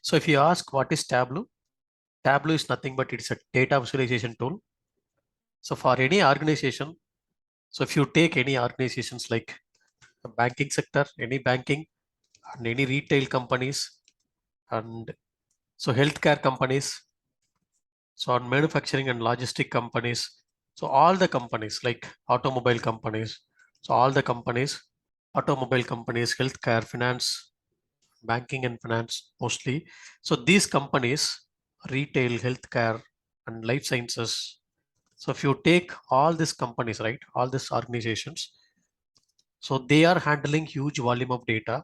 So if you ask what is Tableau, Tableau is nothing but it's a data visualization tool. So for any organization, so if you take any organizations like the banking sector, any banking and any retail companies, and so healthcare companies, so on manufacturing and logistic companies, so all the companies like automobile companies, so all the companies, automobile companies, healthcare, finance, banking and finance mostly. So these companies, retail, healthcare, and life sciences. So if you take all these companies, right, all these organizations, so they are handling huge volume of data.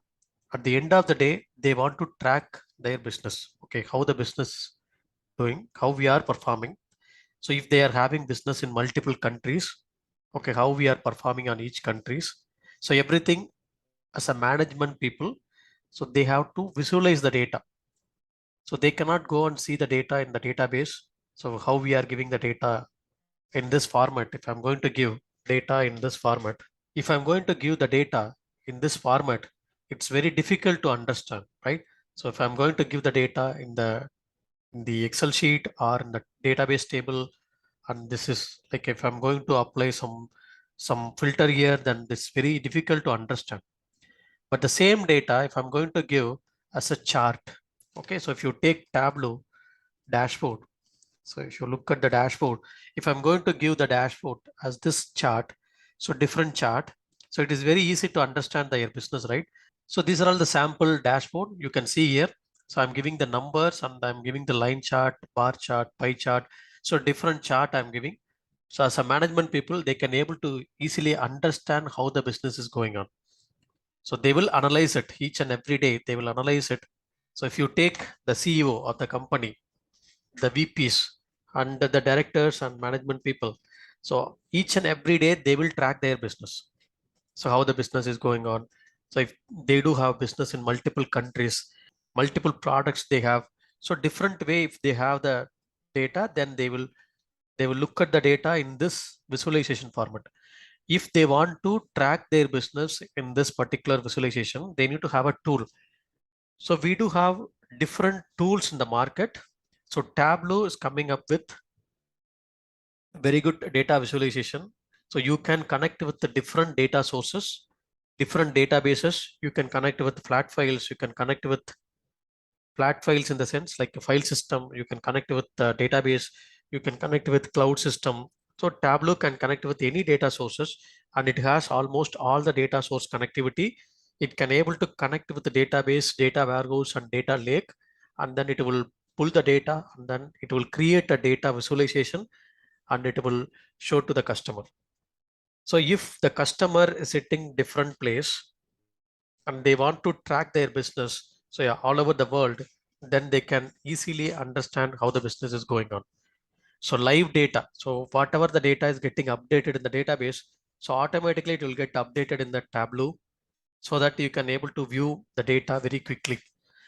At the end of the day, they want to track their business. Okay, how the business doing, how we are performing. So if they are having business in multiple countries, okay, how we are performing on each countries. So everything as a management people, so they have to visualize the data. So they cannot go and see the data in the database. So how we are giving the data in this format. If I'm going to give data in this format, if I'm going to give the data in this format, it's very difficult to understand, right? So if I'm going to give the data in the Excel sheet or in the database table, and this is like if I'm going to apply some filter here, then it's very difficult to understand. But the same data, if I'm going to give as a chart, okay, so if you take Tableau dashboard, so if you look at the dashboard, if I'm going to give the dashboard as this chart, so different chart, so it is very easy to understand your business, right? So these are all the sample dashboard you can see here. So I'm giving the numbers and I'm giving the line chart, bar chart, pie chart. So different chart I'm giving. So as a management people, they can able to easily understand how the business is going on. So they will analyze it each and every day. They will analyze it. So if you take the CEO of the company, the VPs and the directors and management people, so each and every day they will track their business. So how the business is going on. So if they do have business in multiple countries, multiple products they have, so different way if they have the data, then they will look at the data in this visualization format. If they want to track their business in this particular visualization, they need to have a tool. So we do have different tools in the market. So Tableau is coming up with very good data visualization. So you can connect with the different data sources, different databases. You can connect with flat files. You can connect with flat files in the sense like a file system. You can connect with the database. You can connect with cloud system. So Tableau can connect with any data sources, and it has almost all the data source connectivity. It can able to connect with the database, data warehouse, and data lake, and then it will pull the data, and then it will create a data visualization, and it will show to the customer. So if the customer is sitting different place and they want to track their business, so yeah, all over the world, then they can easily understand how the business is going on. So live data, so whatever the data is getting updated in the database, so automatically it will get updated in the Tableau, so that you can able to view the data very quickly.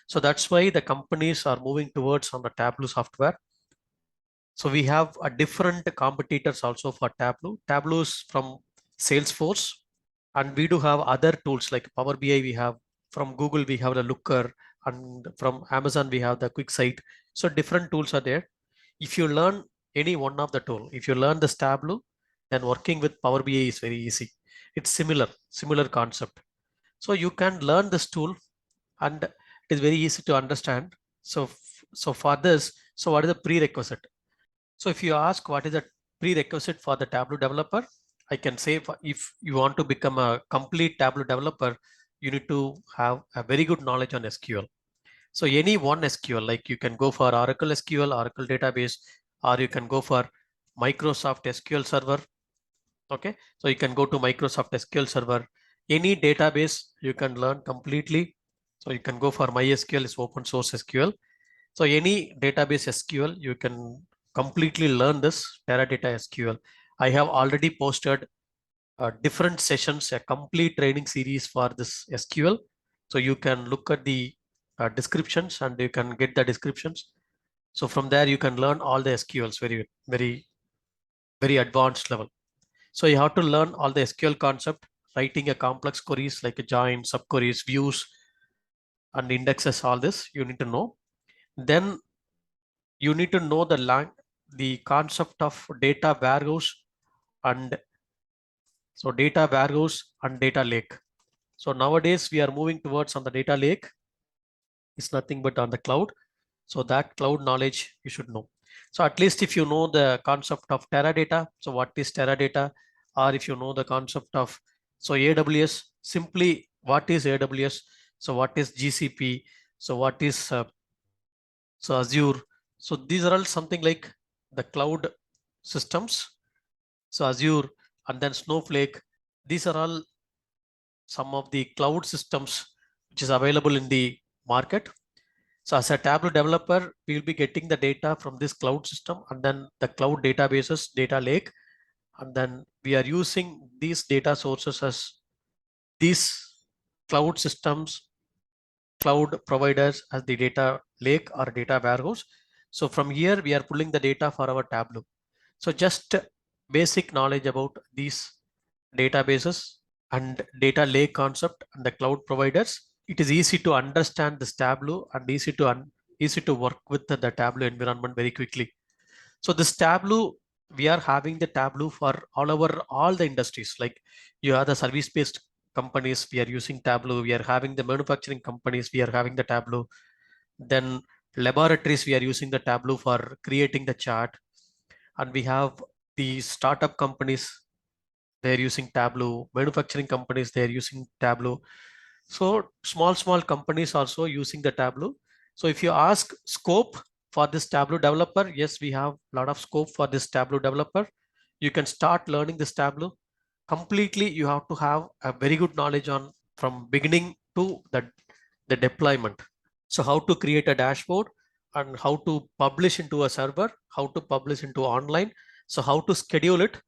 So that's why the companies are moving towards on the Tableau software. So we have a different competitors also for Tableau. Tableau is from Salesforce, and we do have other tools like Power BI. We have from Google, we have the Looker, and from Amazon, we have the QuickSight. So different tools are there. If you learn any one of the tool, if you learn this Tableau, then working with Power BI is very easy. It's similar concept. So you can learn this tool, and it is very easy to understand. So for this, so what is the prerequisite? So if you ask what is the prerequisite for the Tableau developer, I can say if you want to become a complete Tableau developer, you need to have a very good knowledge on SQL. So any one SQL, like you can go for Oracle SQL, Oracle database, or you can go for Microsoft SQL Server. Okay, so you can go to Microsoft SQL Server. Any database you can learn completely. So you can go for MySQL, is open source SQL. So any database SQL, you can completely learn this Teradata SQL. I have already posted different sessions, a complete training series for this SQL. So you can look at the descriptions and you can get the descriptions. So from there, you can learn all the SQLs very advanced level. So you have to learn all the SQL concept, writing a complex queries like a join, subqueries, views, and indexes, all this you need to know. Then you need to know the concept of data warehouse and data warehouse and data lake. So nowadays we are moving towards on the data lake. It's nothing but on the cloud. So that cloud knowledge you should know. So at least if you know the concept of Teradata, so what is Teradata? Or if you know the concept of AWS, simply what is AWS? So what is GCP? So what is Azure? So these are all something like the cloud systems. So Azure and then Snowflake. These are all some of the cloud systems which is available in the market. So as a Tableau developer, we will be getting the data from this cloud system and then the cloud databases, data lake, and then we are using these data sources as these cloud systems, cloud providers as the data lake or data warehouse. So from here, we are pulling the data for our Tableau. So just basic knowledge about these databases and data lake concept and the cloud providers. It is easy to understand this Tableau and easy to work with the Tableau environment very quickly. So this Tableau, we are having the Tableau for all the industries. Like you have the service-based companies, we are using Tableau. We are having the manufacturing companies, we are having the Tableau. Then laboratories, we are using the Tableau for creating the chart. And we have the startup companies, they're using Tableau. Manufacturing companies, they're using Tableau. So small companies also using the Tableau. So if you ask scope for this Tableau developer, yes, we have a lot of scope for this Tableau developer. You can start learning this Tableau. Completely, you have to have a very good knowledge on from beginning to the deployment. So how to create a dashboard and how to publish into a server, how to publish into online. So how to schedule it.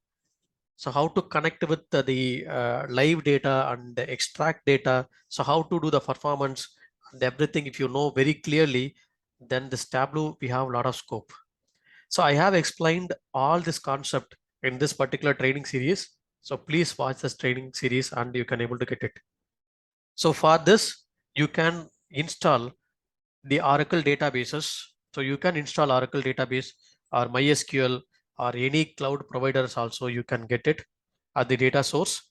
So how to connect with the live data and extract data. So how to do the performance and everything. If you know very clearly, then this Tableau, we have a lot of scope. So I have explained all this concept in this particular training series. So please watch this training series and you can able to get it. So for this, you can install the Oracle databases. So you can install Oracle database or MySQL or any cloud providers also you can get it at the data source.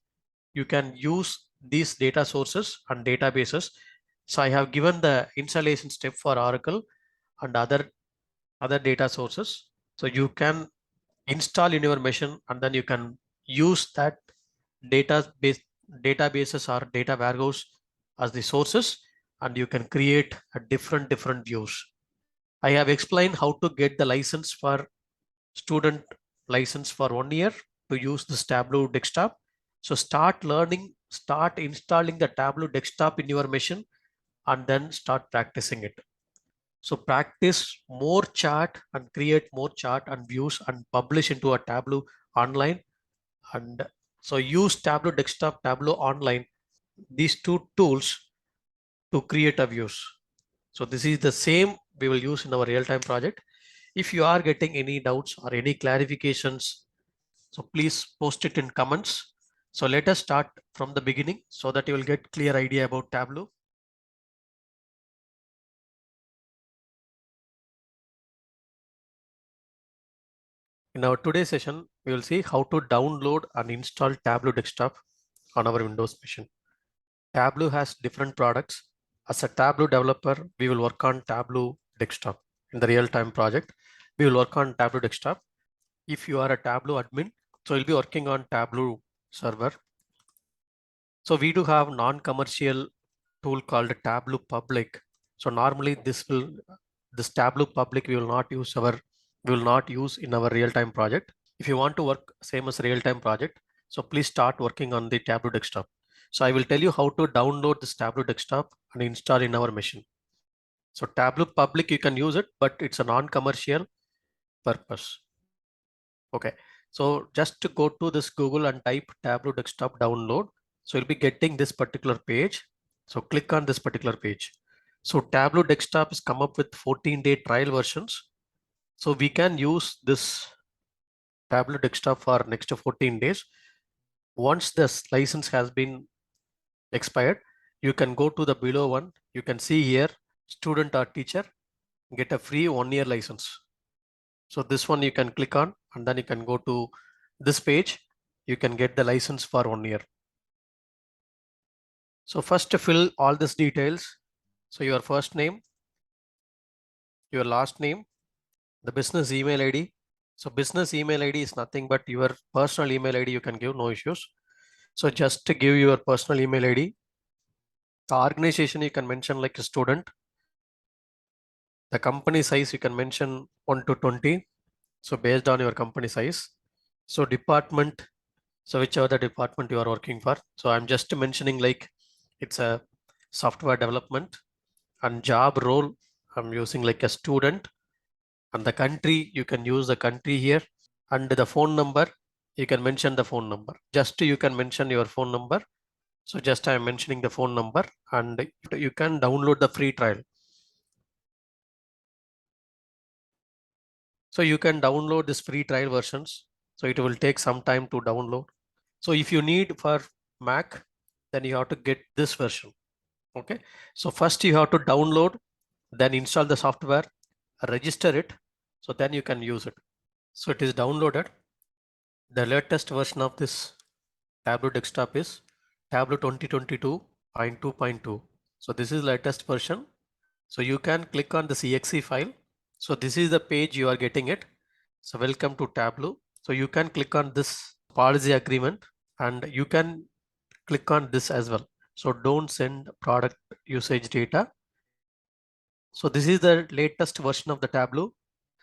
You can use these data sources and databases. So I have given the installation step for Oracle and other data sources. So you can install in your machine and then you can use that database databases or data warehouse as the sources and you can create a different views. I have explained how to get the license for student license for 1 year to use this Tableau desktop. So start learning, start installing the Tableau desktop in your machine and then start practicing it. So practice more chart and create more chart and views and publish into a Tableau online. And so use Tableau desktop, Tableau online, these two tools to create a views. So this is the same we will use in our real-time project. If you are getting any doubts or any clarifications, so please post it in comments. So let us start from the beginning so that you will get clear idea about Tableau. In our today's session, we will see how to download and install Tableau desktop on our Windows machine. Tableau has different products. As a Tableau developer, we will work on Tableau desktop. In the real-time project, we will work on Tableau desktop. If you are a Tableau admin, so you'll be working on Tableau server. So we do have non-commercial tool called Tableau Public. So normally this Tableau Public we will not use in our real-time project. If you want to work same as real-time project, so please start working on the Tableau desktop. So I will tell you how to download this Tableau desktop and install in our machine. So Tableau Public you can use it, but it's a non-commercial purpose. Okay, so just to go to this Google and type Tableau desktop download. So you'll be getting this particular page. So click on this particular page. So Tableau desktop is come up with 14-day trial versions. So we can use this Tableau desktop for next 14 days. Once this license has been expired, you can go to the below one. You can see here student or teacher. get a free 1-year license. So this one you can click on, and then you can go to this page. You can get the license for 1 year. So first to fill all these details. So your first name, your last name, the business email ID. So business email ID is nothing but your personal email ID. You can give, no issues. So just to give your personal email ID. The organization you can mention like a student. The company size you can mention 1 to 20. So based on your company size. So department, so whichever the department you are working for. So I'm just mentioning like it's a software development, and job role I'm using like a student, and the country you can use the country here, and the phone number you can mention the phone number. Just you can mention your phone number. So just I'm mentioning the phone number, and you can download the free trial. So you can download this free trial versions. So it will take some time to download. So if you need for Mac, then you have to get this version. Okay. So first you have to download, then install the software, register it. So then you can use it. So it is downloaded. The latest version of this Tableau Desktop is Tableau 2022.2.2. So this is latest version. So you can click on the exe file. So this is the page you are getting it. So welcome to Tableau. So you can click on this policy agreement, and you can click on this as well. So don't send product usage data. So this is the latest version of the Tableau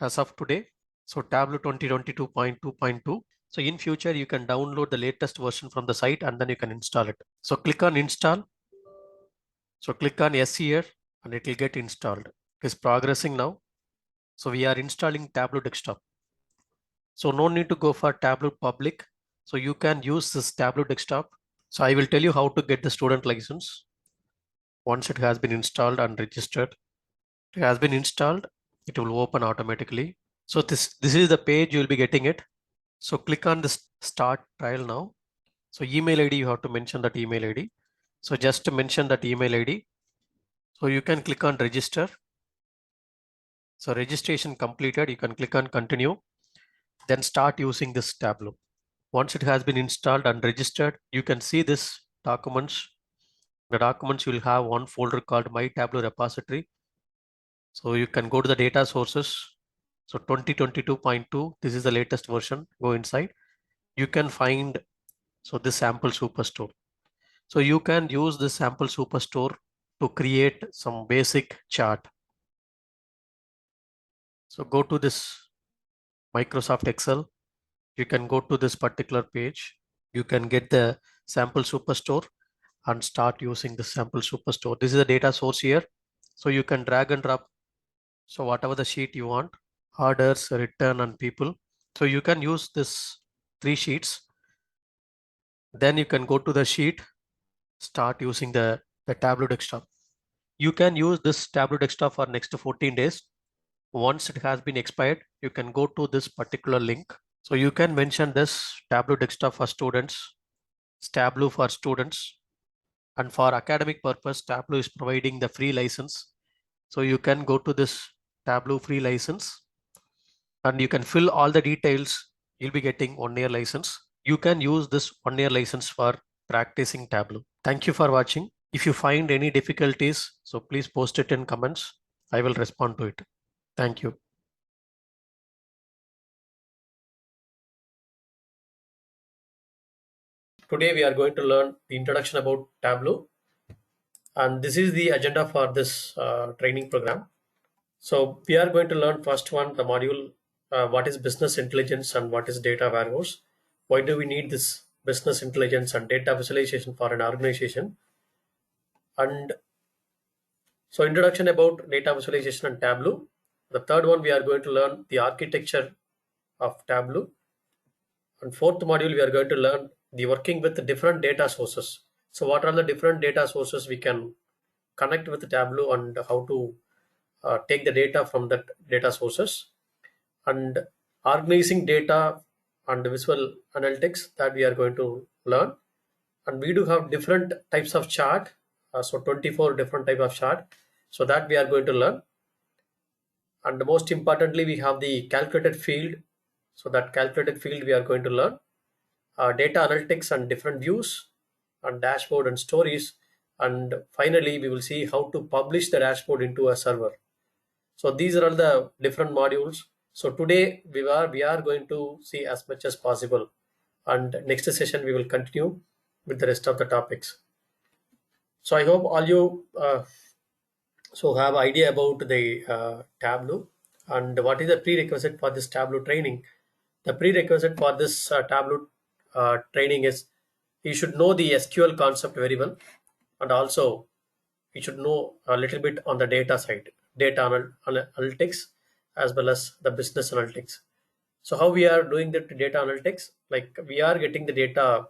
as of today. So Tableau 2022.2.2. So in future, you can download the latest version from the site, and then you can install it. So click on install. So click on yes here, and it will get installed. It is progressing now. So we are installing Tableau Desktop. So no need to go for Tableau Public. So you can use this Tableau Desktop. So I will tell you how to get the student license. Once it has been installed and registered, it has been installed, it will open automatically. So this is the page you will be getting it. So click on this start trial now. So email ID, you have to mention that email ID. So just to mention that email ID. So you can click on register. So registration completed, you can click on continue, then start using this Tableau. Once it has been installed and registered, you can see this documents. The documents you will have one folder called My Tableau repository. So you can go to the data sources. So 2022.2, this is the latest version. Go inside. You can find this sample superstore. So you can use this sample superstore to create some basic chart. So go to this Microsoft Excel. You can go to this particular page. You can get the sample superstore and start using the sample superstore. This is the data source here. So you can drag and drop. So whatever the sheet you want, orders, return, and people. So you can use this 3 sheets. Then you can go to the sheet, start using the Tableau Desktop. You can use this Tableau Desktop for next 14 days. Once it has been expired, you can go to this particular link. So you can mention this Tableau Desktop for students, Tableau for students, and for academic purpose, Tableau is providing the free license. So you can go to this Tableau free license, and you can fill all the details. You'll be getting 1-year license. You can use this 1-year license for practicing Tableau. Thank you for watching. If you find any difficulties, so please post it in comments. I will respond to it. Thank you. Today we are going to learn the introduction about Tableau, and this is the agenda for this training program. So we are going to learn first one, the module, what is business intelligence and what is data warehouse. Why do we need this business intelligence and data visualization for an organization? And so introduction about data visualization and Tableau. The third one, we are going to learn the architecture of Tableau. And fourth module, we are going to learn the working with the different data sources. So what are the different data sources we can connect with Tableau, and how to take the data from that data sources, and organizing data and visual analytics, that we are going to learn. And we do have different types of chart, so 24 different type of chart, so that we are going to learn. And most importantly, we have the calculated field. So that calculated field we are going to learn data analytics and different views and dashboard and stories. And finally, we will see how to publish the dashboard into a server. So these are all the different modules. So today we are going to see as much as possible. And next session we will continue with the rest of the topics. So I hope all you have idea about the Tableau and what is the prerequisite for this Tableau training. The prerequisite for this Tableau training is you should know the SQL concept very well, and also you should know a little bit on the data side, analytics, as well as the business analytics. So how we are doing the data analytics? Like we are getting the data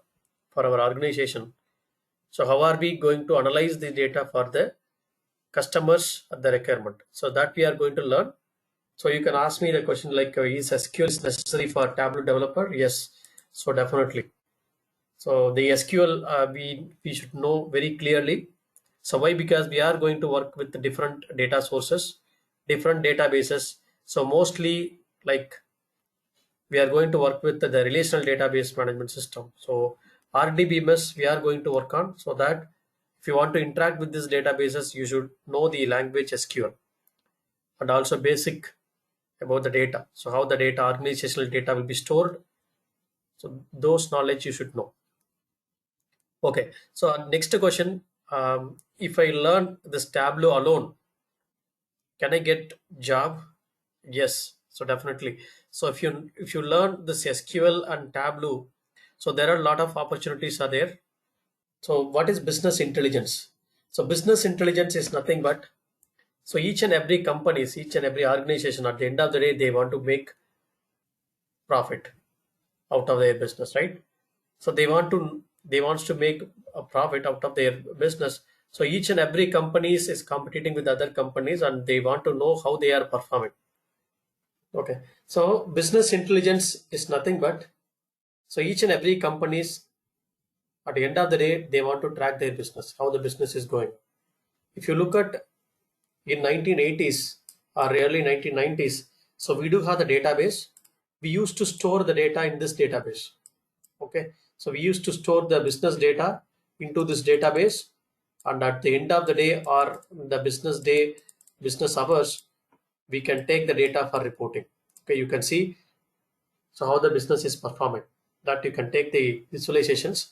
for our organization. So how are we going to analyze the data for the customers at the requirement? So that we are going to learn. So you can ask me the question like, is SQL is necessary for Tableau developer? Yes. So definitely. So the SQL we should know very clearly. So why? Because we are going to work with the different data sources, different databases. So mostly like we are going to work with the relational database management system. So RDBMS we are going to work on, so that if you want to interact with these databases, you should know the language SQL and also basic about the data. So how the data, organizational data will be stored. So those knowledge you should know. Okay. So next question, if I learn this Tableau alone, can I get job? Yes. So definitely. So if you learn this SQL and Tableau, so there are a lot of opportunities are there. So what is business intelligence? So business intelligence is nothing but, so each and every companies, each and every organization, at the end of the day, they want to make profit out of their business, right? So they wants to make a profit out of their business. So each and every companies is competing with other companies, and they want to know how they are performing. Okay. So business intelligence is nothing but, so each and every companies, at the end of the day, they want to track their business, how the business is going. If you look at in 1980s or early 1990s, so we do have the database. We used to store the data in this database. Okay. So we used to store the business data into this database, and at the end of the day or the business day, business hours, we can take the data for reporting. Okay, you can see so how the business is performing. That you can take the visualizations,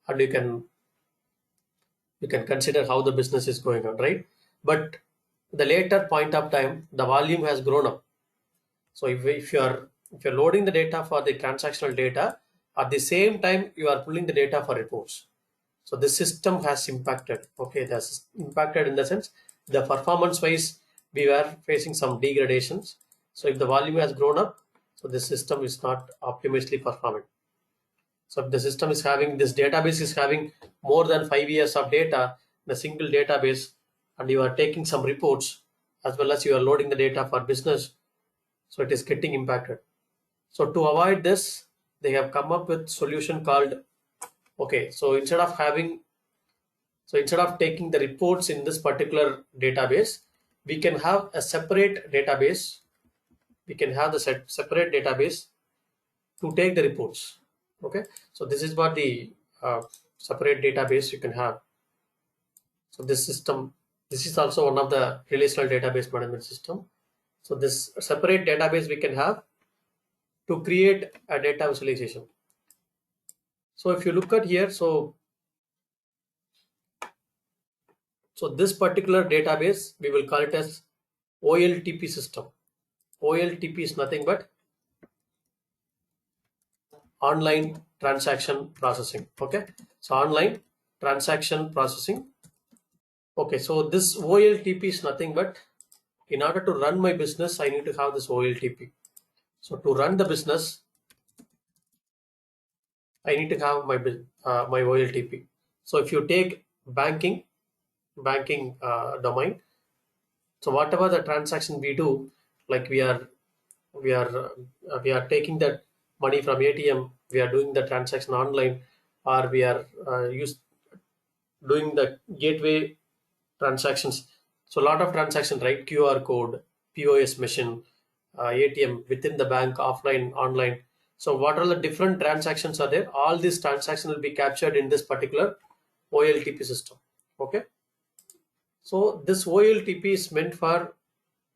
and you can consider how the business is going on, right? But the later point of time, the volume has grown up. So if you're loading the data for the transactional data, at the same time you are pulling the data for reports. So this system has impacted. Okay, that's impacted in the sense the performance wise we were facing some degradations. So if the volume has grown up, so the system is not optimally performing. So if the system is having, this database is having more than 5 years of data in a single database, and you are taking some reports as well as you are loading the data for business, so it is getting impacted. So to avoid this, they have come up with solution called, okay, so instead of taking the reports in this particular database, we can have a separate database. We can have the separate database to take the reports. Okay, so this is what the separate database you can have. So this is also one of the relational database management system. So this separate database we can have to create a data visualization. So if you look at here, so this particular database, we will call it as OLTP system. OLTP is nothing but online transaction processing. Okay, so online transaction processing. Okay, so this OLTP is nothing but, in order to run my business, I need to have this OLTP. So to run the business, I need to have my OLTP. So if you take banking domain, so whatever the transaction we do, like we are taking that money from ATM, we are doing the transaction online, or we are doing the gateway transactions. So a lot of transactions, right? QR code, POS machine, ATM within the bank, offline, online. So what are the different transactions are there? All these transactions will be captured in this particular OLTP system. Okay. So this OLTP is meant for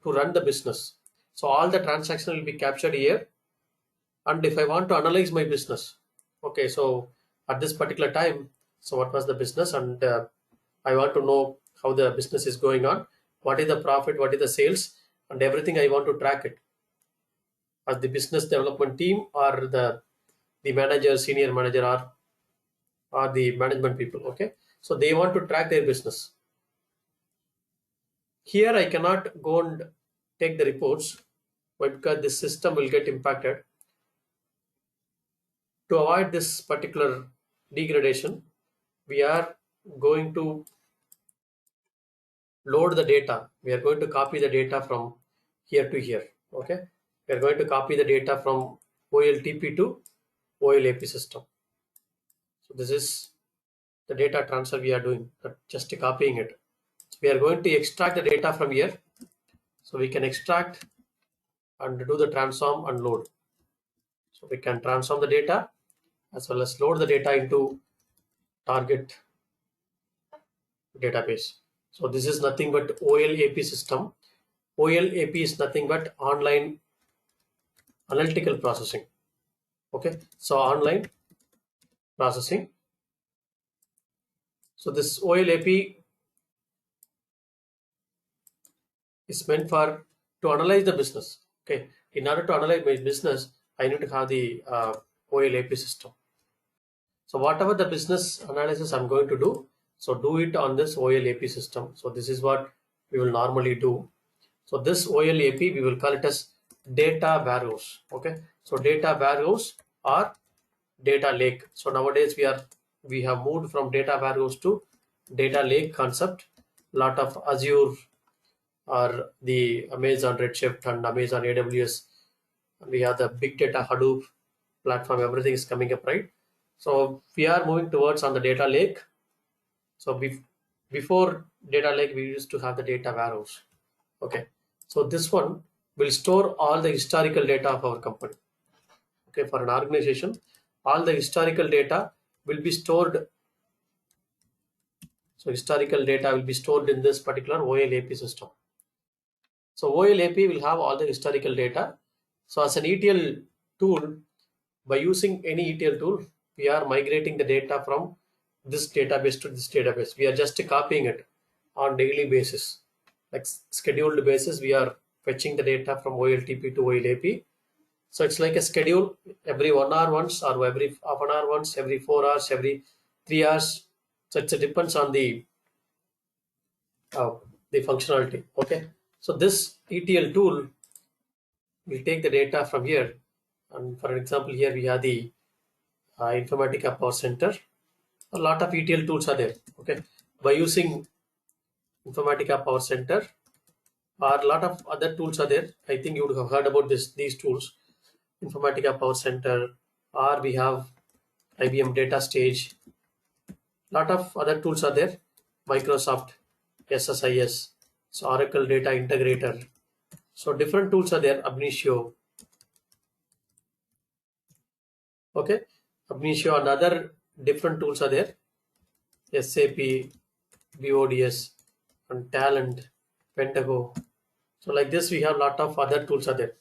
to run the business. So all the transactions will be captured here. And if I want to analyze my business, okay, so at this particular time, so what was the business, and I want to know how the business is going on, what is the profit, what is the sales, and everything I want to track it as the business development team or the manager, senior manager, or the management people. Okay, so they want to track their business. Here I cannot go and take the reports, but because this system will get impacted. To avoid this particular degradation, we are going to load the data. We are going to copy the data from here to here. Okay, we are going to copy the data from OLTP to OLAP system. So this is the data transfer we are doing, just copying it. So we are going to extract the data from here. So we can extract and do the transform and load. So we can transform the data as well as load the data into target database. So this is nothing but OLAP system. OLAP is nothing but online analytical processing. Okay, so online processing. So this OLAP is meant for to analyze the business. Okay, in order to analyze my business, I need to have the OLAP system. So whatever the business analysis I'm going to do, so do it on this OLAP system. So this is what we will normally do. So this OLAP, we will call it as data warehouse. Okay, so data warehouse or data lake. So nowadays we have moved from data warehouse to data lake concept. Lot of Azure or the Amazon Redshift and Amazon AWS. We have the big data Hadoop platform. Everything is coming up, right? So we are moving towards on the data lake. So before data lake, we used to have the data warehouse. Okay, so this one will store all the historical data of our company. Okay, for an organization, all the historical data will be stored. So historical data will be stored in this particular OLAP system. So OLAP will have all the historical data. So as an ETL tool, by using any ETL tool, we are migrating the data from this database to this database. We are just copying it on daily basis, like scheduled basis. We are fetching the data from OLTP to OLAP. So it's like a schedule every 1 hour once, or every half an hour once, every 4 hours, every 3 hours. So it depends on the functionality. Okay, so this ETL tool will take the data from here, and for example, here we have the Informatica Power Center. A lot of ETL tools are there. Okay, by using Informatica Power Center, or a lot of other tools are there. I think you would have heard about these tools, Informatica Power Center, or we have IBM Data Stage. Lot of other tools are there. Microsoft SSIS, so Oracle Data Integrator. So different tools are there. Abnitio. Okay, Abnitio and other different tools are there. SAP, BODS, and Talent, Pentago. So like this, we have a lot of other tools are there.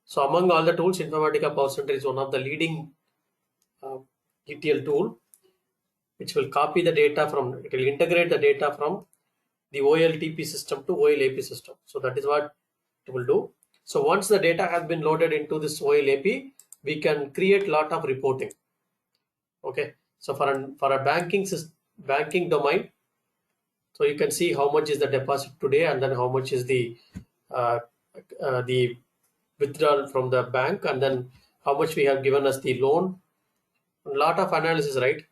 So among all the tools, Informatica Power Center is one of the leading ETL tool, which will copy the data from, it will integrate the data from the OLTP system to OLAP system. So that is what it will do. So once the data has been loaded into this OLAP, we can create lot of reporting. Okay, so for a banking domain, so you can see how much is the deposit today, and then how much is the withdrawal from the bank, and then how much we have given as the loan. A lot of analysis, right?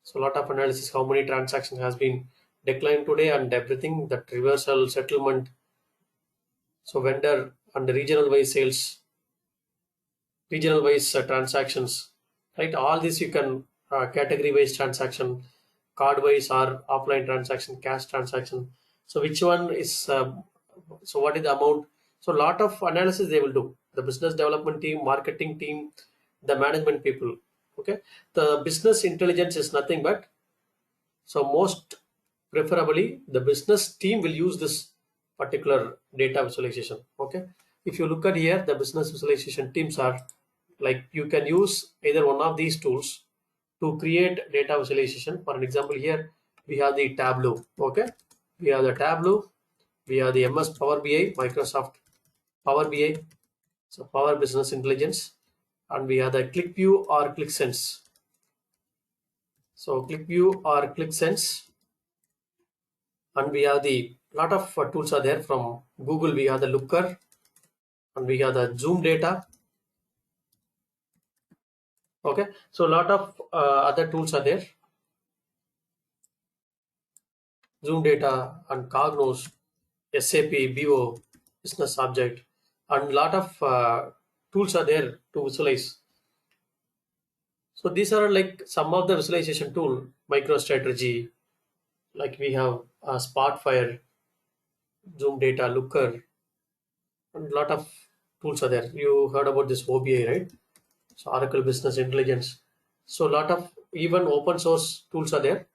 So a lot of analysis, how many transactions has been declined today, and everything, that reversal, settlement. So vendor and the regional wise sales, regional wise transactions, right? All this you can category wise transaction, card wise or offline transaction, cash transaction. So which one is so what is the amount? So a lot of analysis they will do. The business development team, marketing team, the management people. Okay. The business intelligence is nothing but, so most preferably the business team will use this particular data visualization. Okay. If you look at here, the business visualization teams are like, you can use either one of these tools to create data visualization. For an example, here we have the Tableau. Okay. We have the Tableau, we have the MS Power BI, Microsoft Power BI, so Power Business Intelligence, and we have the ClickView or ClickSense. So ClickView or ClickSense, and we have the lot of tools are there from Google. We have the Looker, and we have the Zoom data. Okay, so a lot of other tools are there. Zoom data and Cognos, SAP, BO, Business Object, and lot of tools are there to visualize. So these are like some of the visualization tool, MicroStrategy, like we have Spotfire, Zoom data, Looker, and a lot of tools are there. You heard about this OBI, right? So Oracle Business Intelligence. So a lot of even open source tools are there.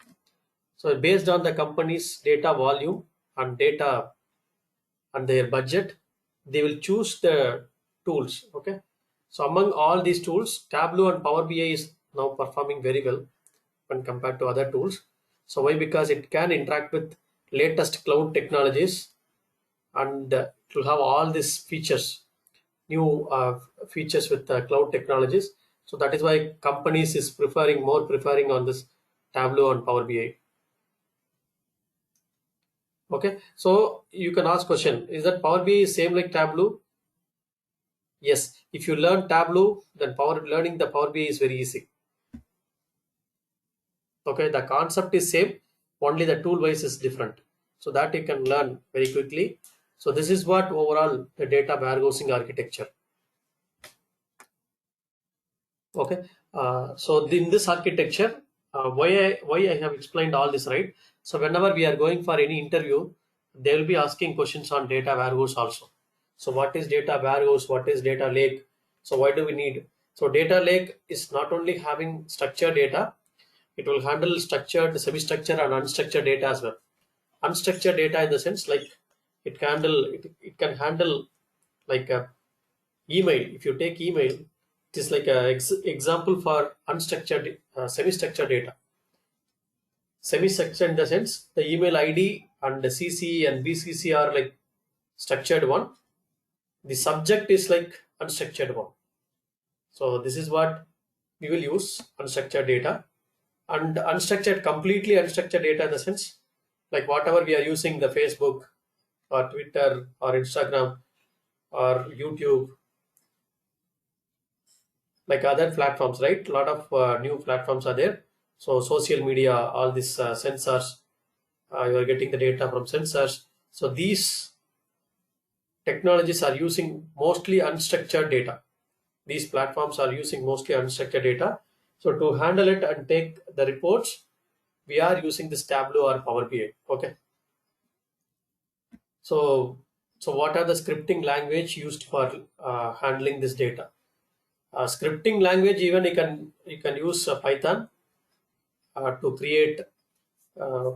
So based on the company's data volume and data and their budget, they will choose the tools. Okay. So among all these tools, Tableau and Power BI is now performing very well when compared to other tools. So why? Because it can interact with latest cloud technologies, and it will have all these features, new features with cloud technologies. So that is why companies is preferring on this Tableau and Power BI. Okay, so you can ask question: is that Power BI is same like Tableau? Yes. If you learn Tableau, then learning the Power BI is very easy. Okay, the concept is same, only the tool wise is different. So that you can learn very quickly. So this is what overall the data warehousing architecture. Okay, so in this architecture, why I have explained all this, right? So whenever we are going for any interview, they will be asking questions on data warehouse also. So what is data warehouse? What is data lake? So why do we need? So data lake is not only having structured data, it will handle structured, semi-structured, and unstructured data as well. Unstructured data in the sense like it can handle like a email. If you take email, it is like a example for unstructured, semi-structured data. Semi-structured in the sense the email ID and the CC and BCC are like structured one. The subject is like unstructured one. So this is what we will use, unstructured data. And unstructured, completely unstructured data in the sense like whatever we are using, the Facebook or Twitter or Instagram or YouTube, like other platforms, right? A lot of new platforms are there. So social media, all these sensors, you are getting the data from sensors. So these technologies are using mostly unstructured data. These platforms are using mostly unstructured data. So to handle it and take the reports, we are using this Tableau or Power BI. Okay. So what are the scripting language used for handling this data? Scripting language, even you can use Python to create uh,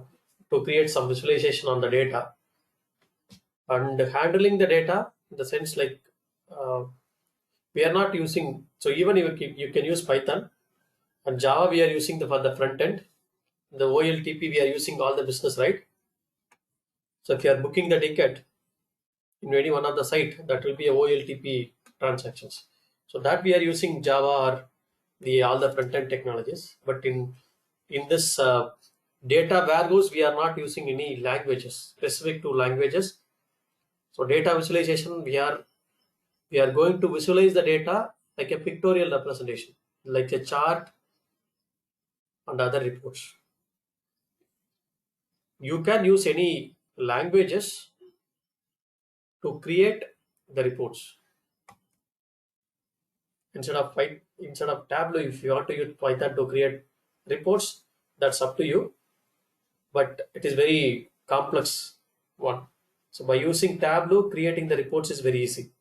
some visualization on the data and handling the data in the sense like uh, we are not using. So even you can use Python and Java. We are using for the front end. The OLTP we are using all the business, right? So if you are booking the ticket in any one of the site, that will be a OLTP transactions. So that we are using Java or the all the front end technologies. But in this data warehouse, we are not using any languages specific to languages. So data visualization, we are going to visualize the data like a pictorial representation, like a chart and other reports. You can use any languages to create the reports. Instead of Tableau, if you want to use Python to create reports, that's up to you. But it is very complex one. So by using Tableau, creating the reports is very easy.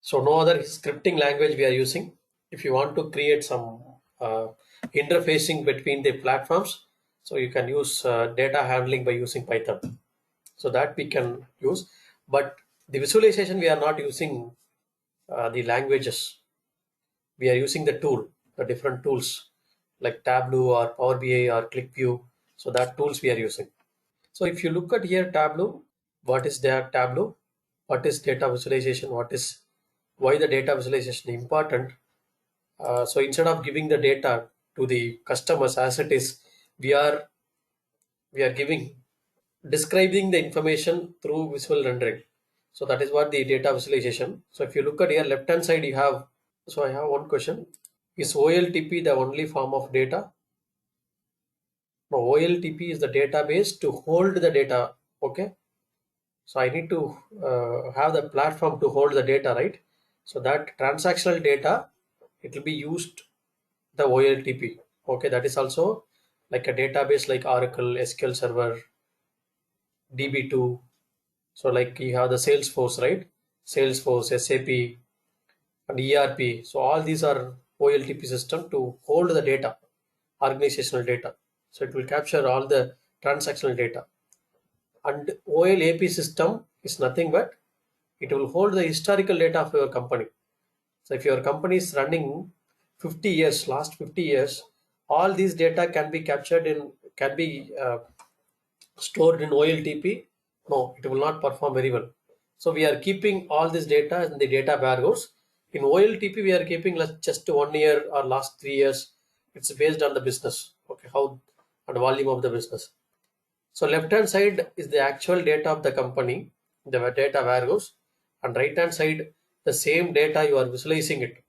So no other scripting language we are using. If you want to create some interfacing between the platforms, so you can use data handling by using Python. So that we can use, but the visualization we are not using the languages. We are using the tool, the different tools like Tableau or Power BI or ClickView. So that tools we are using. So if you look at here Tableau, what is their Tableau? What is data visualization? What is why the data visualization important? So instead of giving the data to the customers as it is, we are giving describing the information through visual rendering. So that is what the data visualization. So if you look at here left hand side, you have. So I have one question: is OLTP the only form of data? No, OLTP is the database to hold the data. Okay. So I need to have the platform to hold the data, right? So that transactional data, it will be used the OLTP. Okay, that is also like a database like Oracle, SQL Server, DB2. So like you have the Salesforce, right? Salesforce, SAP, and ERP. So all these are OLTP system to hold the data, organizational data. So it will capture all the transactional data. And OLAP system is nothing but it will hold the historical data of your company. So if your company is running 50 years, last 50 years, all these data can be captured in, can be stored in OLTP. No, it will not perform very well. So we are keeping all this data in the data warehouse. In OLTP, we are keeping just 1 year or last 3 years. It's based on the business. Okay, how and volume of the business. So left hand side is the actual data of the company, the data warehouse, and right hand side the same data you are visualizing it.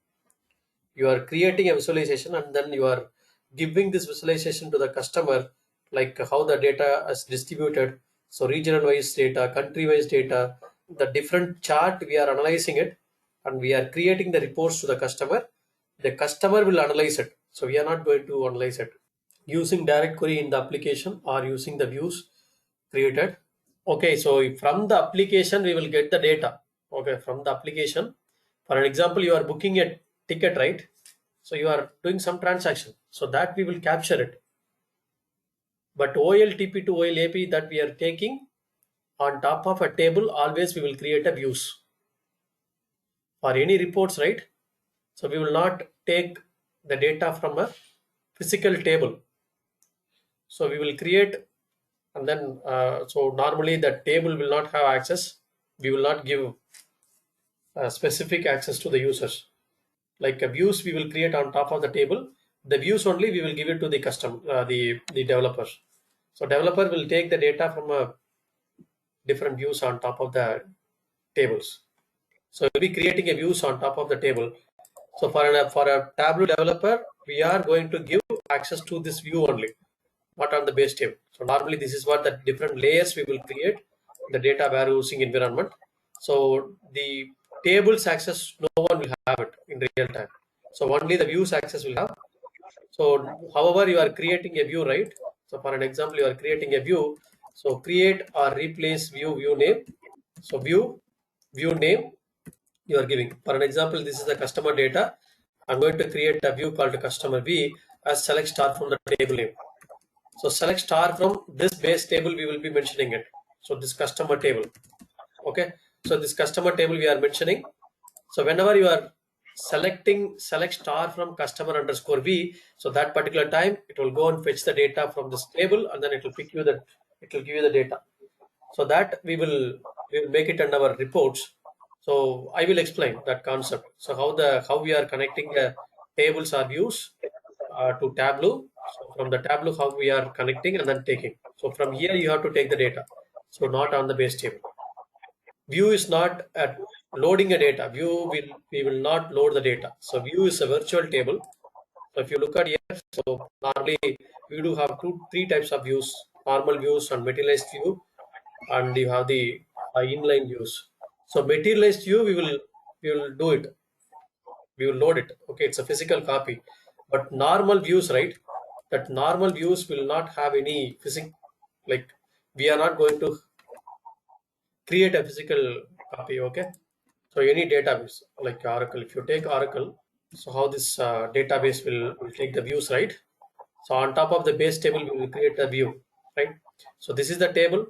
You are creating a visualization and then you are giving this visualization to the customer, like how the data is distributed. So regional wise data, country wise data, the different chart we are analyzing it, and we are creating the reports to the customer. The customer will analyze it. So we are not going to analyze it using direct query in the application or using the views created. Okay, so from the application we will get the data. Okay, from the application, for an example, you are booking a ticket, right? So you are doing some transaction, so that we will capture it. But OLTP to OLAP that we are taking on top of a table, always we will create a views for any reports, right? So we will not take the data from a physical table. So we will create, and then so normally the table will not have access. We will not give specific access to the users. Like views we will create on top of the table. The views only we will give it to the the developers. So developer will take the data from a different views on top of the tables. So we'll be creating a views on top of the table. So for a Tableau developer, we are going to give access to this view only, not on the base table. So normally this is what the different layers we will create the data warehousing environment. So the tables access, no one will have it in real time. So only the views access will have. So however you are creating a view, right? So for an example, you are creating a view. So create or replace view name. So view name you are giving. For an example, this is the customer data. I'm going to create a view called customer V as select star from the table name. So select star from this base table, we will be mentioning it. So this customer table. Okay. So this customer table we are mentioning. So whenever you are selecting select star from customer underscore V, so that particular time it will go and fetch the data from this table and then it will pick you the, it will give you the data. So that we will make it in our reports. So I will explain that concept. So how we are connecting the tables or views to Tableau. So from the Tableau, how we are connecting and then taking. So from here you have to take the data. So not on the base table. View is not at loading a data. View will we will not load the data. So view is a virtual table. So if you look at here, so normally we do have three types of views: normal views and materialized view, and you have the inline views. So materialized view we will do it. We will load it. Okay, it's a physical copy. But normal views, right? That normal views will not have any physical, like we are not going to create a physical copy. Okay, so any database like Oracle, if you take Oracle, so how this database will take the views, right? So on top of the base table we will create a view, right? So this is the table,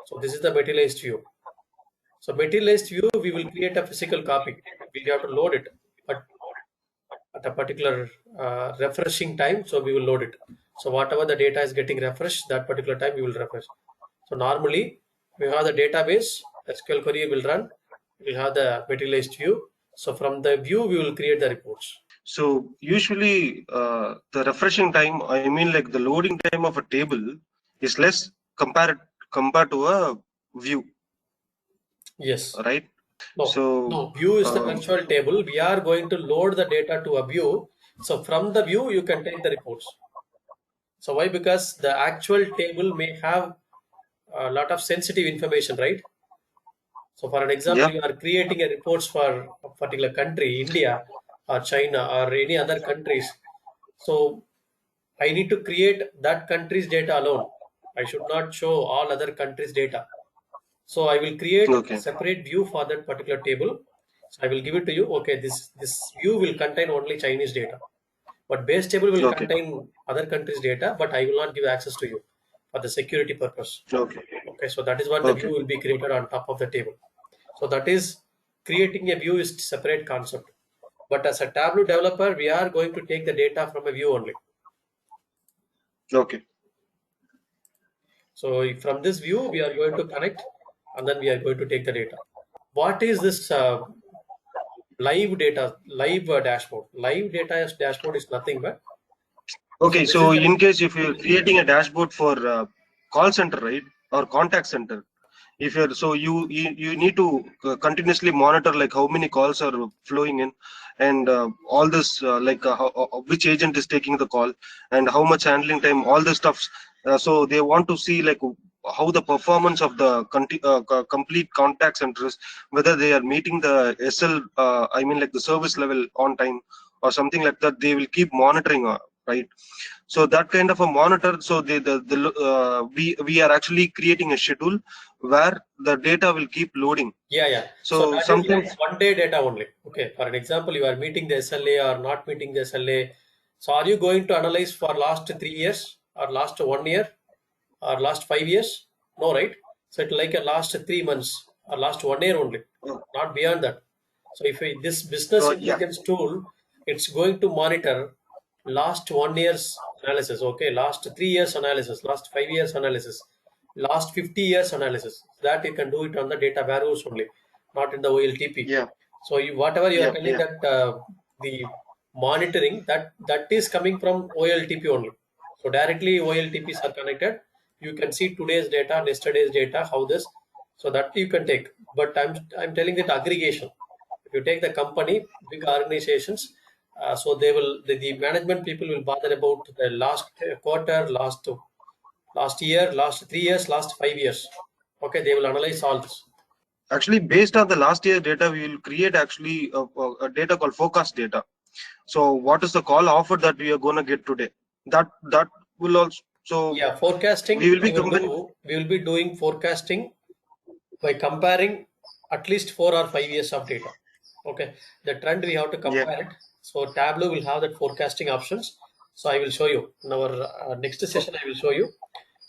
so this is the materialized view. So materialized view we will create a physical copy, we have to load it, but at a particular refreshing time, so we will load it. So whatever the data is getting refreshed, that particular time we will refresh. So normally we have the database, SQL query will run, we have the materialized view. So from the view we will create the reports. So usually the refreshing time, I mean like the loading time of a table is less compared to a view. Yes. Right? No, So no, view is the virtual table. We are going to load the data to a view. So from the view, you can take the reports. So why? Because the actual table may have a lot of sensitive information, right? So for an example, yeah, you are creating a reports for a particular country, India or China or any other countries. So I need to create that country's data alone. I should not show all other countries' data. So I will create a okay, separate view for that particular table. So I will give it to you. Okay, this view will contain only Chinese data, but base table will okay, contain other countries' data, but I will not give access to you for the security purpose. okay, Okay, so that is what the okay, view will be created on top of the table. So that is creating a view is separate concept. But as a Tableau developer, we are going to take the data from a view only. okay. So from this view, we are going to connect and then we are going to take the data. What is this live data, live dashboard? Live data dashboard is nothing but, so Okay, this is so the, in case if you're creating a dashboard for call center, right, or contact center, if you're so you need to continuously monitor like how many calls are flowing in, and all this which agent is taking the call and how much handling time, all this stuff. So they want to see like how the performance of the complete contact centers, whether they are meeting the SL, I mean like the service level on time or something like that. They will keep monitoring, right? So that kind of a monitor, so we are actually creating a schedule where the data will keep loading. yeah. So So that is like sometimes, one day data only. Okay, for an example, you are meeting the SLA or not meeting the SLA. So are you going to analyze for last 3 years or last 1 year or last 5 years? No, right? So it like a last 3 months or last 1 year only, uh, not beyond that. So if this business yeah, intelligence tool, it's going to monitor last 1 year's analysis, okay, last 3 years analysis, last 5 years analysis, last 50 years analysis. That you can do it on the data warehouse only, not in the OLTP. yeah, So you, whatever you are yeah, telling yeah. that the monitoring that is coming from OLTP only. So directly OLTPs are connected. You can see today's data, yesterday's data, how this. So that you can take. But I'm telling that aggregation. If you take the company, big organizations, so they will the management people will bother about the last quarter, last year, last 3 years, last 5 years. Okay, they will analyze all this. Actually, based on the last year data, we will create actually a data called forecast data. So what is the call offer that we are going to get today? That will also, so Yeah, we forecasting will be combining. we will be doing forecasting by comparing at least 4 or 5 years of data. Okay, the trend we have to Yeah, compare it. So Tableau will have that forecasting options. So I will show you in our next session. I will show you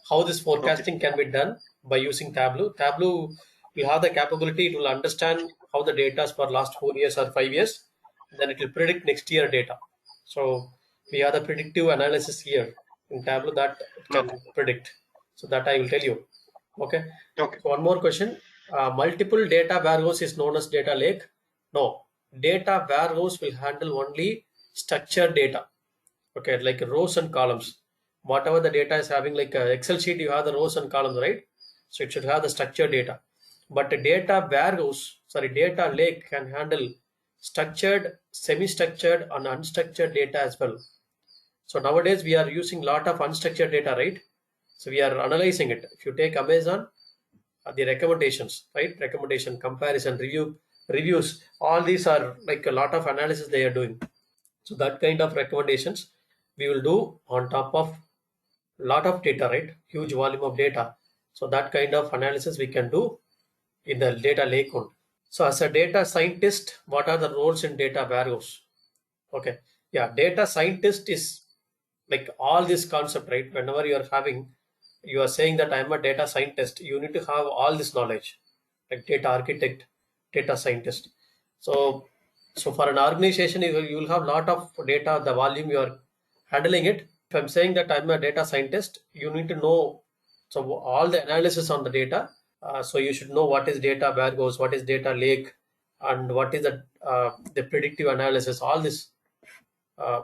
how this okay, forecasting can be done by using Tableau. Tableau will have the capability. It will understand how the data is for last 4 years or 5 years. Then it will predict next year data. So we have the predictive analysis here in Tableau that it can okay, predict. So that I will tell you. Okay. okay. So one more question. Multiple data warehouse is known as data lake. No, data warehouse will handle only structured data. Okay, like rows and columns. Whatever the data is having, like a Excel sheet, you have the rows and columns, right? So it should have the structured data. But the data warehouse, sorry, data lake can handle structured, semi-structured, and unstructured data as well. So nowadays we are using lot of unstructured data, right? So we are analyzing it. If you take Amazon, the recommendations, right? Recommendation, comparison, reviews, all these are like a lot of analysis they are doing. So that kind of recommendations we will do on top of lot of data, right? Huge volume of data. So that kind of analysis we can do in the data lake only. So as a data scientist, what are the roles in data warehouse? Okay, yeah, data scientist is like all this concept, right? Whenever you are saying that I'm a data scientist, you need to have all this knowledge, like data architect, data scientist. So for an organization, you will have lot of data, the volume you are handling it. If I'm saying that I'm a data scientist, you need to know so all the analysis on the data. So you should know what is data warehouse, what is data lake, and what is the predictive analysis. All this uh,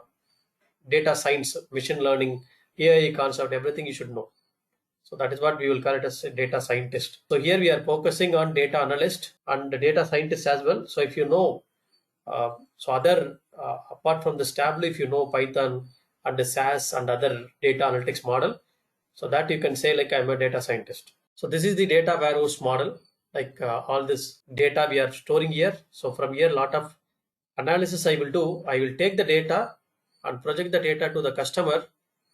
data science, machine learning, AI concept, everything you should know. So that is what we will call it as a data scientist. So here we are focusing on data analyst and the data scientist as well. So if you know, so other apart from this Tableau, if you know Python and the SAS and other data analytics model, so that you can say like I'm a data scientist. So this is the data warehouse model. Like all this data we are storing here. So from here, lot of analysis I will do. I will take the data and project the data to the customer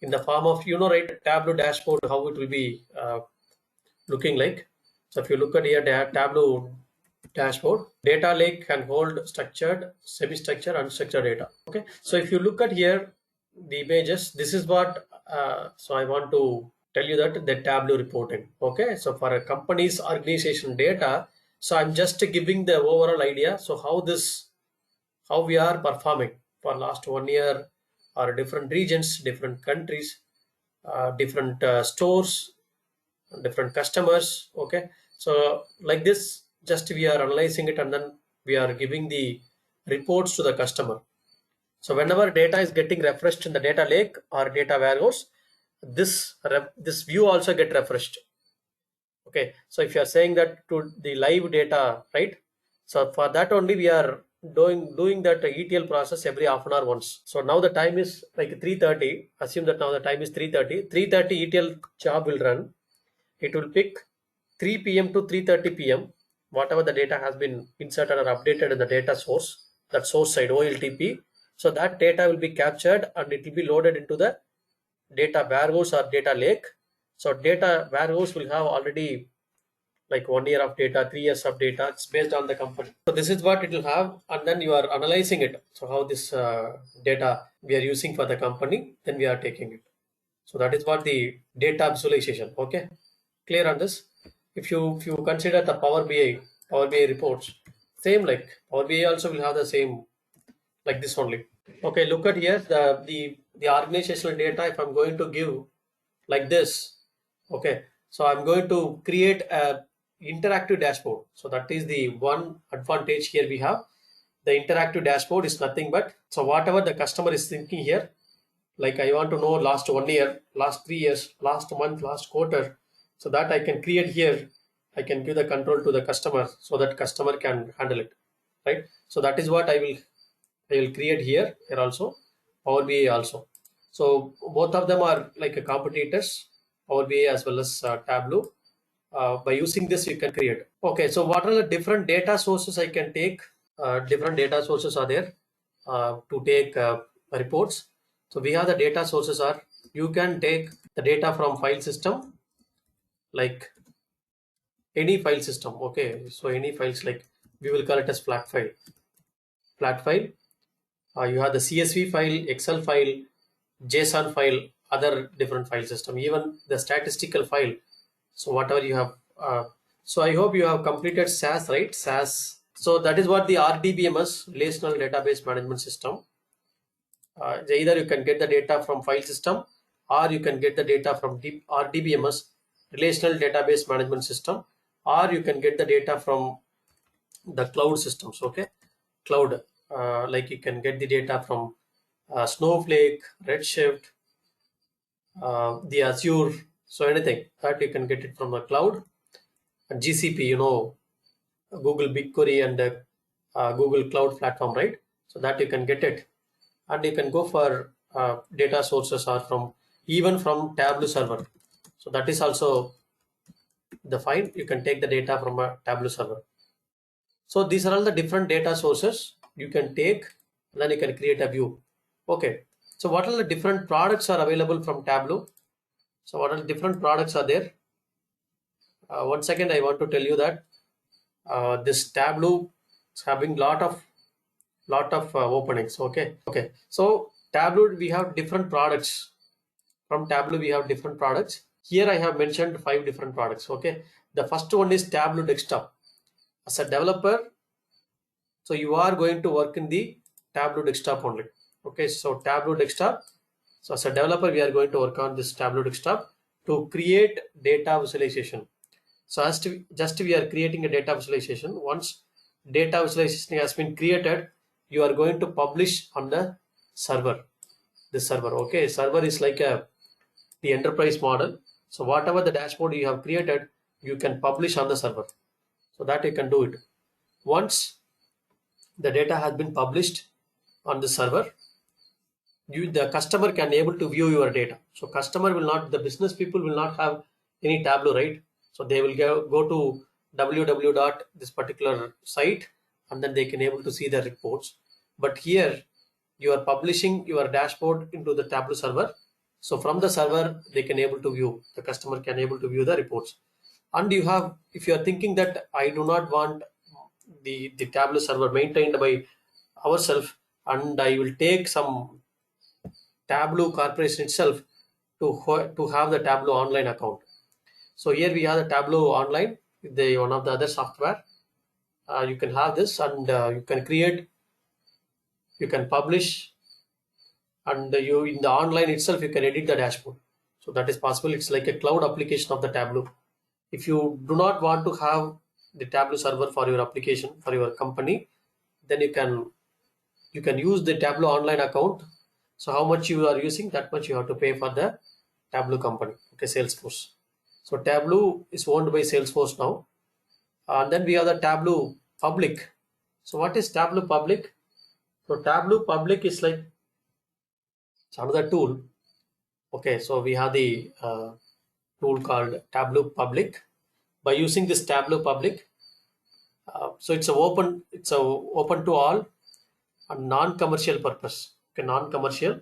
in the form of, right, Tableau dashboard, how it will be looking like. So if you look at here, Tableau dashboard, data lake can hold structured, semi-structured, unstructured data. Okay. So if you look at here, the images, this is what, so I want to tell you that the Tableau reporting. Okay. So for a company's organization data, so I'm just giving the overall idea. So how we are performing for last 1 year, or different regions, different countries, different stores, different customers. Okay, so like this, just we are analyzing it and then we are giving the reports to the customer. So whenever data is getting refreshed in the data lake or data warehouse, this view also get refreshed. Okay, so if you are saying that to the live data, right? So for that only we are doing that ETL process every half an hour once. So now the time is like 3:30. Assume that now the time is 3:30. 3:30 ETL job will run. It will pick 3 p.m. to 3:30 p.m. whatever the data has been inserted or updated in the data source, that source side OLTP. So that data will be captured and it will be loaded into the data warehouse or data lake. So data warehouse will have already like 1 year of data, 3 years of data. It's based on the company. So this is what it will have, and then you are analyzing it. So how this data we are using for the company, then we are taking it. So that is what the data visualization. Okay, clear on this? If you consider the Power BI reports, same like Power BI also will have the same like this only. Okay, look at here the organizational data. If I'm going to give like this, okay, so I'm going to create a interactive dashboard. So that is the one advantage here we have. The interactive dashboard is nothing but, so whatever the customer is thinking here, like I want to know last 1 year, last 3 years, last month, last quarter, so that I can create here. I can give the control to the customer so that customer can handle it, right? So that is what I will create here also, Power BI also. So both of them are like a competitors, Power BI as well as Tableau. By using this, you can create. Okay, so what are the different data sources I can take? Different data sources are there to take reports. So we have the data sources are, you can take the data from file system, like any file system. Okay, so any files, like we will call it as flat file. Flat file. You have the CSV file, Excel file, JSON file, other different file system, even the statistical file. So whatever you have. So I hope you have completed SAS, right? SAS. So that is what the RDBMS, Relational Database Management System. Either you can get the data from file system, or you can get the data from RDBMS, Relational Database Management System, or you can get the data from the cloud systems. Okay, cloud, like you can get the data from Snowflake, Redshift, the Azure. So anything that you can get it from the cloud. And GCP, Google BigQuery and Google Cloud Platform, right? So that you can get it, and you can go for data sources are from, even from Tableau server. So that is also the fine. You can take the data from a Tableau server. So these are all the different data sources you can take, and then you can create a view. Okay. So what are the different products are available from Tableau? So what are the different products are there? One second, I want to tell you that. this Tableau is having lot of openings. Okay, so Tableau, we have different products. From Tableau we have different products. Here I have mentioned 5 different products. Okay, the first one is Tableau Desktop. As a developer, so you are going to work in the Tableau Desktop only. Okay, so Tableau Desktop. So as a developer, we are going to work on this Tableau Desktop to create data visualization. So as to just we are creating a data visualization. Once data visualization has been created, you are going to publish on the server. This server, okay, server is like the enterprise model. So whatever the dashboard you have created, you can publish on the server. So that you can do it. Once the data has been published on the server, the customer can able to view your data. So customer will not, the business people will not have any Tableau, right? So they will go to www dot this particular site, and then they can able to see the reports. But here you are publishing your dashboard into the Tableau server. So from the server they can able to view, the customer can able to view the reports. And you have, if you are thinking that I do not want the Tableau server maintained by ourselves, and I will take some Tableau corporation itself to have the Tableau online account. So here we have the Tableau online, the one of the other software. You can have this, and you can create, you can publish, and you in the online itself you can edit the dashboard. So that is possible. It's like a cloud application of the Tableau. If you do not want to have the Tableau server for your application, for your company, then you can use the Tableau online account. So how much you are using, that much you have to pay for the Tableau company. Okay, Salesforce. So Tableau is owned by Salesforce now. And then we have the Tableau public. So what is Tableau public? So Tableau public is like, it's another tool. Okay, so we have the tool called Tableau public. By using this Tableau public, so it's a open to all, a non-commercial purpose. Okay, non-commercial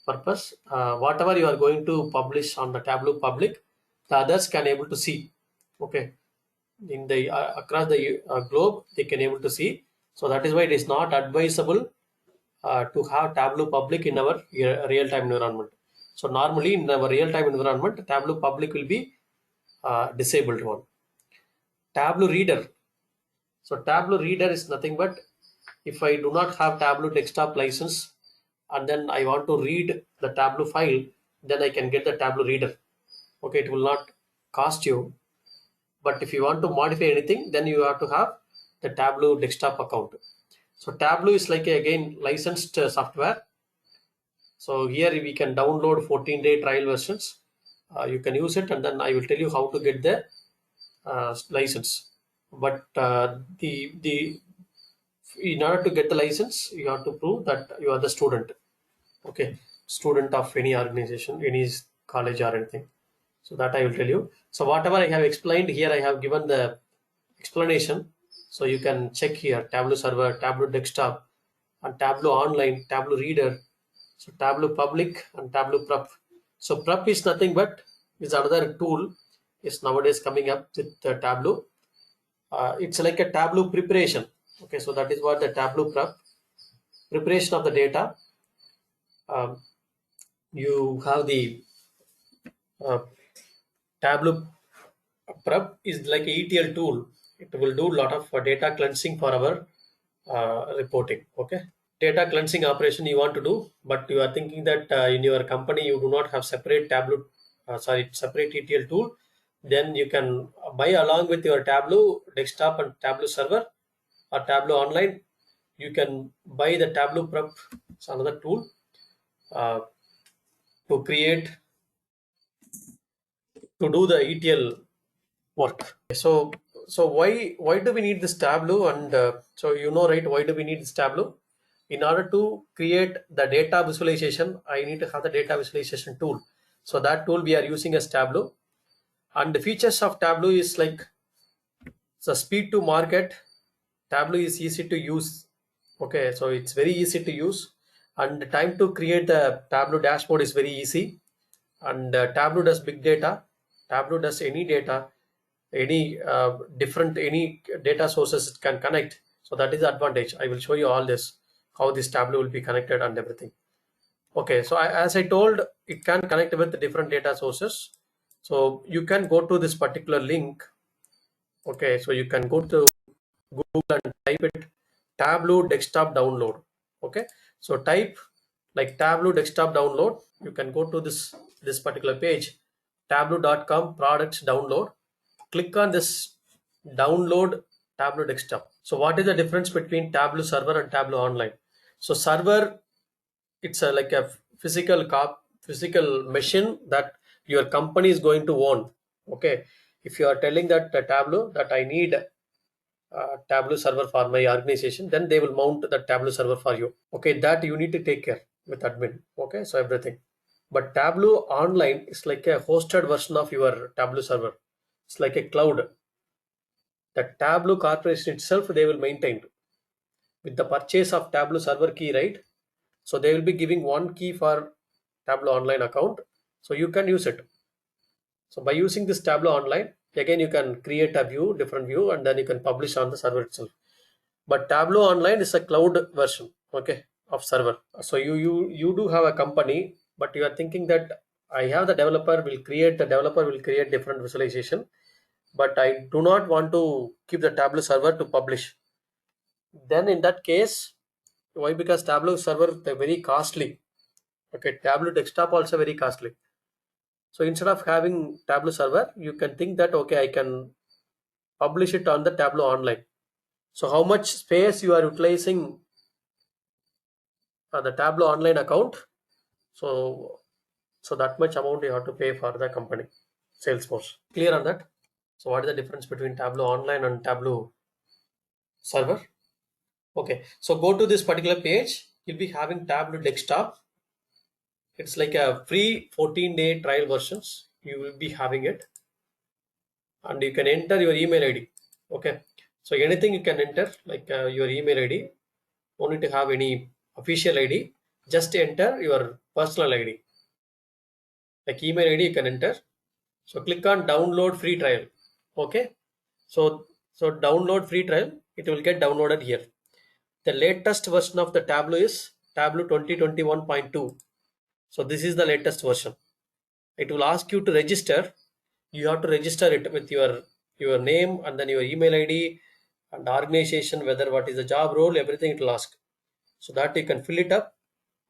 purpose. Whatever you are going to publish on the Tableau public, the others can able to see. Okay, in the across the globe they can able to see. So that is why it is not advisable to have Tableau public in our real-time environment. So normally in our real-time environment, Tableau public will be disabled one. Tableau reader. So Tableau reader is nothing but, if I do not have Tableau desktop license and then I want to read the Tableau file, then I can get the Tableau reader. Okay, it will not cost you. But if you want to modify anything, then you have to have the Tableau desktop account. So Tableau is like again licensed software. So here we can download 14-day trial versions. You can use it, and then I will tell you how to get the license. But the in order to get the license, you have to prove that you are the student. Okay, student of any organization, any college or anything. So that I will tell you. So whatever I have explained here, I have given the explanation. So you can check here: Tableau server, Tableau desktop, and Tableau online, Tableau reader. So Tableau public and Tableau prep. So prep is nothing but is another tool is nowadays coming up with the Tableau. It's like a Tableau preparation. Okay, so that is what the Tableau prep, preparation of the data. Um, you have the uh, Tableau prep is like a ETL tool. It will do a lot of data cleansing for our reporting. Okay, data cleansing operation you want to do, but you are thinking that in your company you do not have separate Tableau, separate ETL tool, then you can buy along with your Tableau desktop and Tableau server or Tableau online. You can buy the Tableau prep. It's another tool uh, to create, to do the ETL work. So why do we need this Tableau? And so right, why do we need this Tableau? In order to create the data visualization, I need to have the data visualization tool. So that tool we are using as Tableau. And the features of Tableau is like the speed to market. Tableau is easy to use. Okay, so it's very easy to use, and the time to create the Tableau dashboard is very easy. And Tableau does big data. Tableau does any data. any different any data sources it can connect. So that is the advantage. I will show you all this, how this Tableau will be connected and everything. Okay, so as I told, it can connect with different data sources. So you can go to this particular link. Okay, so you can go to Google and type it Tableau Desktop download. Okay, so type like Tableau Desktop download. You can go to this particular page, tableau.com products download. Click on this download Tableau Desktop. So what is the difference between Tableau server and Tableau online? So server, it's like a physical machine that your company is going to own. Okay, if you are telling that Tableau that I need Tableau server for my organization, then they will mount the Tableau server for you. Okay, that you need to take care with admin. Okay, so everything. But Tableau online is like a hosted version of your Tableau server. It's like a cloud. The Tableau corporation itself they will maintain with the purchase of Tableau server key, right? So they will be giving one key for Tableau online account, so you can use it. So by using this Tableau online, again you can create a view, different view, and then you can publish on the server itself. But Tableau online is a cloud version, okay, of server. So you do have a company, but you are thinking that I have the developer will create different visualization, but I do not want to keep the Tableau server to publish. Then in that case, why? Because Tableau server they're very costly. Okay, Tableau desktop also very costly. So instead of having Tableau server, you can think that okay, I can publish it on the Tableau online. So how much space you are utilizing the Tableau online account? So that much amount you have to pay for the company, Salesforce. Clear on that? So what is the difference between Tableau online and Tableau server? Okay, so go to this particular page. You'll be having Tableau desktop. It's like a free 14-day trial versions. You will be having it, and you can enter your email ID. Okay, so anything you can enter like your email ID. Don't need to have any official ID. Just enter your personal ID. Like email ID you can enter. So click on download free trial. Okay, so download free trial. It will get downloaded here. The latest version of the Tableau is Tableau 2021.2. So this is the latest version. It will ask you to register. You have to register it with your name and then your email ID and organization, whether what is the job role, everything it will ask. So that you can fill it up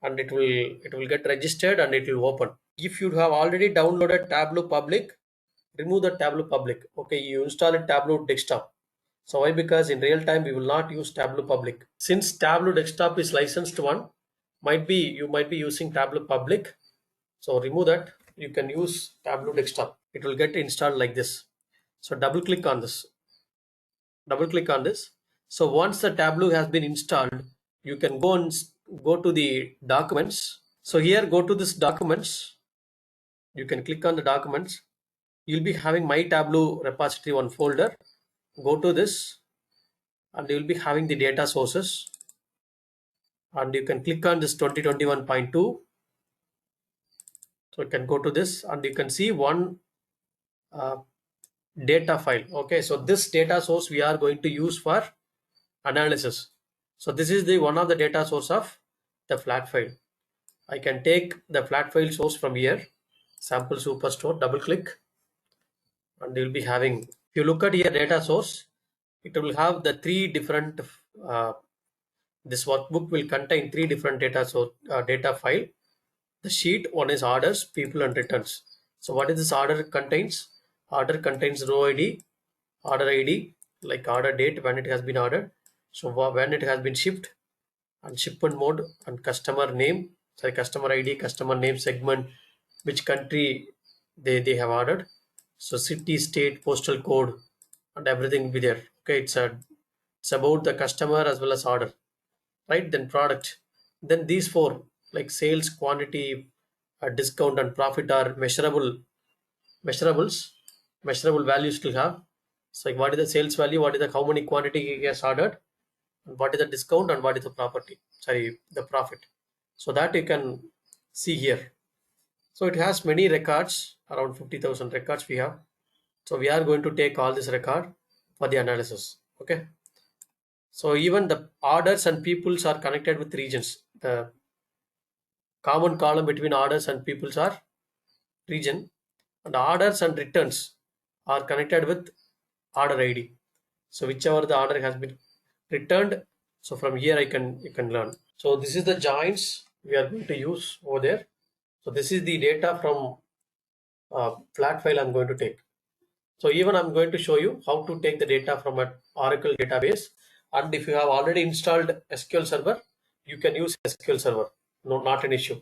and it will get registered and it will open. If you have already downloaded Tableau public, remove the Tableau public. Okay, you install it Tableau desktop. So why? Because in real time we will not use Tableau public. Since Tableau desktop is licensed one, you might be using Tableau public. So remove that. You can use Tableau desktop. It will get installed like this. So double click on this. Double click on this. So once the Tableau has been installed, you can go to the documents. So here go to this documents. You can click on the documents. You'll be having my Tableau repository one folder. Go to this and you'll be having the data sources. And you can click on this 2021.2. So you can go to this and you can see one uh, data file. Okay, so this data source we are going to use for analysis. So this is the one of the data source of the flat file. I can take the flat file source from here, sample superstore, double click, and you'll be having, if you look at your data source, it will have the three different this workbook will contain three different data file. The sheet one is orders, people, and returns. So what is this order contains? Order contains row ID, order ID, like order date when it has been ordered. So when it has been shipped, and shipment mode, and customer name, sorry, customer ID, customer name, segment, which country they have ordered. So city, state, postal code, and everything will be there. Okay, it's about the customer as well as order, right? Then product, then these four like sales, quantity, discount, and profit are measurables, measurable values to have. So like what is the sales value, what is the how many quantity he has ordered, and what is the discount, and what is the property, sorry, the profit. So that you can see here. So it has many records, around 50,000 records we have. So we are going to take all this record for the analysis. Okay. So even the orders and peoples are connected with regions. The common column between orders and peoples are region, and orders and returns are connected with order ID. So whichever the order has been returned, so from here you can learn. So this is the joins we are going to use over there. So this is the data from flat file I'm going to take. So even I'm going to show you how to take the data from an Oracle database. And if you have already installed SQL Server, you can use SQL Server. No, not an issue.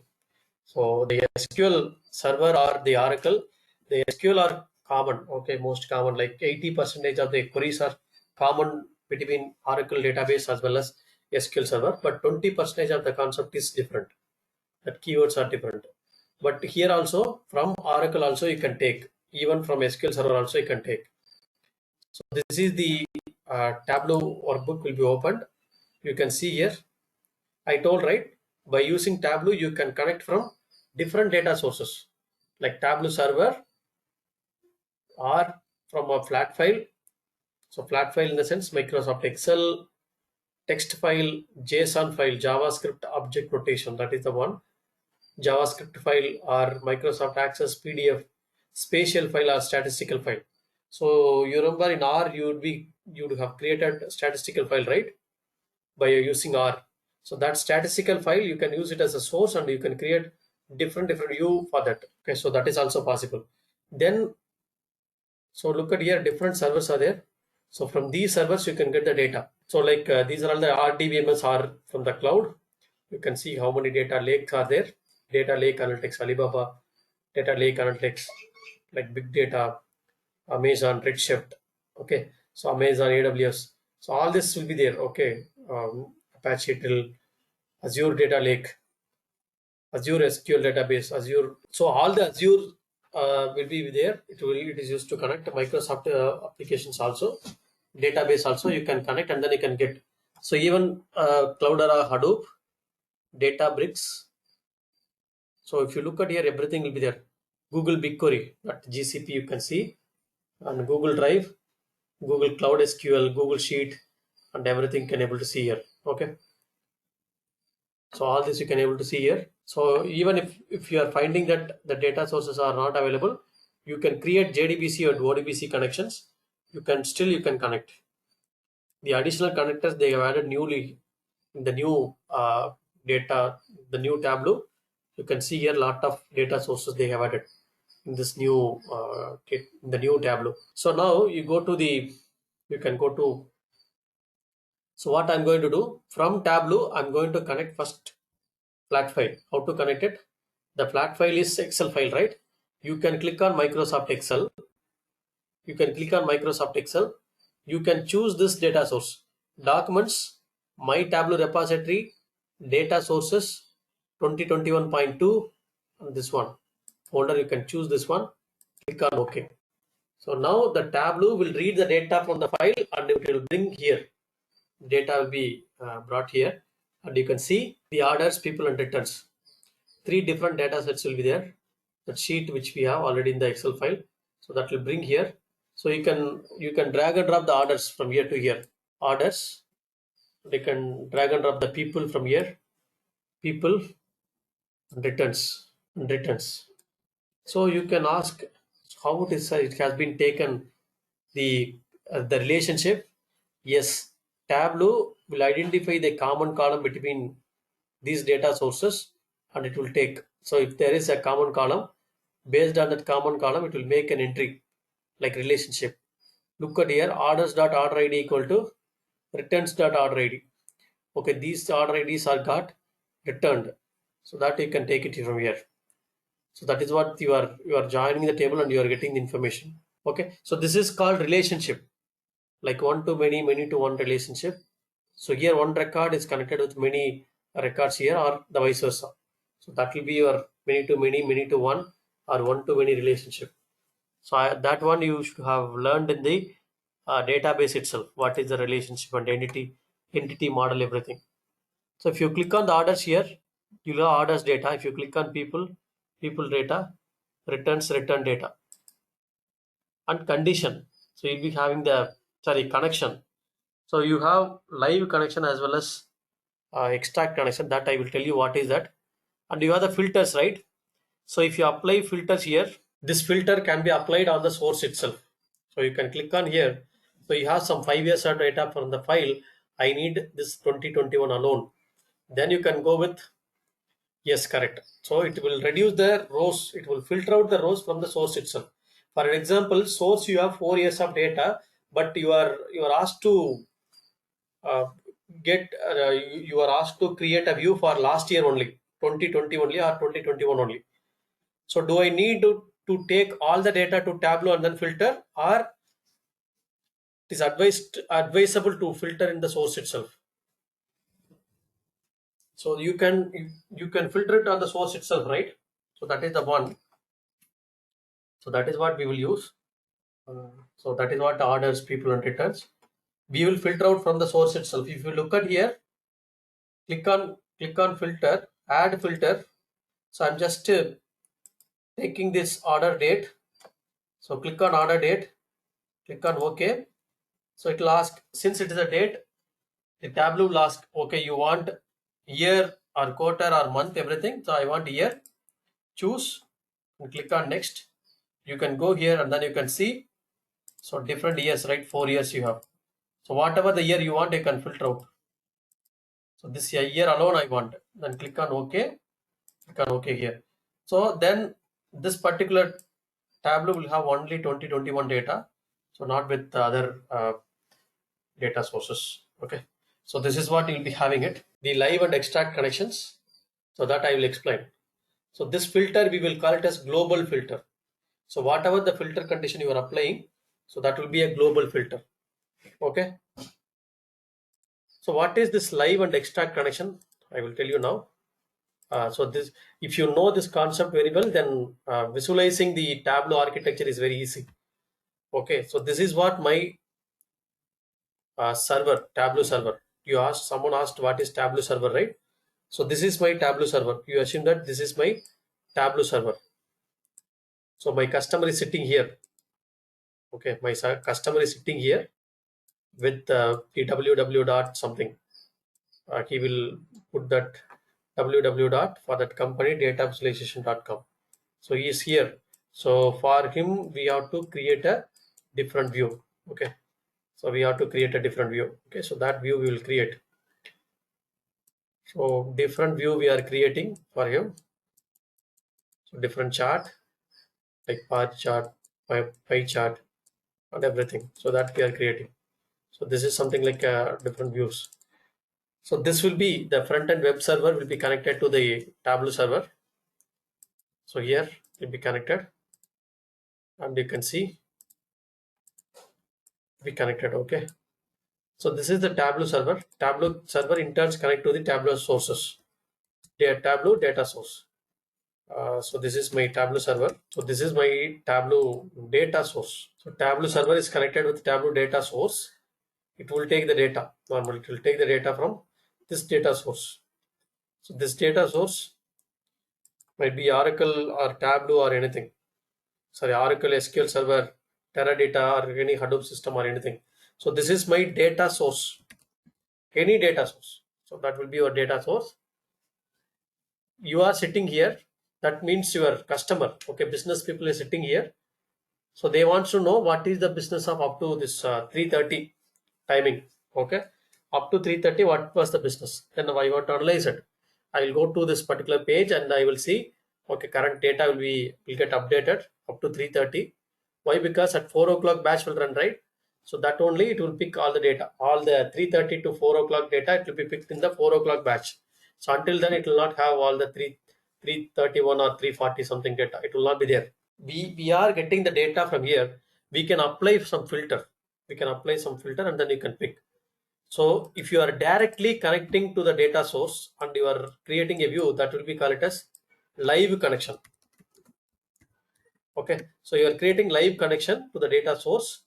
So the SQL Server or the Oracle, the SQL are common. Okay, most common, like 80% of the queries are common between Oracle database as well as SQL Server, but 20% of the concept is different. That keywords are different. But here also from Oracle also you can take, even from SQL Server also you can take. So this is the Tableau workbook will be opened. You can see here, I told right, by using Tableau you can connect from different data sources like Tableau server or from a flat file. So flat file in the sense Microsoft Excel, text file, JSON file, JavaScript object notation, that is the one. JavaScript file or Microsoft Access PDF, spatial file or statistical file. So you remember in R you would have created statistical file, right, by using R. So that statistical file you can use it as a source and you can create different view for that. Okay, so that is also possible. Then so look at here, different servers are there. So from these servers you can get the data. So like these are all the RDBMS are from the cloud. You can see how many data lakes are there. Data Lake Analytics, Alibaba, Data Lake Analytics, like big data, Amazon, Redshift. Okay, so Amazon, AWS. So all this will be there. Okay, Apache Drill, Azure Data Lake, Azure SQL database, Azure. So all the Azure will be there. It is used to connect Microsoft applications also, database also you can connect and then you can get. So even Cloudera, Hadoop, Databricks. So if you look at here, everything will be there. Google BigQuery, that GCP you can see, and Google Drive, Google Cloud SQL, Google Sheet, and everything can able to see here. Okay. So all this you can able to see here. So even if you are finding that the data sources are not available, you can create JDBC or ODBC connections. You can connect. The additional connectors they have added newly in the new data, the new Tableau. You can see here a lot of data sources they have added in this new in the new Tableau. So now you go to the, you can go to, so what I'm going to do from Tableau, I'm going to connect first flat file. How to connect it? The flat file is Excel file, right? You can click on Microsoft Excel. You can click on Microsoft Excel. You can choose this data source. Documents, My Tableau repository, data sources 2021.2, and this one. Folder, you can choose this one. Click on OK. So now the Tableau will read the data from the file and it will bring here. Data will be brought here and you can see the orders, people and returns. 3 different data sets will be there. That sheet which we have already in the Excel file. So that will bring here. So you can drag and drop the orders from here to here. Orders. They can drag and drop the people from here. People and returns and returns. So you can ask how it is. It has been taken the relationship. Yes, Tableau will identify the common column between these data sources and it will take. So if there is a common column, based on that common column, it will make an entry like relationship. Look at here, orders.order ID equal to returns.order ID. Okay, these order IDs are got returned. So that you can take it from here. So that is what you are joining the table and you are getting the information. Okay, so this is called relationship, like one to many, many to one relationship. So here one record is connected with many records here or the vice versa. So that will be your many to many, many to one or one to many relationship. So that one you should have learned in the database itself. What is the relationship and entity model, everything. So if you click on the orders here, you'll have orders data. If you click on people, people data, returns, return data. and condition. So you'll be having the connection. So you have live connection as well as extract connection. That I will tell you what is that. And you have the filters, right? So if you apply filters here, this filter can be applied on the source itself. So you can click on here. So you have some 5 years of data from the file. I need this 2021 alone. Then you can go with yes, correct. So it will reduce the rows. It will filter out the rows from the source itself. For example, source you have 4 years of data, but you are asked to uh, you are asked to create a view for last year only, 2020 only or 2021 only. So do I need to take all the data to Tableau and then filter, or it is advisable to filter in the source itself? So you can filter it on the source itself, right? So that is the one. So that is what we will use. So that is what orders, people, and returns. We will filter out from the source itself. If you look at here, click on filter, add filter. So I'm just taking this order date. So click on order date, click on OK. So it will ask, since it is a date, the Tableau will ask, okay, you want year or quarter or month, everything. So I want year. Choose and click on next. You can go here and then you can see. So different years, right? 4 years you have. So whatever the year you want, you can filter out. So this year alone I want. Then click on OK. Click on OK here. So then this particular Tableau will have only 2021 data. So not with the other data sources. Okay. So this is what you'll be having it. The live and extract connections. So that I will explain. So this filter we will call it as global filter. So whatever the filter condition you are applying, so that will be a global filter. Okay. So what is this live and extract connection? I will tell you now. So this, if you know this concept very well, then visualizing the Tableau architecture is very easy. Okay, so this is what my server, Tableau server. Someone asked what is Tableau server, right? So this is my Tableau server. You assume that this is my Tableau server. So my customer is sitting here. Okay, my customer is sitting here with the www dot something. He will put that www dot for that company data visualization.com. So he is here. So for him, we have to create a different view. Okay. So we have to create a different view. Okay. So that view we will create. So different view we are creating for him. So different chart, like bar chart, pie chart, and everything. So that we are creating. So this is something like different views. So this will be the front end web server will be connected to the Tableau server. So here will be connected, and you can see be connected. Okay. So this is the Tableau server. Tableau server in turn connect to the Tableau sources. Tableau data source. So this is my Tableau server. So this is my Tableau data source. So Tableau server is connected with Tableau data source. It will take the data. Normally it will take the data from this data source. So this data source might be Oracle or Tableau or anything. Sorry, Oracle SQL server, Teradata, or any Hadoop system or anything. So this is my data source. Any data source. So that will be your data source. You are sitting here. That means your customer. Okay, business people is sitting here. So they want to know what is the business of up to this 3:30 timing. Okay, up to 3:30, what was the business? Then I want to analyze it. I will go to this particular page and I will see. Okay, current data will get updated up to 3:30. Why? Because at 4 o'clock batch will run, right? So that only it will pick all the data, all the 3:30 to 4 o'clock data. It will be picked in the 4 o'clock batch. So until then, it will not have all the 331 or 340 something data. It will not be there. We are getting the data from here. We can apply some filter. We can apply some filter and then you can pick. So if you are directly connecting to the data source and you are creating a view, that will be called it as live connection. Okay, so you are creating live connection to the data source,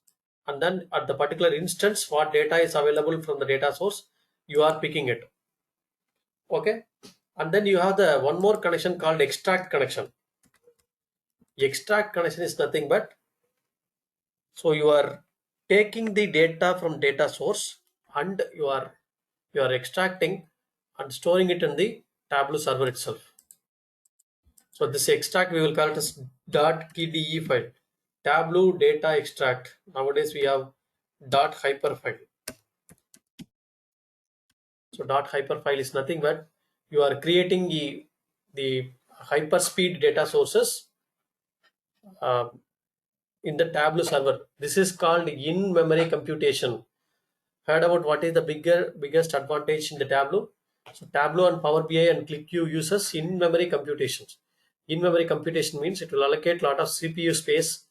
and then at the particular instance what data is available from the data source, you are picking it. Okay, and then you have the one more connection called extract connection. Extract connection is nothing but So you are taking the data from data source and you are extracting and storing it in the Tableau server itself. So this extract we will call it as .kde file, Tableau data extract. Nowadays we have .hyper file. So .hyper file is nothing but you are creating the hyperspeed data sources uh, in the Tableau server. This is called in-memory computation. Heard about what is the biggest advantage in the Tableau? So Tableau and Power BI and ClickView uses in-memory computations. In-memory computation means it will allocate a lot of CPU space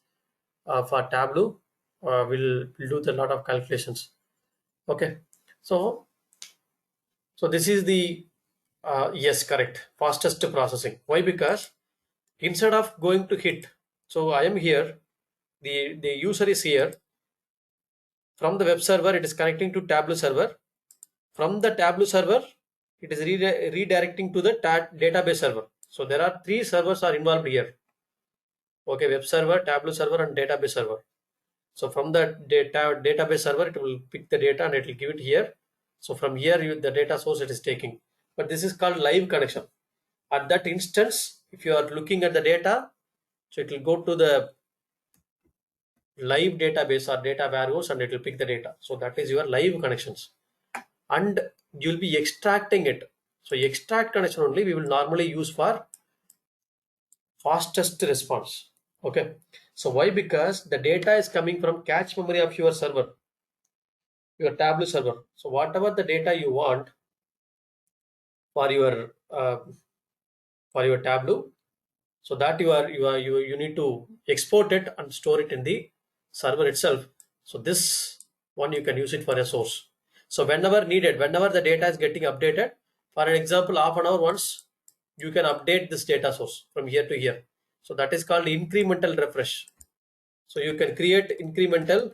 for Tableau. Will do the lot of calculations. Okay, so this is the yes, correct, fastest processing. Why? Because instead of going to hit, so I am here, the user is here. From the web server, it is connecting to Tableau server. From the Tableau server, it is redirecting to the database server. So there are three servers are involved here. Okay, web server, Tableau server, and database server. So from the database server, it will pick the data and it will give it here. So from here, the data source it is taking. But this is called live connection. At that instance, if you are looking at the data, so it will go to the live database or data warehouse and it will pick the data. So that is your live connections. And you'll be extracting it. So extract connection only we will normally use for fastest response. Okay. So why? Because the data is coming from cache memory of your server, your Tableau server. So whatever the data you want for your Tableau, so that you need to export it and store it in the server itself. So this one you can use it for a source. So whenever needed, whenever the data is getting updated, for an example, half an hour once, you can update this data source from here to here. So that is called incremental refresh. So you can create incremental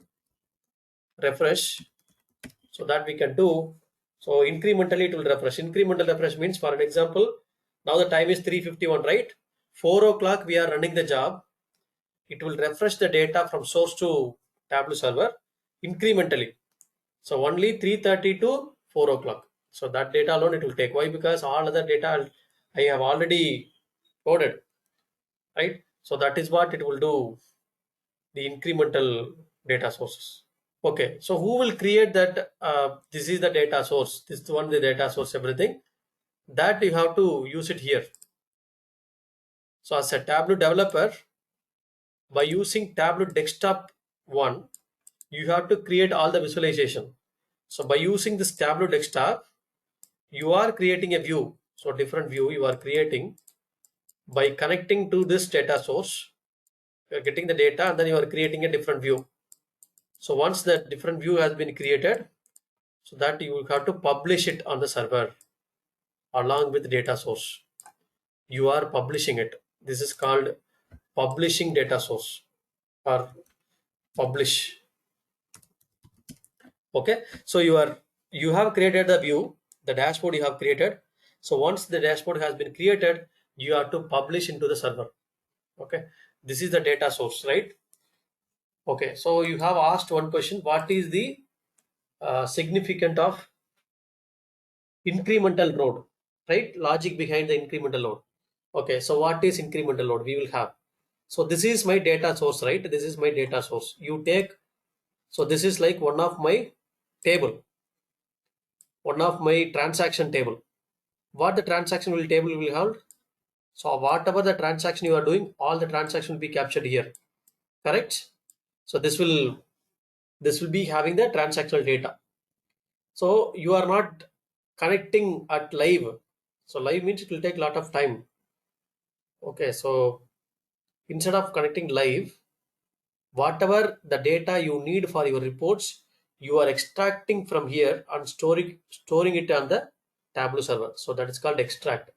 refresh, so that we can do. So incrementally it will refresh. Incremental refresh means, for an example, now the time is 3:51, right? 4 o'clock we are running the job. It will refresh the data from source to Tableau server incrementally. So only 3:30 to 4 o'clock. So that data alone it will take. Why? Because all other data I have already coded, right? So that is what it will do, the incremental data sources. Okay, so who will create that? This is the data source. This is one the data source, everything. That you have to use it here. So as a Tableau developer, by using Tableau Desktop 1, you have to create all the visualization. So by using this Tableau Desktop, you are creating a view. So different view you are creating by connecting to this data source. You are getting the data and then you are creating a different view. So once the different view has been created, so that you will have to publish it on the server along with data source. You are publishing it. This is called publishing data source or publish. Okay, so you have created the view, the dashboard you have created. So once the dashboard has been created, you have to publish into the server. Okay, this is the data source, right? Okay, so you have asked one question: what is the significance of incremental load, right? Logic behind the incremental load. Okay, so what is incremental load? We will have. So this is my data source, right? This is my data source. You take, so this is like one of my table, one of my transaction table. What the transaction will table will have. So whatever the transaction you are doing, all the transaction will be captured here. Correct? So this will be having the transactional data. So you are not connecting at live. So live means it will take a lot of time. Okay, so instead of connecting live, whatever the data you need for your reports, you are extracting from here and storing it on the Tableau server. So that is called extract.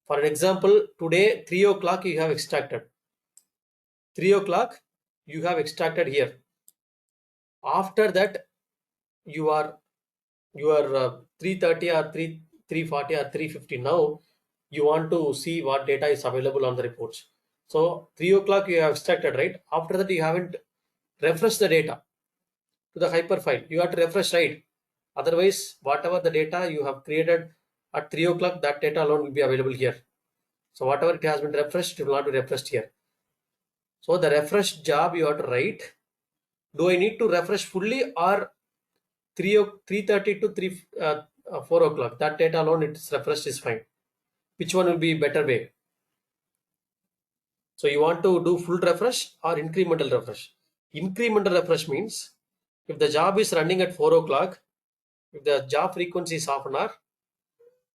For an example, today 3 o'clock you have extracted. 3 o'clock you have extracted here. After that, you are 3:30 or 3:40 or 3:50. Now you want to see what data is available on the reports. So 3 o'clock you have extracted, right? After that you haven't refresh the data to the hyper file. You have to refresh, right? Otherwise, whatever the data you have created at 3 o'clock, that data alone will be available here. So whatever it has been refreshed, it will not be refreshed here. So the refresh job you have to write. Do I need to refresh fully or 3:30 to 4 o'clock? That data alone, it's refreshed is fine. Which one will be better way? So you want to do full refresh or incremental refresh? Incremental refresh means if the job is running at 4 o'clock, if the job frequency is half an hour,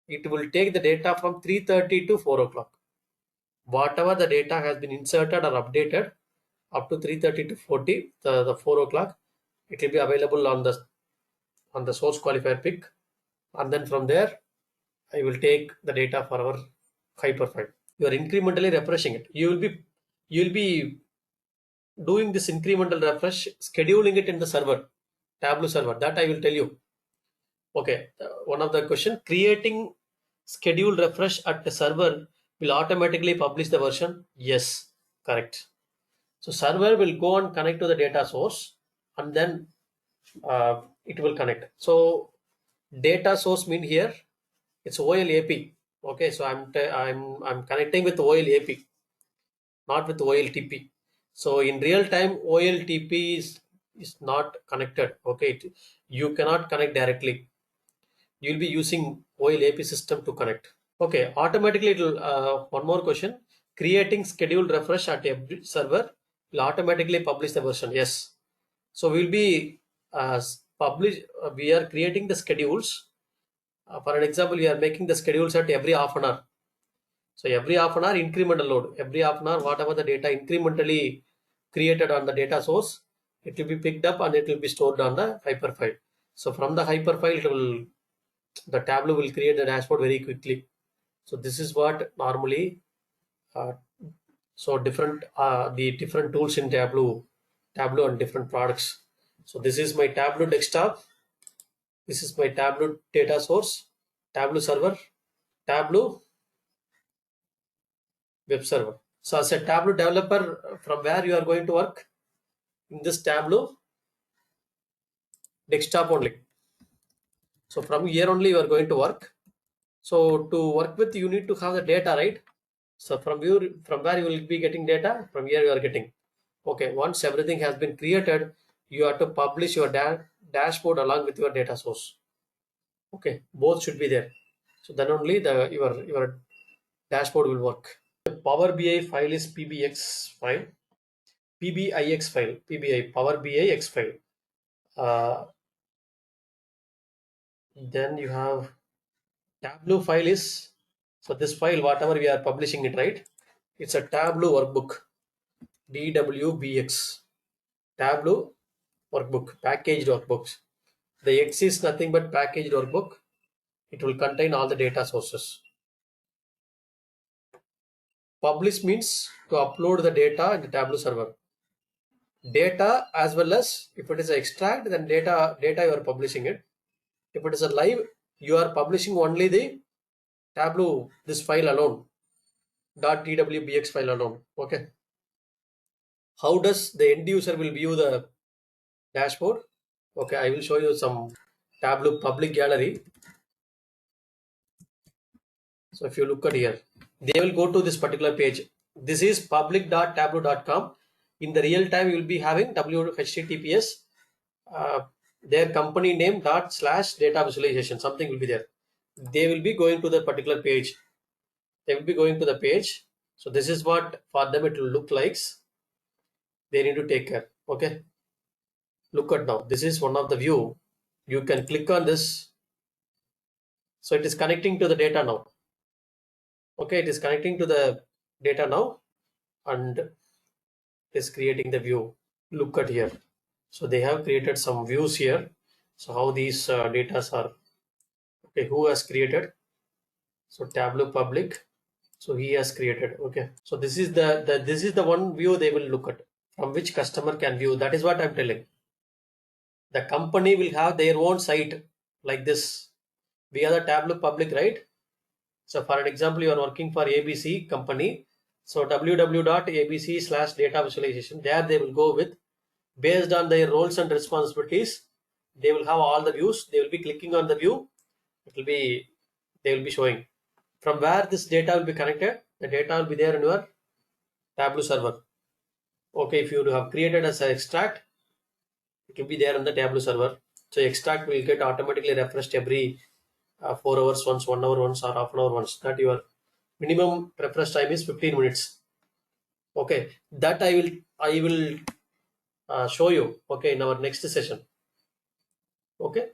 it will take the data from 3:30 to 4 o'clock. Whatever the data has been inserted or updated up to 3:30 to 40, the 4 o'clock, it will be available on the source qualifier pick, and then from there I will take the data for our hyperfile. You are incrementally refreshing it. You will be doing this incremental refresh, scheduling it in the server, Tableau server. That I will tell you. Okay, one of the question, creating schedule refresh at the server will automatically publish the version. Yes, correct. So server will go and connect to the data source, and then it will connect. So data source mean here it's OLAP. Okay, so I'm connecting with OLAP, not with OLTP. So in real time, OLTP is not connected. Okay, you cannot connect directly. You'll be using OLAP system to connect. Okay, automatically it will. One more question: creating schedule refresh at every server will automatically publish the version. Yes. So we'll be publish. We are creating the schedules. For an example, we are making the schedules at every half an hour. So every half an hour incremental load. Every half an hour, whatever the data incrementally created on the data source, it will be picked up and it will be stored on the hyperfile. So from the hyperfile, the Tableau will create the dashboard very quickly. So this is what normally. Uh, so the different tools in Tableau and different products. So this is my Tableau desktop. This is my Tableau data source, Tableau server, Tableau web server. So as a Tableau developer, from where you are going to work? In this Tableau desktop only. So from here only you are going to work. So to work with, you need to have the data, right? So from where you will be getting data? From here you are getting. Okay, once everything has been created, you have to publish your dashboard along with your data source. Okay, both should be there. So then only your dashboard will work. The Power BI file is PBX file, PBIX file, PBI Power BI X file. Then you have Tableau file is, so this file, whatever we are publishing it, right? It's a Tableau workbook, DWBX, Tableau workbook, packaged workbooks. The X is nothing but packaged workbook. It will contain all the data sources. Publish means to upload the data in the Tableau server. Data as well as if it is an extract, then data you are publishing it. If it is a live, you are publishing only the Tableau, this file alone, .twbx file alone. Okay. How does the end user will view the dashboard? Okay, I will show you some Tableau public gallery. So if you look at here, they will go to this particular page. This is public.tableau.com. In the real time, you will be having HTTPS, their company name /data visualization, something will be there. They will be going to the particular page. They will be going to the page. So this is what for them it will look like. They need to take care. Okay. Look at now. This is one of the view. You can click on this. So it is connecting to the data now. Okay, it is connecting to the data now, and it is creating the view. Look at here. So they have created some views here. So how these data are. Okay, who has created? So Tableau public. So he has created. Okay. So this is the one view they will look at, from which customer can view. That is what I'm telling. The company will have their own site like this. We are the Tableau public, right? So for an example, you are working for ABC company. So www.abc/data visualization. There they will go with Based on their roles and responsibilities, they will have all the views. They will be clicking on the view. They will be showing. From where this data will be connected, the data will be there in your Tableau server. Okay, if you have created as an extract, it will be there in the Tableau server. So extract will get automatically refreshed every 4 hours once, 1 hour once, or half an hour once. That your minimum refresh time is 15 minutes. Okay, that I will show you. Okay, in our next session. Okay,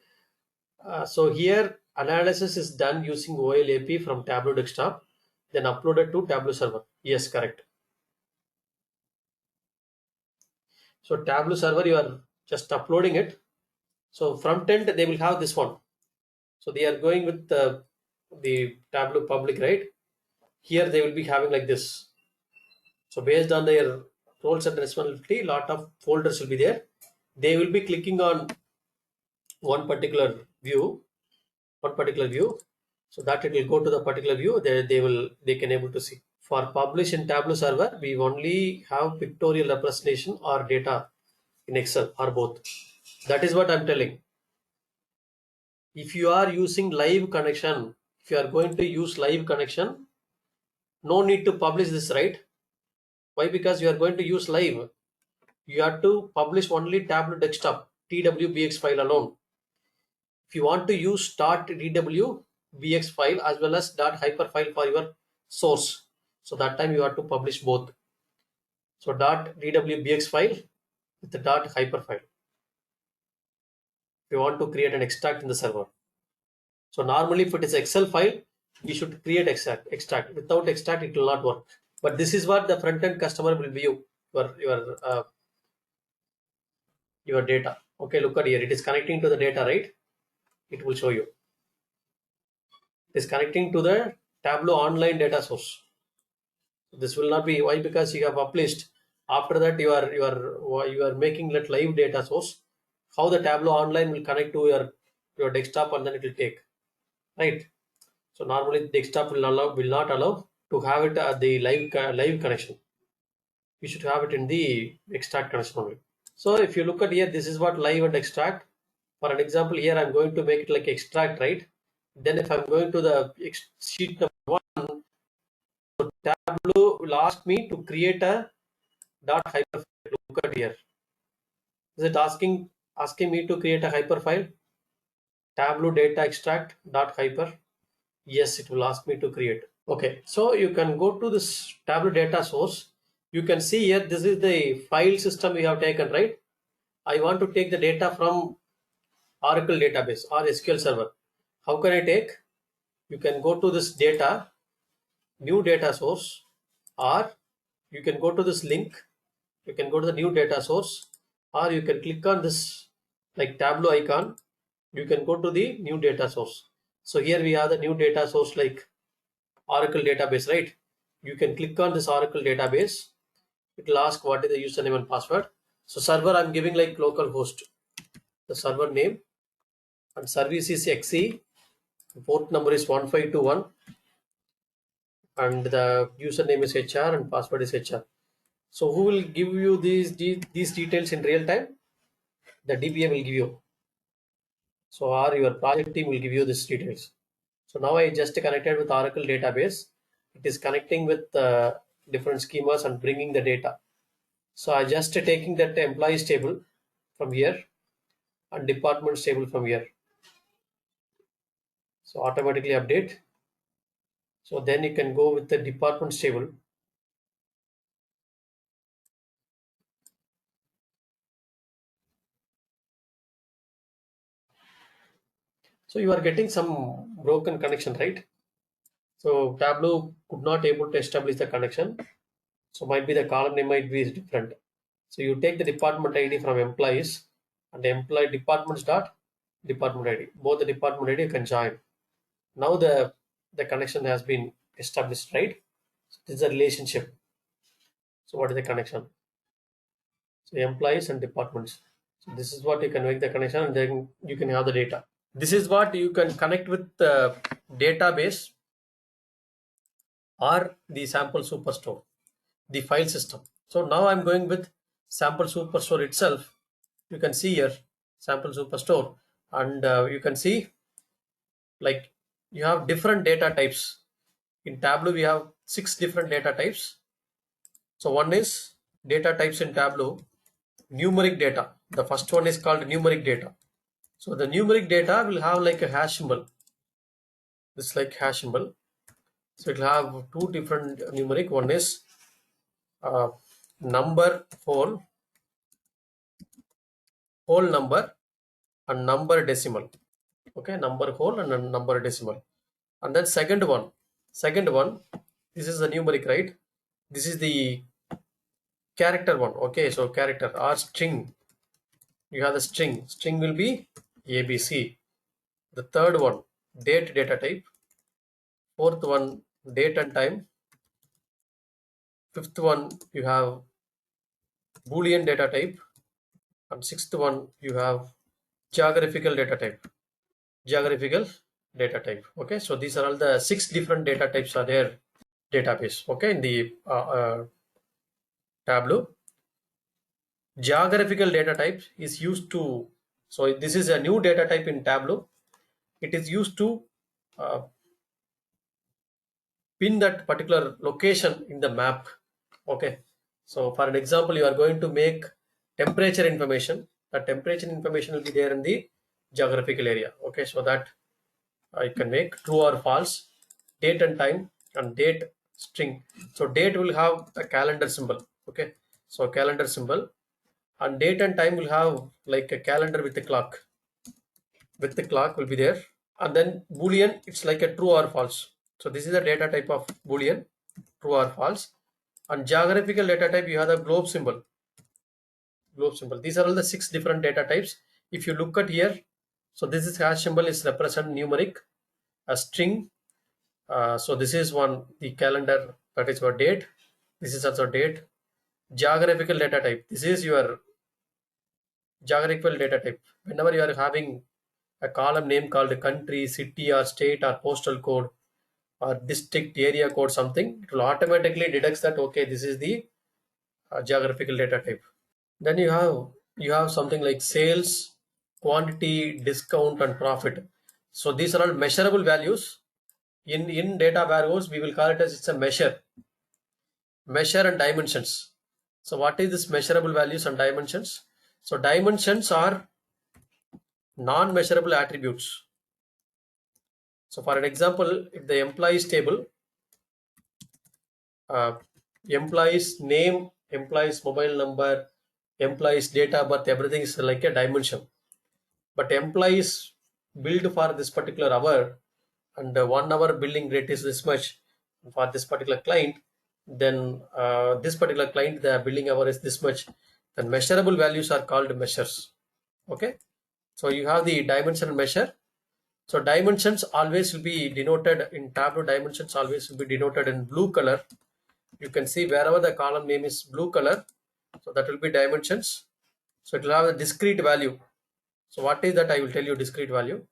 so here analysis is done using OLAP from Tableau Desktop, then uploaded to Tableau server. Yes, correct. So Tableau server, you are just uploading it. So front end, they will have this one. So they are going with the Tableau public, right? Here they will be having like this. So based on their roles and responsibility, lot of folders will be there. They will be clicking on one particular view, so that it will go to the particular view. They can able to see. For publish in Tableau server, we only have pictorial representation or data in Excel or both. That is what I'm telling. If you are using live connection, if you are going to use live connection, no need to publish this, right? Why? Because you are going to use live. You have to publish only Tableau Desktop TWBX file alone. If you want to use .dwbx file as well as .hyper file for your source, so that time you have to publish both. So .dwbx file with the .hyper file. If you want to create an extract in the server. So normally if it is Excel file, we should create extract. Without extract, it will not work. But this is what the front end customer will view your data. Okay, look at here. It is connecting to the data, right? It will show you. It is connecting to the Tableau online data source. This will not be. Why? Because you have published. After that, you are making that live data source. How the Tableau online will connect to your desktop, and then it will take, right? So normally desktop will not allow to have it at the live connection. You should have it in the extract connection only. So if you look at here, this is what live and extract. For an example, here I'm going to make it like extract, right? Then if I'm going to the sheet number 1, so Tableau will ask me to create a .hyperfile. Look at here. Is it asking me to create a hyperfile? Tableau data extract .hyper. Yes, it will ask me to create. Okay, so you can go to this Tableau data source. You can see here, this is the file system we have taken, right? I want to take the data from Oracle database or SQL server. How can I take? You can go to this data, new data source, or you can go to this link. You can go to the new data source, or you can click on this like Tableau icon. You can go to the new data source. So here we have the new data source like Oracle database, right? You can click on this Oracle database. It will ask what is the username and password. So server, I'm giving like localhost, the server name, and service is XE, port number is 1521, and the username is HR and password is HR. So who will give you these details in real time? The DBA will give you. So or your project team will give you these details. So now I just connected with Oracle database. It is connecting with different schemas and bringing the data. So I just taking that employees table from here and departments table from here. So automatically update. So then you can go with the departments table. So you are getting some broken connection, right? So Tableau could not able to establish the connection. So might be the column name might be different. So you take the department ID from employees and the employee departments dot department ID. Both the department ID can join. Now the connection has been established, right? So this is a relationship. So what is the connection? So employees and departments. So this is what you can make the connection, and then you can have the data. This is what you can connect with the database or the sample superstore, the file system. So now I'm going with sample superstore itself. You can see here sample superstore, and you can see like you have different data types. In Tableau, we have 6 different data types. So one is data types in Tableau, numeric data. The first one is called numeric data. So the numeric data will have like a hash symbol. This like hash symbol. So it will have two different numeric. One is uh, number whole number, and number decimal. Okay, number whole and a number decimal. And then second one, this is the numeric, right? This is the character one. Okay, so character or string. You have the string will be ABC. The third one, date data type. Fourth one, date and time. Fifth one, you have Boolean data type. And sixth one, you have geographical data type. Geographical data type. Okay, so these are all the 6 different data types are there database. Okay, in the Tableau. Geographical data type is used to, so this is a new data type in Tableau. It is used to uh, pin that particular location in the map. Okay, so for an example, you are going to make temperature information. The temperature information will be there in the geographical area. Okay, so that I can make true or false, date and time, and date string. So date will have a calendar symbol. Okay, so calendar symbol, and date and time will have like a calendar with the clock. With the clock will be there, and then Boolean, it's like a true or false. So this is the data type of Boolean, true or false. And geographical data type, you have the globe symbol. Globe symbol. These are all the 6 different data types. If you look at here, so this is hash symbol is represent numeric, a string. So this is one, the calendar, that is your date. This is also date. Geographical data type. This is your geographical data type. Whenever you are having a column name called country, city, or state, or postal code, or district, area code, something, it will automatically detects that okay, this is the geographical data type. Then you have something like sales, quantity, discount, and profit. So these are all measurable values. In data warehouse, we will call it as it's a measure and dimensions. So what is this measurable values and dimensions? So dimensions are non-measurable attributes. So for an example, if the employees table, uh, employees name, employees mobile number, employees date of birth, everything is like a dimension. But employees billed for this particular hour, and 1 hour billing rate is this much for this particular client, then this particular client, the billing hour is this much. Then measurable values are called measures. Okay, so you have the dimension and measure. So dimensions always will be denoted in Tableau. Dimensions always will be denoted in blue color. You can see wherever the column name is blue color, so that will be dimensions. So it will have a discrete value. So what is that? I will tell you discrete value.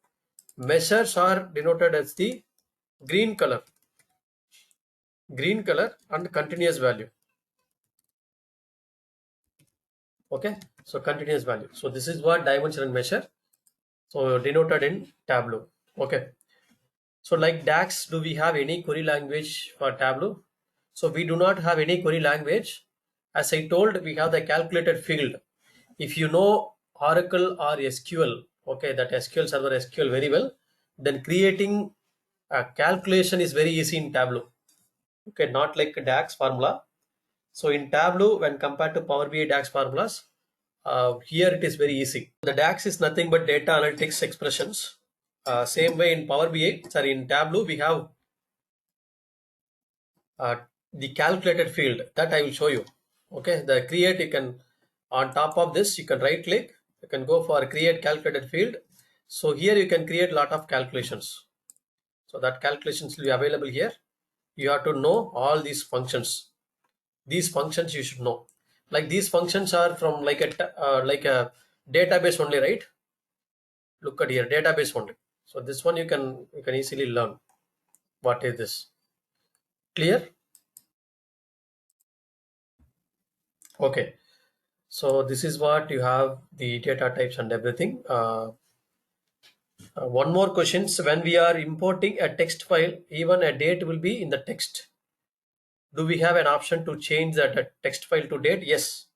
Measures are denoted as the green color and continuous value. Okay, so continuous value. So this is what dimension and measure, so denoted in Tableau. Okay, so like DAX, do we have any query language for Tableau? So we do not have any query language. As I told, we have the calculated field. If you know Oracle or SQL, okay, that SQL server SQL very well, then creating a calculation is very easy in Tableau. Okay, not like DAX formula. So in Tableau, when compared to Power BI DAX formulas, here it is very easy. The DAX is nothing but data analytics expressions. Same way in Power BI, sorry, in Tableau, we have the calculated field that I will show you. Okay, the create, you can, on top of this, you can right click, you can go for create calculated field. So here you can create a lot of calculations. So that calculations will be available here. You have to know all these functions. These functions you should know. Like these functions are from like a database only, right? Look at here, database only. So this one you can easily learn. What is this? Clear? Okay. So this is what you have, the data types and everything. One more question. So when we are importing a text file, even a date will be in the text. Do we have an option to change that text file to date? Yes.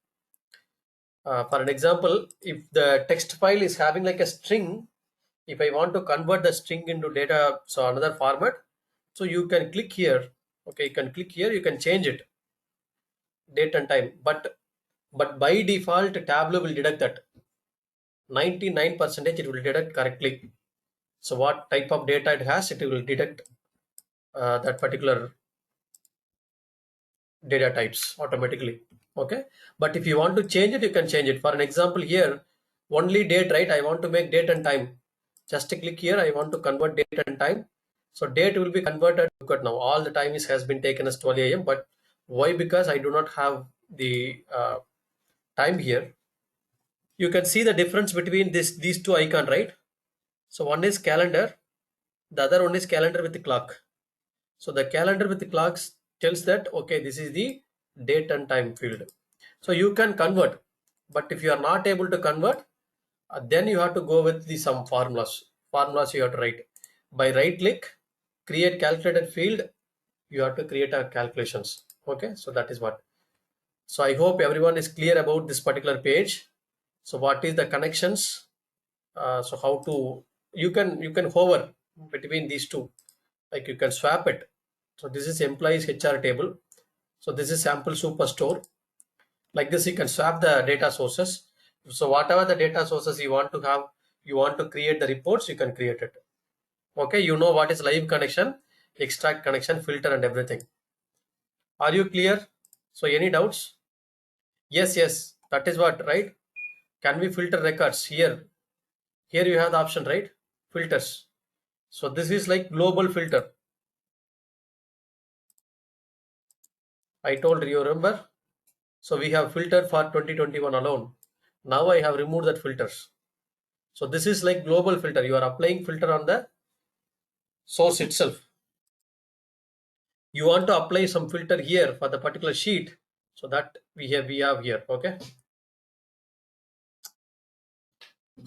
For an example, if the text file is having like a string, if I want to convert the string into data, so another format, so you can click here. Okay, you can click here, you can change it, date and time. But by default, Tableau will detect that 99% it will detect correctly. So what type of data it has, it will detect that particular data types automatically. Okay, but if you want to change it, you can change it. For an example here, only date, right? I want to make date and time. Just click here, I want to convert date and time. So date will be converted. Look at now, all the time has been taken as 12 a.m. But why? Because I do not have the time here. You can see the difference between these two icon, right? So one is calendar, the other one is calendar with the clock. So the calendar with the clocks tells that, okay, this is the date and time field. So you can convert, but if you are not able to convert, then you have to go with the some formulas you have to write. By right click, create calculated field, you have to create a calculations. Okay, so that is what. So I hope everyone is clear about this particular page. So what is the connections? So how to, you can hover between these two, like you can swap it. So this is employees HR table. So this is sample superstore. Like this, you can swap the data sources. So whatever the data sources you want to have, you want to create the reports, you can create it. Okay, you know what is live connection, extract connection, filter and everything. Are you clear? So any doubts? Yes, yes, that is what, right? Can we filter records here? Here you have the option, right? Filters. So this is like global filter. I told you, remember? So we have filtered for 2021 alone. Now I have removed that filters. So this is like global filter. You are applying filter on the source itself. You want to apply some filter here for the particular sheet. So that we have here. Okay.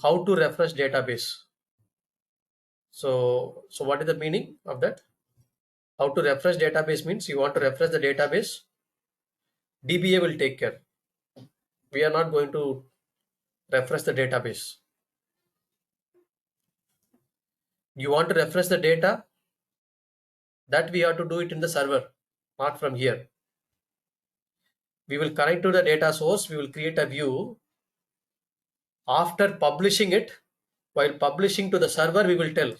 How to refresh database. So what is the meaning of that? How to refresh database means you want to refresh the database. DBA will take care. We are not going to refresh the database. You want to refresh the data, that we have to do it in the server, not from here. We will connect to the data source, we will create a view. After publishing it, while publishing to the server, we will tell.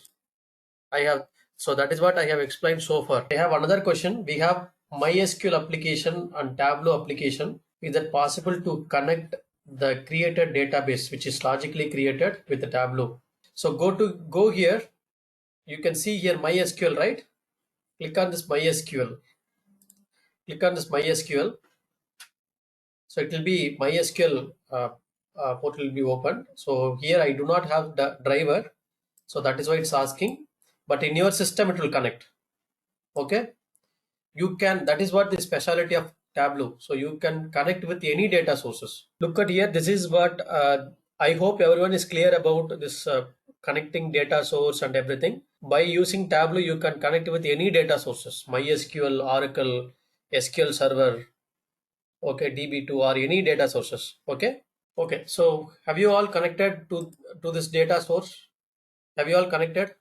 So that is what I have explained so far. I have another question. We have MySQL application and Tableau application. Is it possible to connect the created database, which is logically created, with the Tableau? So go here. You can see here MySQL, right? Click on this MySQL. Click on this MySQL. So it will be MySQL portal will be open. So here I do not have the driver. So that is why it's asking. But in your system, it will connect. Okay. You can, that is what the specialty of Tableau. So you can connect with any data sources. Look at here. This is what I hope everyone is clear about this connecting data source and everything. By using Tableau, you can connect with any data sources, MySQL, Oracle, SQL Server, okay, DB2 or any data sources. Okay. Okay. So have you all connected to this data source? Have you all connected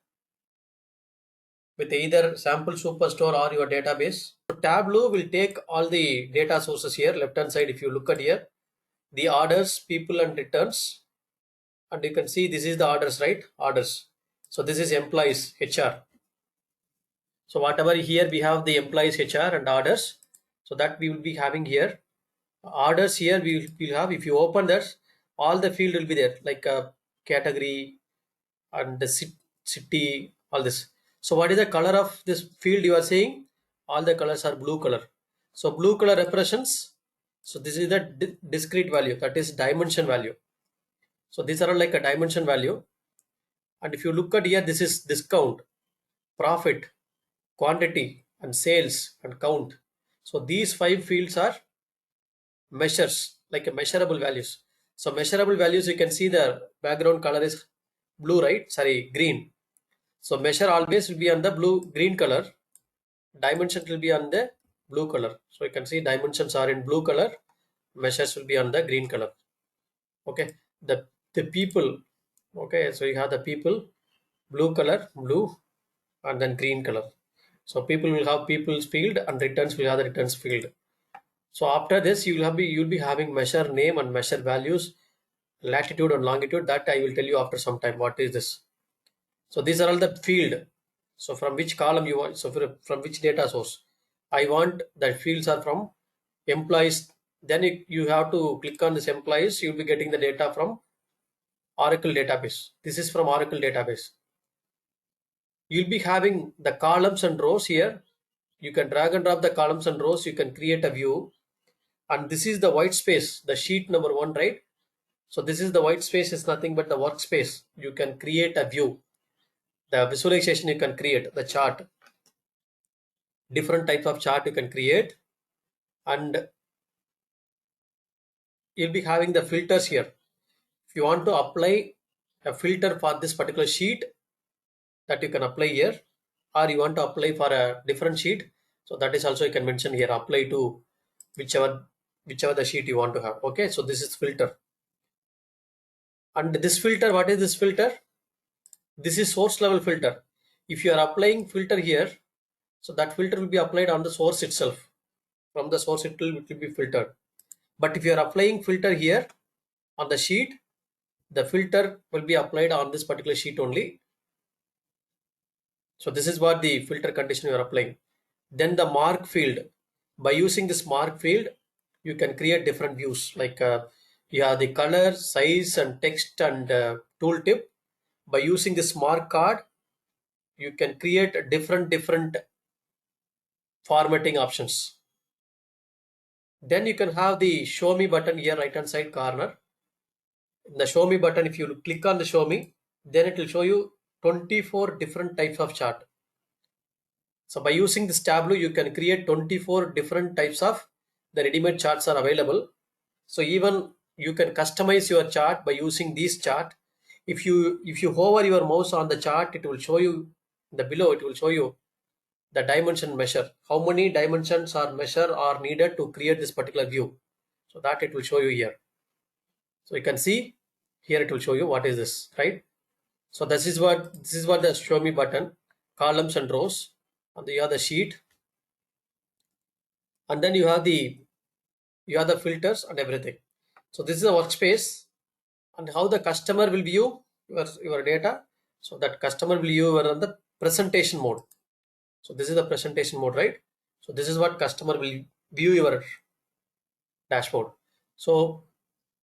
with either sample superstore or your database? So Tableau will take all the data sources here, left hand side. If you look at here, the orders, people and returns, and you can see this is the orders, right? Orders. So this is employees HR. So whatever here we have the employees HR and orders. So that we will be having here. Orders here we will have, if you open that, all the field will be there, like a category and the city, all this. So what is the color of this field you are saying? All the colors are blue color. So blue color represents, so this is the discrete value, that is dimension value. So these are all like a dimension value. And if you look at here, this is discount, profit, quantity and sales and count. So these five fields are measures. like a measurable values. So measurable values, you can see the background color is blue, right? Sorry, green. So measure always will be on the green color. Dimension will be on the blue color. So you can see dimensions are in blue color. Measures will be on the green color. Okay. The people. Okay. So you have the people, blue color, blue, and then green color. So people will have people's field and returns will have the returns field. So after this, you'll be having measure name and measure values, latitude and longitude. That I will tell you after some time. What is this? So these are all the field. So from which column you want? So from which data source? I want that fields are from employees. Then you have to click on this employees. You'll be getting the data from Oracle database. This is from Oracle database. You'll be having the columns and rows here. You can drag and drop the columns and rows. You can create a view. And this is the white space, the sheet number 1, right? So this is the white space is nothing but the workspace. You can create a view. The visualization you can create, the chart. Different types of chart you can create. And you'll be having the filters here. If you want to apply a filter for this particular sheet, that you can apply here, or you want to apply for a different sheet, so that is also you can mention here, apply to whichever the sheet you want to have. Okay, so this is filter. And this filter, what is this filter? This is source level filter. If you are applying filter here, so that filter will be applied on the source itself. From the source it will be filtered. But if you are applying filter here on the sheet, the filter will be applied on this particular sheet only. So this is what the filter condition you are applying. Then the mark field. By using this mark field, you can create different views, like you have the color, size, and text and tooltip. By using this mark card, you can create different formatting options. Then you can have the show me button here, right hand side corner. In the show me button, if you click on the show me, then it will show you 24 different types of chart. So by using this Tableau, you can create 24 different types of the ready-made charts are available. So even you can customize your chart by using this chart. If you hover your mouse on the chart, it will show you the below. It will show you the dimension measure. How many dimensions are measure are needed to create this particular view. So that it will show you here. So you can see here it will show you what is this, right? So this is what the show me button, columns and rows, and the other sheet, and then you have the filters and everything. So this is a workspace, and how the customer will view your data. So that customer will view on the presentation mode. So this is the presentation mode, right? So this is what customer will view your dashboard. So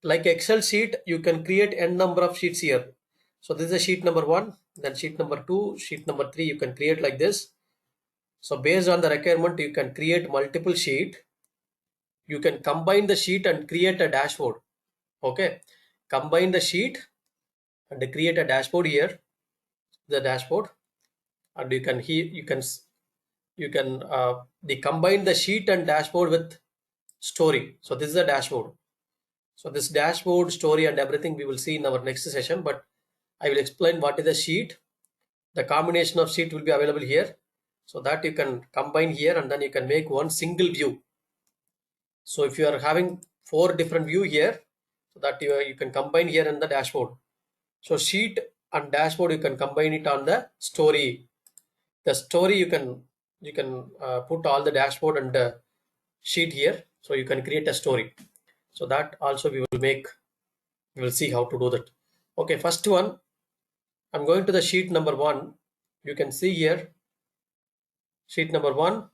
like Excel sheet, you can create n number of sheets here. So this is a sheet number 1, then sheet number 2, sheet number 3, you can create like this. So based on the requirement, you can create multiple sheet. You can combine the sheet and create a dashboard. Okay, combine the sheet and create a dashboard here, the dashboard, and you can combine the sheet and dashboard with story. So this is a dashboard. So this dashboard, story, and everything we will see in our next session, but I will explain what is the sheet. The combination of sheet will be available here, so that you can combine here and then you can make one single view. So if you are having 4 different view here, so that you can combine here in the dashboard. So sheet and dashboard, you can combine it on the story. The story you can put all the dashboard and sheet here, so you can create a story. So that also we will see how to do that. Okay, first one, I'm going to the sheet number 1. You can see here, sheet number 1,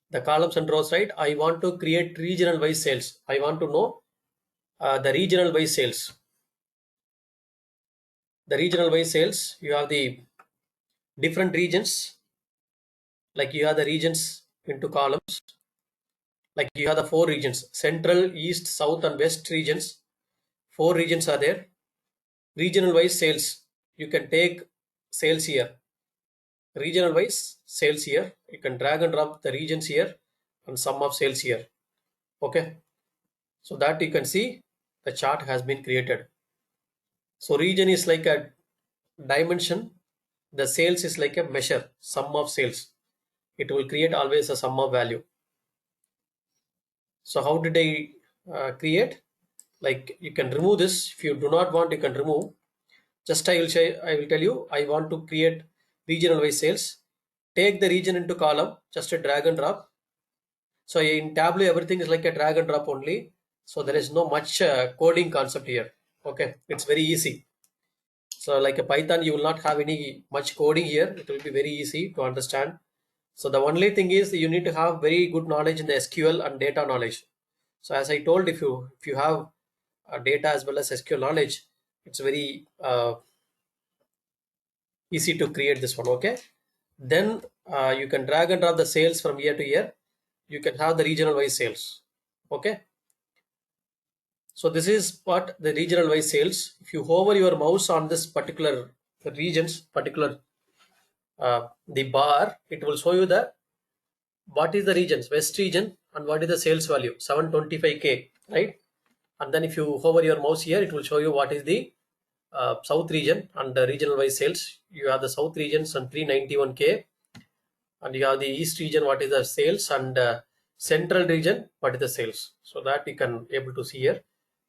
the columns and rows, right? I want to create regional wise sales. I want to know the regional wise sales. The regional wise sales, you have the different regions, like you have the regions into columns, like you have the 4 regions: central, east, south, and west regions. 4 regions are there. Regional wise sales, you can take sales here. Regional wise sales here, you can drag and drop the regions here and sum of sales here. Okay, so that you can see the chart has been created. So region is like a dimension, the sales is like a measure, sum of sales. It will create always a sum of value. So how did I create? Like you can remove this. If you do not want, you can remove. Just I will say, I will tell you, I want to create regional wise sales. Take the region into column, just a drag and drop. So in Tableau, everything is like a drag and drop only. So there is no much coding concept here. Okay, it's very easy. So like a Python, you will not have any much coding here. It will be very easy to understand. So the only thing is you need to have very good knowledge in the SQL and data knowledge. So as I told, if you have data as well as SQL knowledge, it's very easy to create this one. Okay, then you can drag and drop the sales from year to year. You can have the regional wise sales. Okay, so this is what the regional wise sales. If you hover your mouse on this particular regions, particular the bar, it will show you the what is the regions, west region, and what is the sales value, 725K, right? And then if you hover your mouse here, it will show you what is the south region and the regional wise sales. You have the south regions and 391K, and you have the east region, what is the sales, and central region, what is the sales. So that you can able to see here,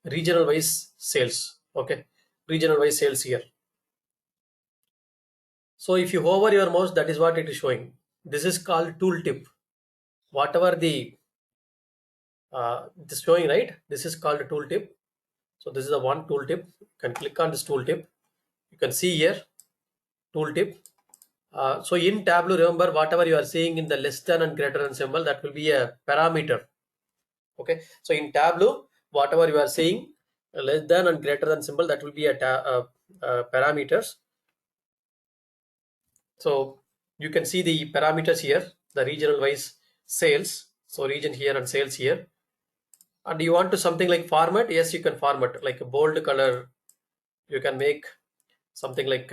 regional wise sales. Okay, regional wise sales here. So if you hover your mouse, that is what it is showing. This is called tooltip. Whatever the this showing, right, this is called a tooltip. So this is the one tooltip. You can click on this tooltip. You can see here tooltip. So in Tableau, remember whatever you are seeing in the less than and greater than symbol, that will be a parameter. Okay, so in Tableau, whatever you are seeing less than and greater than symbol, that will be a parameters. So you can see the parameters here, the regional wise sales. So region here and sales here. And you want to something like format? Yes, you can format like a bold color. You can make something like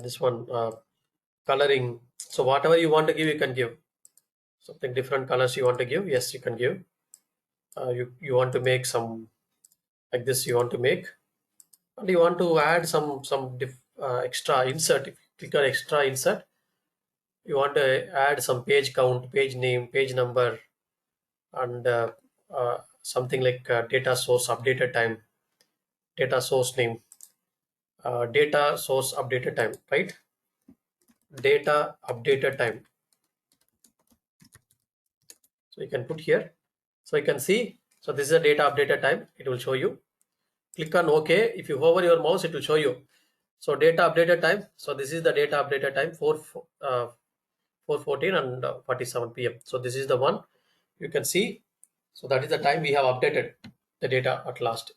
this one coloring. So whatever you want to give, you can give something different colors you want to give. Yes, you can give. You want to make some like this. You want to make, and you want to add some extra insert. If you click on extra insert, you want to add some page count, page name, page number, and something like data source updated time, data source name, data source updated time, right? Data updated time. So you can put here. So you can see. So this is a data updated time. It will show you. Click on OK. If you hover your mouse, it will show you. So data updated time. So this is the data updated time 4:14 and 47 p.m. So this is the one you can see. So that is the time we have updated the data at last.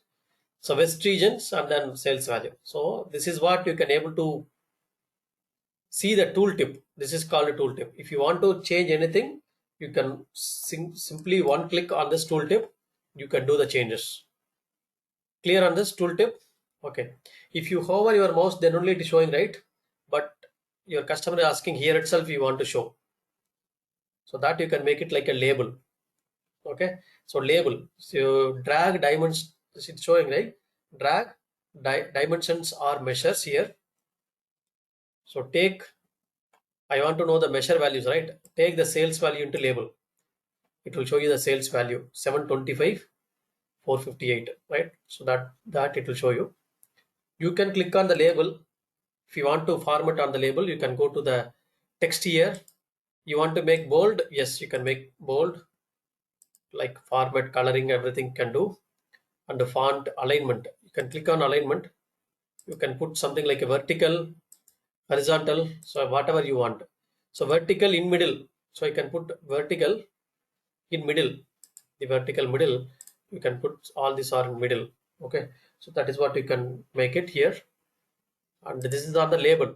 So west regions and then sales value. So this is what you can able to see the tooltip. This is called a tooltip. If you want to change anything, you can simply one click on this tooltip. You can do the changes. Clear on this tooltip? Okay. If you hover your mouse, then only it is showing, right? But your customer is asking here itself you want to show. So that you can make it like a label. Okay. So label. So drag dimensions. It's showing, right? Drag dimensions or measures here. So take, I want to know the measure values, right? Take the sales value into label. It will show you the sales value 725, 458, right? So that it will show you. You can click on the label. If you want to format on the label, you can go to the text here. You want to make bold? Yes, you can make bold. Like format, coloring, everything can do. And the font alignment. You can click on alignment. You can put something like a vertical, horizontal, so whatever you want. So vertical in middle. So you can put vertical in middle, the vertical middle. You can put all these are in middle. Okay, so that is what you can make it here. And this is on the label.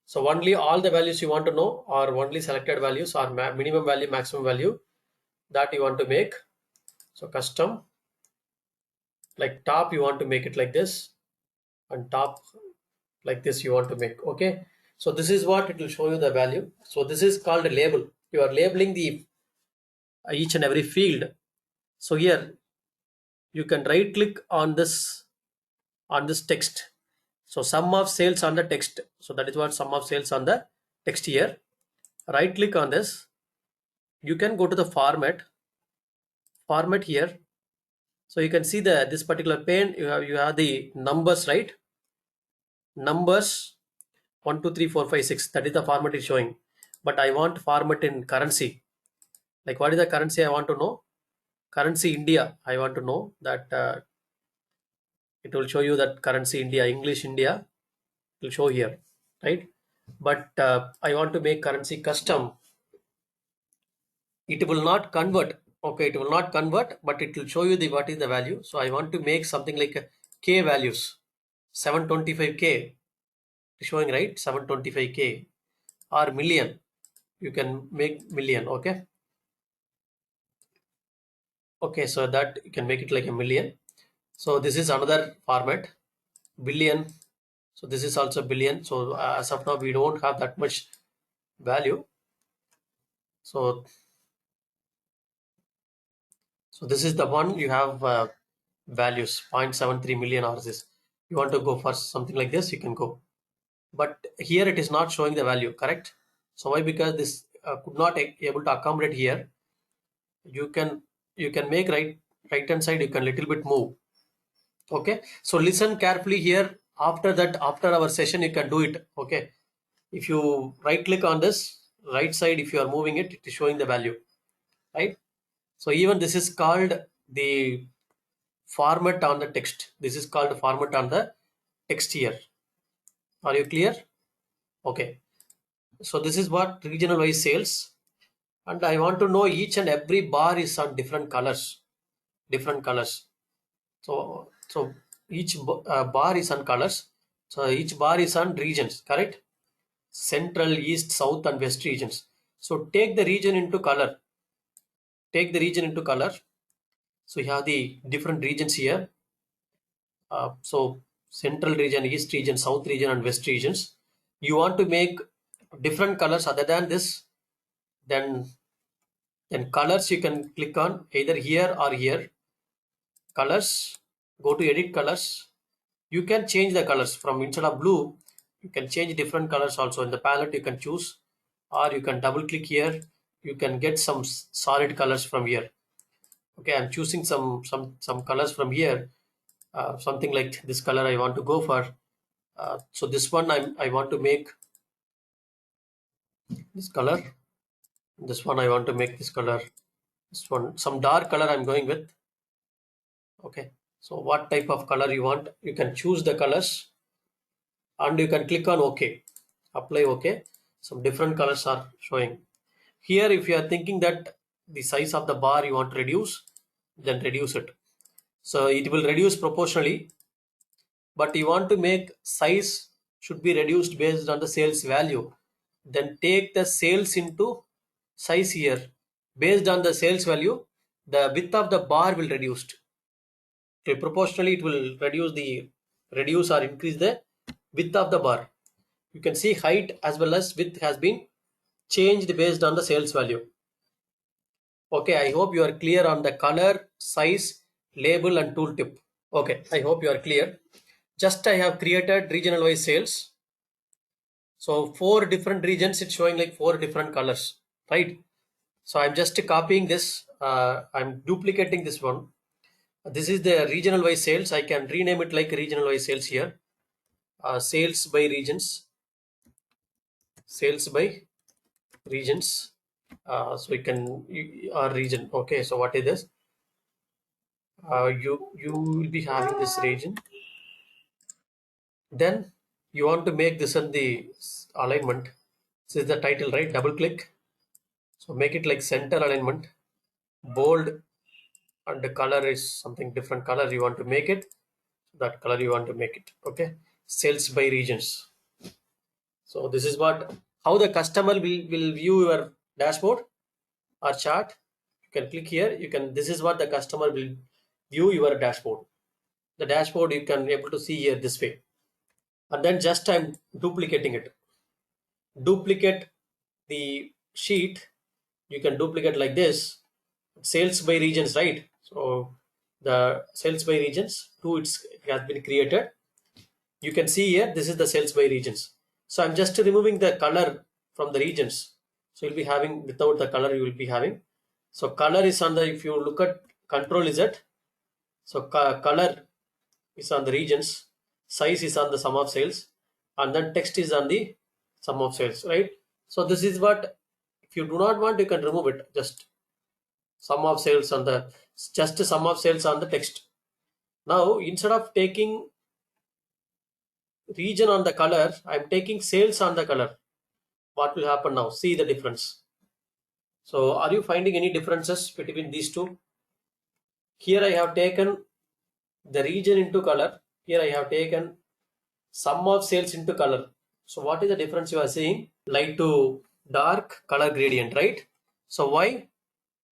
So only all the values you want to know or only selected values or minimum value, maximum value that you want to make. So custom, like top you want to make it like this, and top like this you want to make. Okay, so this is what it will show you the value. So this is called a label. You are labeling the each and every field. So here you can right click on this text. So sum of sales on the text. So that is what sum of sales on the text here. Right click on this. You can go to the format here. So you can see this particular pane. You have the numbers, right? Numbers 1 2 3 4 5 6. That is the format is showing. But I want format in currency. Like what is the currency I want to know? Currency India. I want to know that it will show you that currency India, English India will show here, right? But I want to make currency custom. It will not convert. Okay, it will not convert, but it will show you the what is the value. So I want to make something like a K values, 725K showing, right? 725K or million. You can make million. Okay, so that you can make it like a million. So this is another format, billion. So this is also billion. So as of now, we don't have that much value. So this is the one you have values 0.73 million or this. You want to go for something like this, you can go. But here it is not showing the value, correct? So why? Because this could not able to accommodate here. You can make right hand side. You can little bit move. Okay. So listen carefully here. After that, after our session, you can do it. Okay. If you right click on this right side, if you are moving it, it is showing the value, right? So even this is called the format on the text. This is called format on the text here. Are you clear? Okay. So this is what regional wise sales. And I want to know each and every bar is on different colors. So each bar is on colors. So each bar is on regions, correct? Central, east, south, and west regions. So take the region into color. So you have the different regions here. So central region, east region, south region, and west regions. You want to make different colors other than this, then colors you can click on either here or here. Colors, go to edit colors. You can change the colors from instead of blue. You can change different colors also in the palette. You can choose, or you can double click here. You can get some solid colors from here. Okay, I'm choosing some colors from here. Something like this color I want to go for. So this one I want to make this color. This one I want to make this color. This one, some dark color I'm going with. Okay. So what type of color you want? You can choose the colors and you can click on OK. Apply OK. Some different colors are showing. Here, if you are thinking that the size of the bar you want to reduce, then reduce it. So it will reduce proportionally, but you want to make size should be reduced based on the sales value. Then take the sales into size here. Based on the sales value, the width of the bar will reduced. Okay, proportionally, it will reduce or increase the width of the bar. You can see height as well as width has been changed based on the sales value. Okay, I hope you are clear on the color, size, label, and tooltip. Okay, I hope you are clear. Just I have created regional wise sales. So 4 different regions, it's showing like 4 different colors, right? So I'm just copying this. I'm duplicating this one. This is the regional wise sales. I can rename it like regional wise sales here. Sales by regions. Sales by regions. So we can region. Okay, so what is this? You will be having this region. Then you want to make this in the alignment. This is the title, right? Double click. So make it like center alignment, bold, and the color is something different color you want to make it. That color you want to make it. Okay. Sales by regions. So this is how the customer will view your dashboard or chart. You can click here. This is what the customer will view your dashboard. The dashboard you can able to see here this way. And then just I'm duplicating it. Duplicate the sheet. You can duplicate like this. sales by regions, right? So the sales by regions too, it has been created. You can see here, this is the sales by regions. So I'm just removing the color from the regions. So you'll be having, without the color, you will be having. So color is on the, if you look at control Z, so color is on the regions, size is on the sum of sales, and then text is on the sum of sales, right? So this is what, if you do not want, you can remove it. Just sum of sales on the, just sum of sales on the text. Now instead of taking region on the color, I'm taking sales on the color. What will happen now? See the difference. So are you finding any differences between these two? Here I have taken the region into color. Here I have taken sum of sales into color. So what is the difference you are seeing? Light to dark color gradient, right? So why?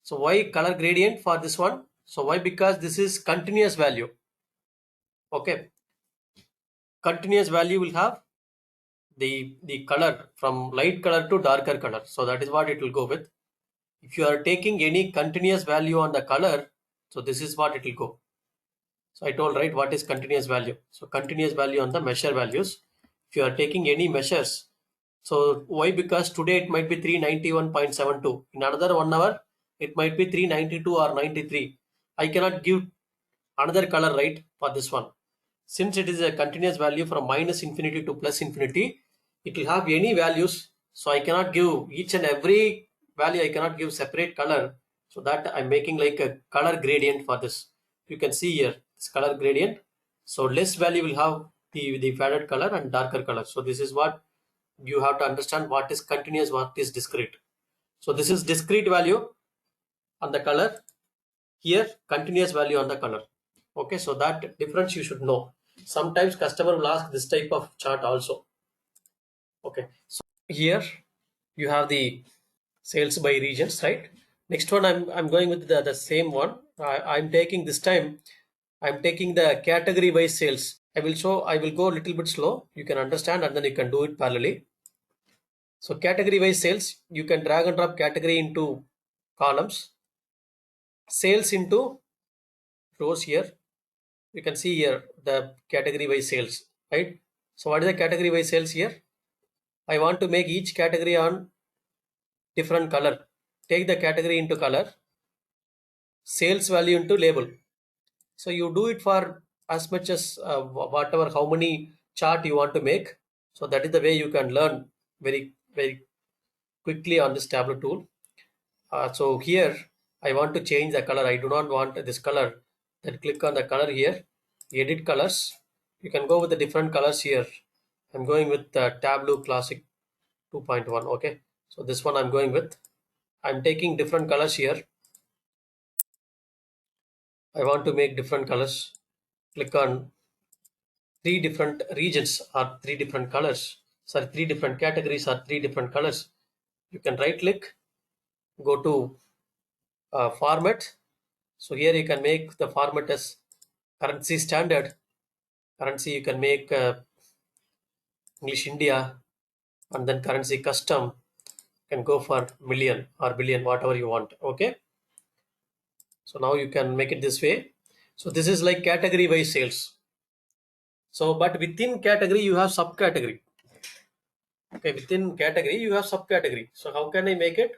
So why color gradient for this one? So why? Because this is continuous value. Okay. Continuous value will have the color from light color to darker color. So that is what it will go with. If you are taking any continuous value on the color, so this is what it will go. So I told, right, what is continuous value? So continuous value on the measure values. If you are taking any measures, so why? Because today it might be 391.72. In another 1 hour, it might be 392 or 93. I cannot give another color, right, for this one. Since it is a continuous value from minus infinity to plus infinity, it will have any values. So I cannot give each and every value, I cannot give separate color. So that I'm making like a color gradient for this. You can see here, this color gradient. So less value will have the faded color and darker color. So this is what you have to understand, what is continuous, what is discrete. So this is discrete value on the color. Here continuous value on the color. Okay, so that difference you should know. Sometimes customer will ask this type of chart also. Okay, so here you have the sales by regions, right? Next one, I'm going with the same one. I'm taking this time, I'm taking the category wise sales. I will go a little bit slow, you can understand, and then you can do it parallelly. So category wise sales, you can drag and drop category into columns, sales into rows. Here you can see here the category wise sales, right? So what is the category wise sales here? I want to make each category on different color. Take the category into color, sales value into label. So you do it for as much as whatever, how many chart you want to make. So that is the way you can learn very quickly on this Tableau tool. So here I want to change the color. I do not want this color. Then click on the color here, edit colors. You can go with the different colors here. I'm going with the Tableau Classic 2.1. Okay, so this one I'm going with. I'm taking different colors here. I want to make different colors. Click on three different regions or three different colors. Sorry, three different categories or three different colors. You can right click, go to format. So here you can make the format as currency standard. Currency you can make English India, and then currency custom. You can go for million or billion, whatever you want. Okay. So now you can make it this way. So this is like category wise sales. So, but within category you have subcategory. Okay, within category you have subcategory. So how can I make it?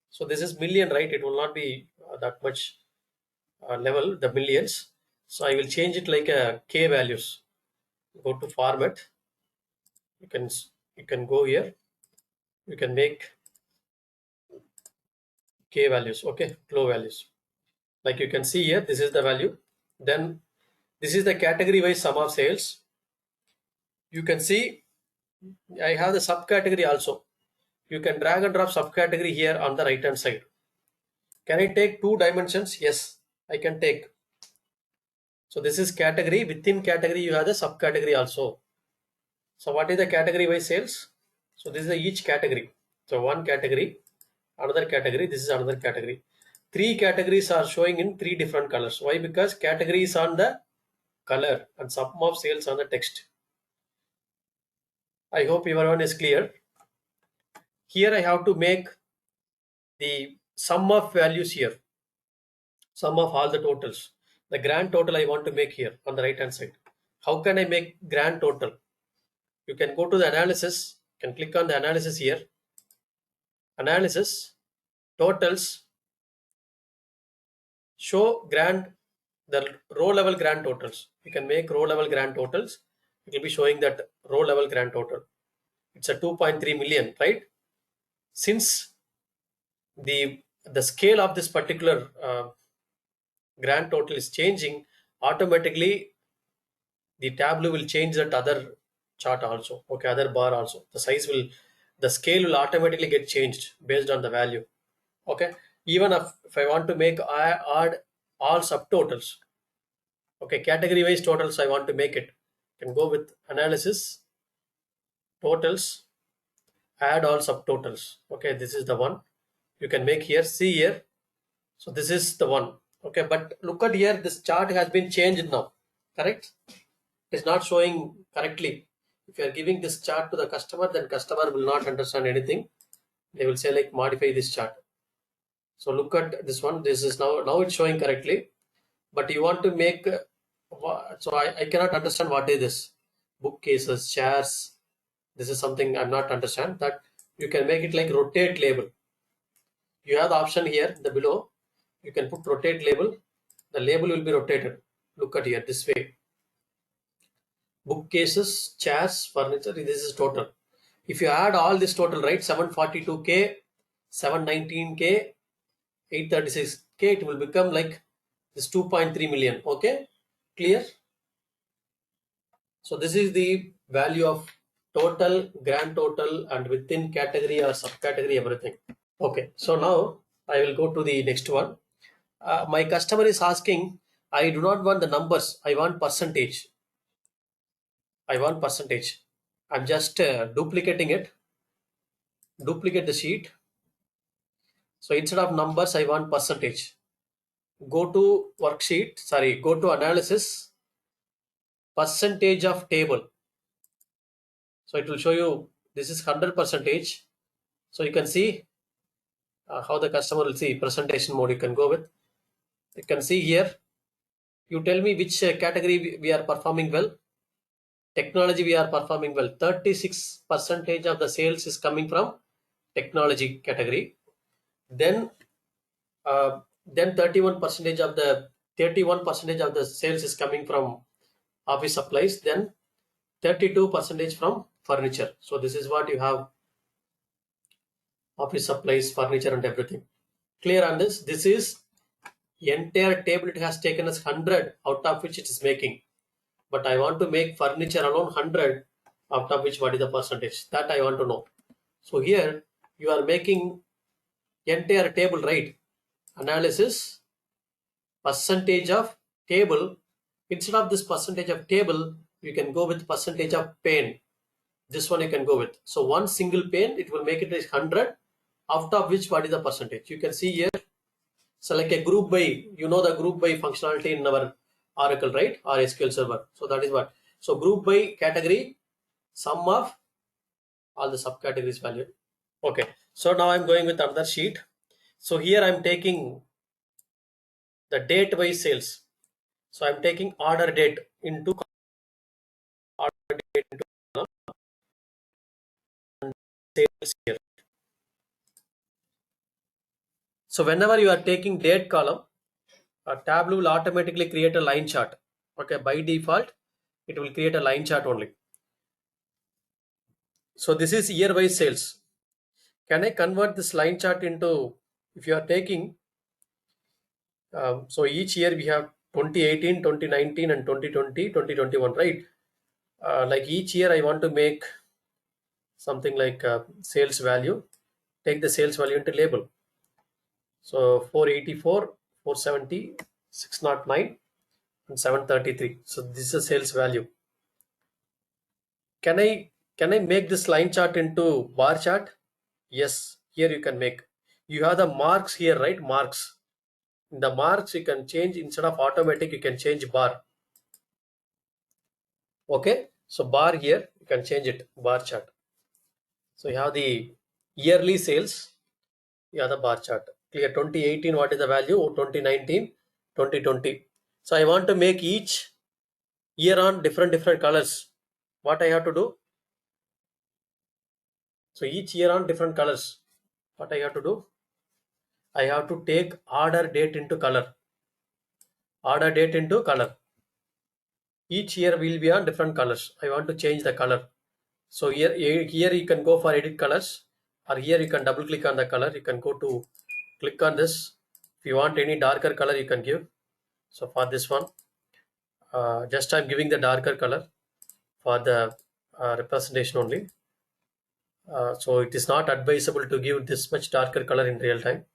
So this is million, right? It will not be that much level, the millions. So I will change it like a K values. Go to format. You can go here. You can make K values. Okay, flow values. Like you can see here, this is the value. Then this is the category wise sum of sales. You can see I have the subcategory also. You can drag and drop subcategory here on the right hand side. Can I take two dimensions? Yes, I can take. So this is category. Within category you have the subcategory also. So what is the category wise sales? So this is each category. So one category, another category, this is another category. Three categories are showing in three different colors. Why? Because category is on the color and sum of sales on the text. I hope everyone is clear. Here I have to make the sum of values here. sum of all the totals. The grand total I want to make here on the right hand side. How can I make grand total? You can go to the analysis, you can click on the analysis here, analysis, totals, show grand, the row level grand totals. You can make row level grand totals. It will be showing that row level grand total. It's a 2.3 million, right? Since the scale of this particular grand total is changing, automatically the tableau will change that other chart also, okay, other bar also. The size will, the scale will automatically get changed based on the value. Okay, even if I want to make, I add all subtotals, okay, category wise totals I want to make it, can go with analysis, totals, add all subtotals. Okay, this is the one you can make here, see here. So this is the one. Okay, but look at here, this chart has been changed now, correct? It is not showing correctly. If you are giving this chart to the customer, then customer will not understand anything. They will say like modify this chart. So look at this one. This is now it's showing correctly, but you want to make so I cannot understand what is this bookcases, chairs. This is something I'm not understand. That you can make it like rotate label. You have the option here, the below. You can put rotate label. The label will be rotated. Look at here this way. Bookcases, chairs, furniture. This is total. If you add all this total, right, 742k, 719k, 836k, it will become like this 2.3 million. Okay, clear? So this is the value of total, grand total, and within category or subcategory, everything. Okay, so now I will go to the next one. My customer is asking, I do not want the numbers, I want percentage. I want percentage. I'm just duplicating it. Duplicate the sheet. So instead of numbers, I want percentage. Go to worksheet, sorry, go to analysis, percentage of table. So it will show you this is 100%. So you can see how the customer will see presentation mode. You can go with. You can see here. You tell me which category we are performing well. Technology we are performing well. 36% of the sales is coming from technology category. Then 31% of the sales is coming from office supplies. Then 32% from furniture. So this is what you have: office supplies, furniture, and everything. Clear on this? This is entire table. It has taken us 100, out of which it is making. But I want to make furniture alone 100, out of which what is the percentage? That I want to know. So here you are making entire table, right? Analysis, percentage of table. Instead of this percentage of table, you can go with percentage of pane. This one you can go with. So one single pane, it will make it as 100, out of which what is the percentage? You can see here. So like a group by, you know the group by functionality in our Oracle, right? Or SQL Server. So that is what. So group by category, sum of all the subcategories value. Okay. So now I'm going with another sheet. So here I'm taking the date by sales. So I'm taking order date into order date into sales here. So whenever you are taking date column, Tableau will automatically create a line chart. Okay, by default, it will create a line chart only. So this is year by sales. Can I convert this line chart into, if you are taking, so each year we have 2018, 2019, and 2020, 2021, right? Like each year I want to make something like sales value. Take the sales value into label. So 484, 470, 609, and 733. So this is a sales value. Can I make this line chart into bar chart? Yes, here you can make. You have the marks here, right? Marks. In the marks you can change, instead of automatic you can change bar. Okay, so bar here you can change it, bar chart. So you have the yearly sales, you have the bar chart. Clear. 2018 what is the value? 2019 2020. So I want to make each year on different colors. What I have to do? So each year on different colors. What I have to do? I have to take order date into color. Order date into color. Each year will be on different colors. I want to change the color. So here you can go for edit colors, or here you can double click on the color. You can go to click on this. If you want any darker color, you can give. So for this one, just I'm giving the darker color for the representation only. So it is not advisable to give this much darker color in real time.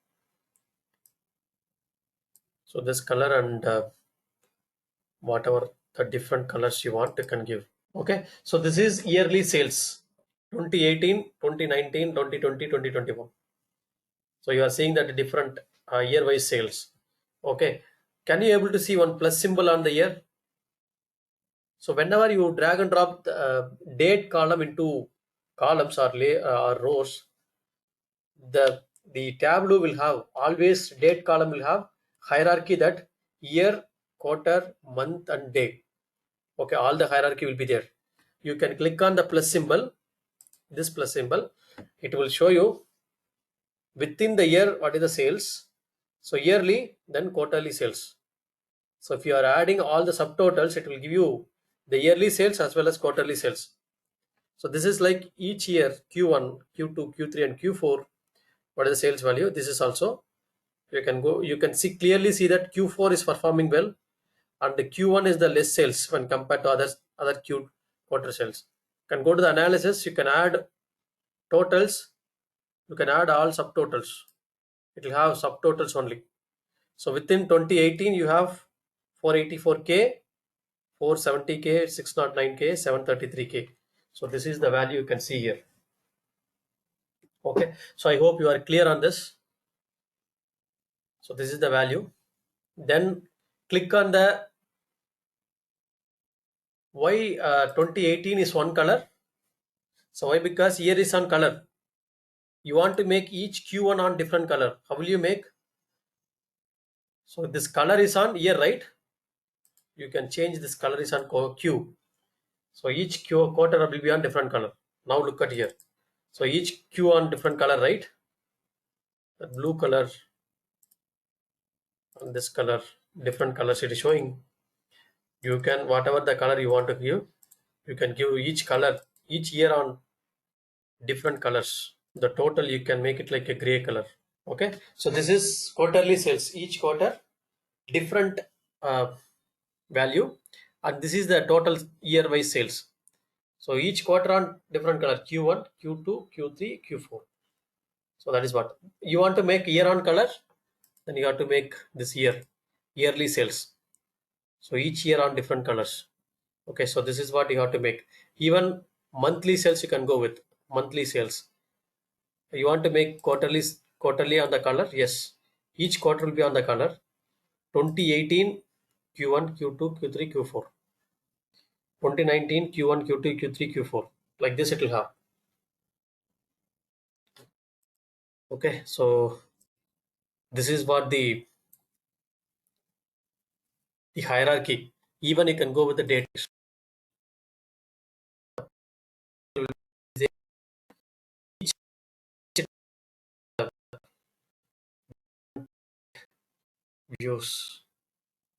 So this color and whatever the different colors you want, you can give. Okay, so this is yearly sales 2018, 2019, 2020, 2021. So you are seeing that different year wise sales. Okay, can you able to see one plus symbol on the year? So whenever you drag and drop the date column into columns or rows, the Tableau will have always date column will have hierarchy that year, quarter, month and day. Okay, all the hierarchy will be there. You can click on the plus symbol, this plus symbol, it will show you within the year what is the sales. So yearly, then quarterly sales. So if you are adding all the subtotals, it will give you the yearly sales as well as quarterly sales. So this is like each year Q1, Q2, Q3 and Q4, what is the sales value. This is also, you can see clearly see that Q4 is performing well and the Q1 is the less sales when compared to other Q quarter sales. You can go to the analysis, you can add totals, you can add all subtotals. It will have subtotals only. So within 2018 you have 484k, 470k, 609k, 733k. So this is the value you can see here. Okay, so I hope you are clear on this. So this is the value. Then click on the why 2018 is one color. So why? Because here is on color. You want to make each Q1 on different color. How will you make? So this color is on here, right? You can change this color is on Q. So each Q quarter will be on different color. Now look at here. So each Q on different color, right? The blue color and this color, different colors it is showing. You can, whatever the color you want to give, you can give each color, each year on different colors. The total you can make it like a gray color. Okay, so this is quarterly sales, each quarter different value, and this is the total year wise sales. So each quarter on different color, Q1, Q2, Q3, Q4. So that is what you want to make year on color. Then you have to make this yearly sales. So each year on different colors. Okay, so this is what you have to make. Even monthly sales you can go with monthly sales. You want to make quarterly on the color? Yes, each quarter will be on the color. 2018 Q1, Q2, Q3, Q4. 2019 Q1, Q2, Q3, Q4. Like this it will have. Okay, so this is what the hierarchy. Even you can go with the date. Each views.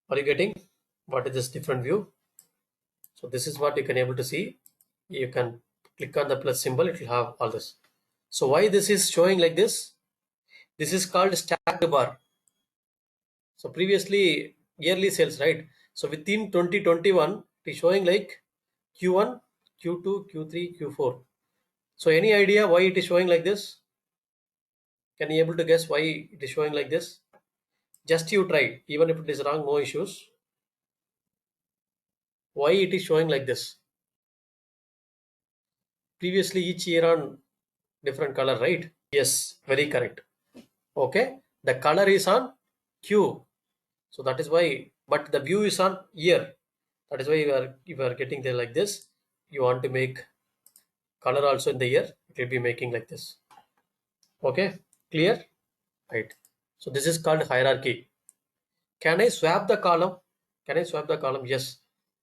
Are you getting what is this different view? So this is what you can able to see. You can click on the plus symbol, it will have all this. So why this is showing like this? This is called stacked bar. So previously yearly sales, right? So within 2021 it is showing like Q1, Q2, Q3, Q4. So any idea why it is showing like this? Can you able to guess why it is showing like this? Just you try, even if it is wrong, no issues. Why it is showing like this? Previously each year on different color, right? Yes, very correct. Okay, the color is on Q, so that is why, but the view is on year. That is why you are getting there like this. You want to make color also in the year, it will be making like this. Okay, clear? Right. So this is called hierarchy. Can I swap the column? Can I swap the column? Yes.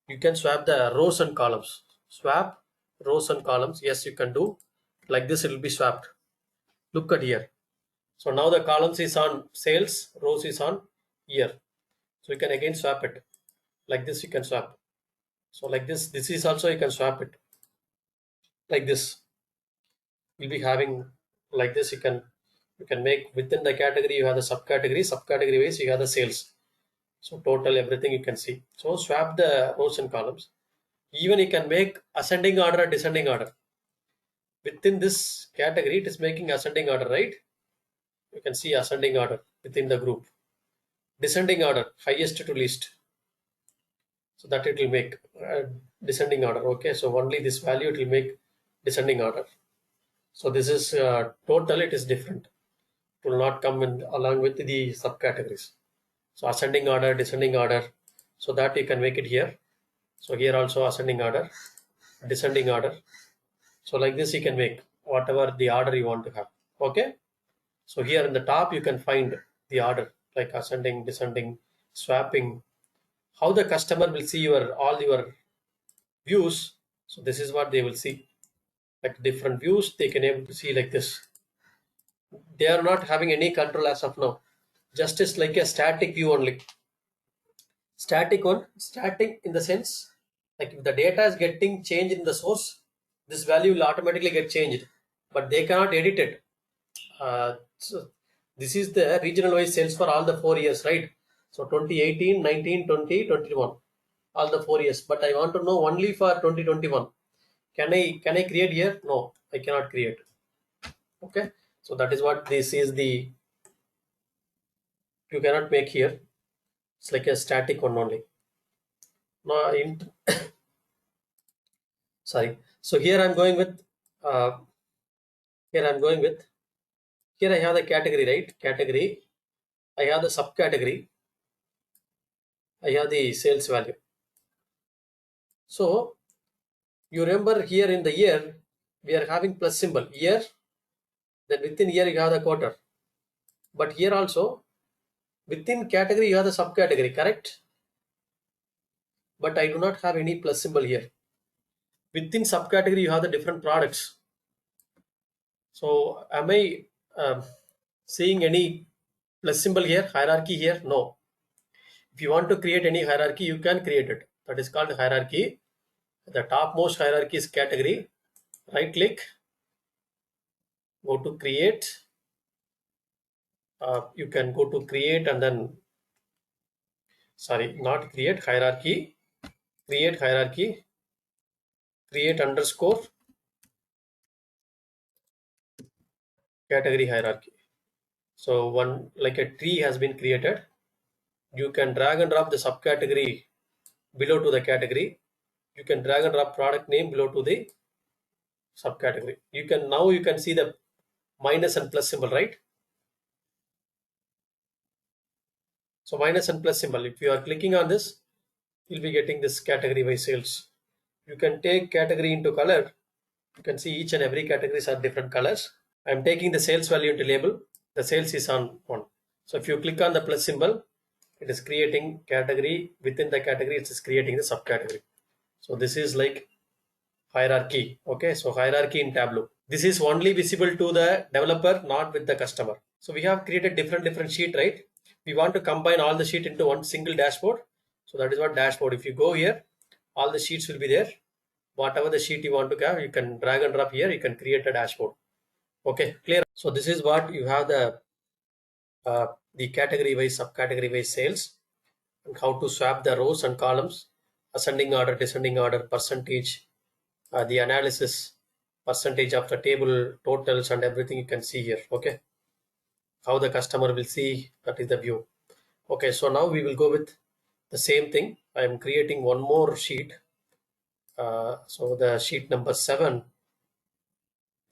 You can swap the rows and columns. Swap rows and columns. Yes, you can do. Like this, it will be swapped. Look at here. So now the columns is on sales, rows is on year. So you can again swap it. Like this, you can swap. So like this is also you can swap it. Like this. You'll be having like this. You can make within the category you have the subcategory wise you have the sales. So total everything you can see. So swap the rows and columns. Even you can make ascending order or descending order. Within this category, it is making ascending order, right? You can see ascending order within the group. Descending order, highest to least. So that it will make descending order. Okay, so only this value it will make descending order. So this is total, it is different. It will not come in along with the subcategories. So ascending order, descending order. So that you can make it here. So here also ascending order, descending order. So like this you can make whatever the order you want to have. Okay. So here in the top you can find the order like ascending, descending, swapping. How the customer will see your all your views. So this is what they will see. Like different views they can able to see like this. They are not having any control as of now. Just as like a static view only. Static in the sense like if the data is getting changed in the source, this value will automatically get changed, but they cannot edit it. So this is the regional wise sales for all the 4 years, right? So 2018, 19, 20, 21, all the 4 years. But I want to know only for 2021. Can I create here? No, I cannot create. Okay, so that is what this is the you cannot make here. It's like a static one only. No, sorry. So here I'm going with uh, here I'm going with here I have the category, right? Category. I have the subcategory. I have the sales value. So you remember here in the year we are having plus symbol year. Then within year you have the quarter. But here also within category you have the subcategory, correct? But I do not have any plus symbol here. Within subcategory you have the different products. So am I seeing any plus symbol here, hierarchy here? No. If you want to create any hierarchy, you can create it. That is called hierarchy. The topmost hierarchy is category. Right click, go to create. You can go to create and then, sorry, not create hierarchy, create hierarchy, create underscore category hierarchy. So one like a tree has been created. You can drag and drop the subcategory below to the category. You can drag and drop product name below to the subcategory. You can see the minus and plus symbol, right? So minus and plus symbol. If you are clicking on this, you'll be getting this category by sales. You can take category into color. You can see each and every categories are different colors. I'm taking the sales value into label. The sales is on 1. So if you click on the plus symbol, it is creating category. Within the category, it is creating the subcategory. So this is like hierarchy. Okay, so hierarchy in Tableau. This is only visible to the developer, not with the customer. So we have created different sheet, right? We want to combine all the sheet into one single dashboard. So that is what dashboard. If you go here, all the sheets will be there. Whatever the sheet you want to have, you can drag and drop here. You can create a dashboard. Okay, clear. So this is what you have the category wise, subcategory wise sales, and how to swap the rows and columns, ascending order, descending order, percentage, the analysis, percentage of the table, totals, and everything you can see here. Okay, how the customer will see, that is the view. Okay, so now we will go with the same thing. I am creating one more sheet. So the sheet number 7.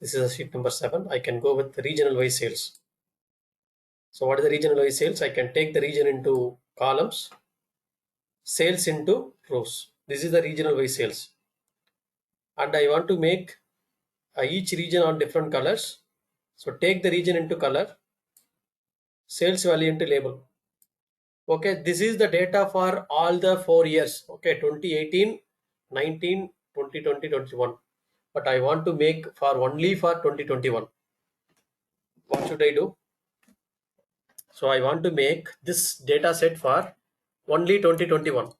This is a sheet number 7. I can go with the regional wise sales. So what is the regional wise sales? I can take the region into columns, sales into rows. This is the regional wise sales. And I want to make each region on different colors. So take the region into color, sales value into label. Okay, this is the data for all the 4 years. Okay, 2018, 19, 2020, 21. But I want to make for only for 2021. What should I do? So I want to make this data set for only 2021.